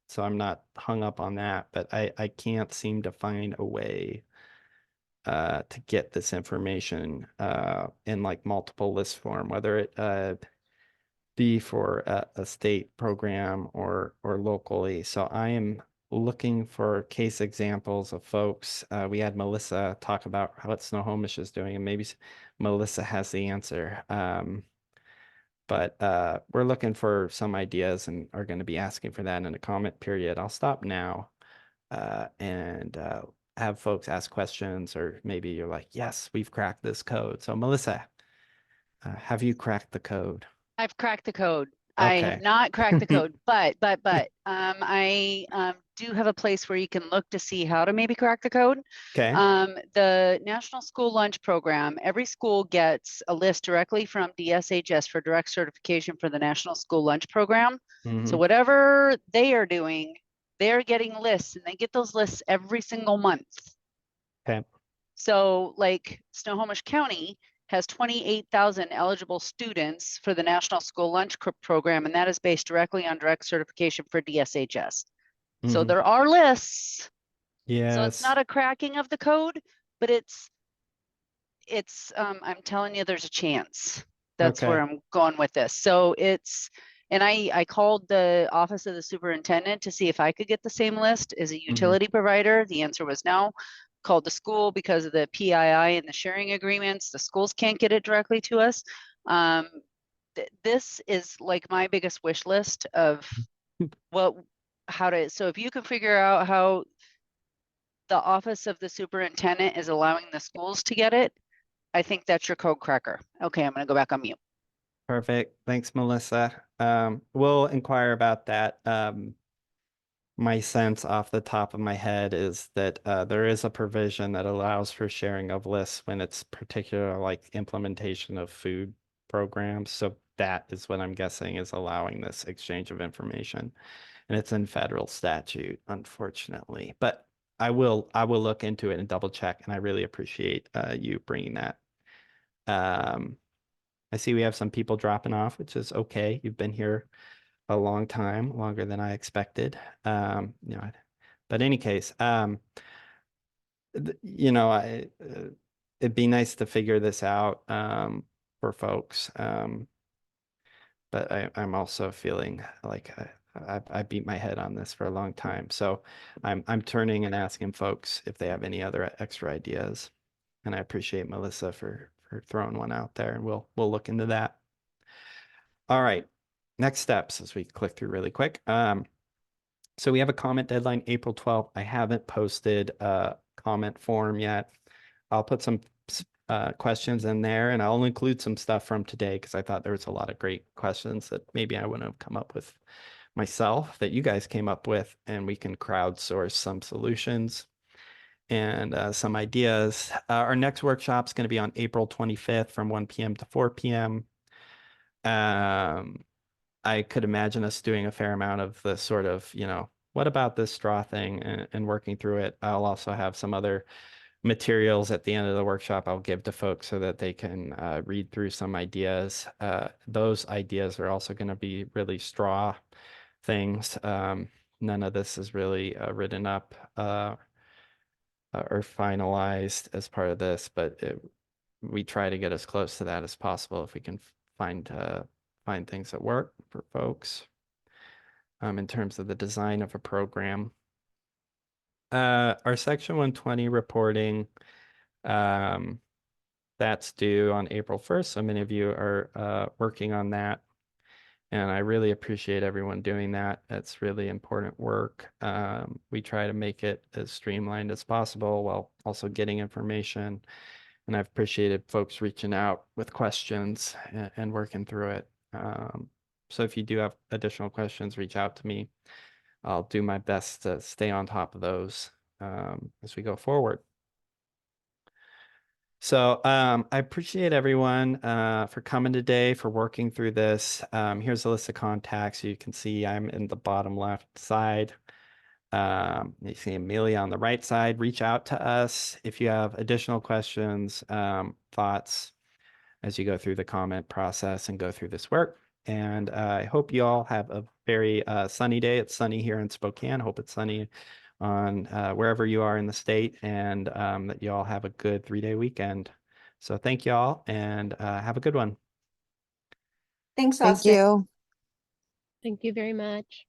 so I'm not hung up on that, but I can't seem to find a way to get this information in like multiple list form, whether it be for a state program or locally. So I am looking for case examples of folks. We had Melissa talk about what Snohomish is doing, and maybe Melissa has the answer. But we're looking for some ideas and are going to be asking for that in a comment period. I'll stop now and have folks ask questions, or maybe you're like, yes, we've cracked this code. So Melissa, have you cracked the code? I've cracked the code. I Okay. have not cracked the code, but I do have a place where you can look to see how to maybe crack the code. Okay. The National School Lunch Program, every school gets a list directly from DSHS for direct certification for the National School Lunch Program. So whatever they are doing, they're getting lists, and they get those lists every single month. Okay. So like Snohomish County has 28,000 eligible students for the National School Lunch Program, and that is based directly on direct certification for DSHS. So there are lists. Yes. So it's not a cracking of the code, but it's I'm telling you, there's a chance. That's where I'm going with this. So and I called the office of the superintendent to see if I could get the same list as a utility provider. The answer was no. Called the school because of the PII and the sharing agreements. The schools can't get it directly to us. This is like my biggest wish list of so if you can figure out how the office of the superintendent is allowing the schools to get it, I think that's your code cracker. Okay, I'm going to go back on mute. Perfect. Thanks, Melissa. We'll inquire about that my sense off the top of my head is that there is a provision that allows for sharing of lists when it's particular like implementation of food programs. So that is what I'm guessing is allowing this exchange of information. And it's in federal statute, unfortunately. But I will look into it and double check, and I really appreciate you bringing that. I see we have some people dropping off, which is okay. You've been here a long time, longer than I expected. You know, but in any case, you know, it'd be nice to figure this out for folks. But I'm also feeling like I beat my head on this for a long time. So I'm turning and asking folks if they have any other extra ideas. And I appreciate Melissa for throwing one out there, and we'll look into that. All right. Next steps as we click through really quick. So we have a comment deadline April 12th. I haven't posted a comment form yet. I'll put some questions in there, and I'll include some stuff from today because I thought there was a lot of great questions that maybe I wouldn't have come up with myself that you guys came up with, and we can crowdsource some solutions and some ideas. Our next workshop is going to be on April 25th from 1 p.m. to 4 p.m. I could imagine us doing a fair amount of the sort of, you know, what about this straw thing and working through it. I'll also have some other materials at the end of the workshop I'll give to folks so that they can read through some ideas. Those ideas are also going to be really straw things. None of this is really written up or finalized as part of this, but we try to get as close to that as possible if we can find things that work for folks in terms of the design of a program. Our Section 120 reporting, that's due on April 1st. So many of you are working on that. And I really appreciate everyone doing that. That's really important work. We try to make it as streamlined as possible while also getting information. And I've appreciated folks reaching out with questions and working through it. So if you do have additional questions, reach out to me. I'll do my best to stay on top of those as we go forward. So I appreciate everyone for coming today, for working through this. Here's a list of contacts. You can see I'm in the bottom left side. You see Amelia on the right side. Reach out to us if you have additional questions, thoughts as you go through the comment process and go through this work. And I hope you all have a very sunny day. It's sunny here in Spokane. Hope it's sunny on wherever you are in the state, and that you all have a good 3-day weekend. So thank you all, and have a good one. Thanks, Thank Austin. you. Thank you very much.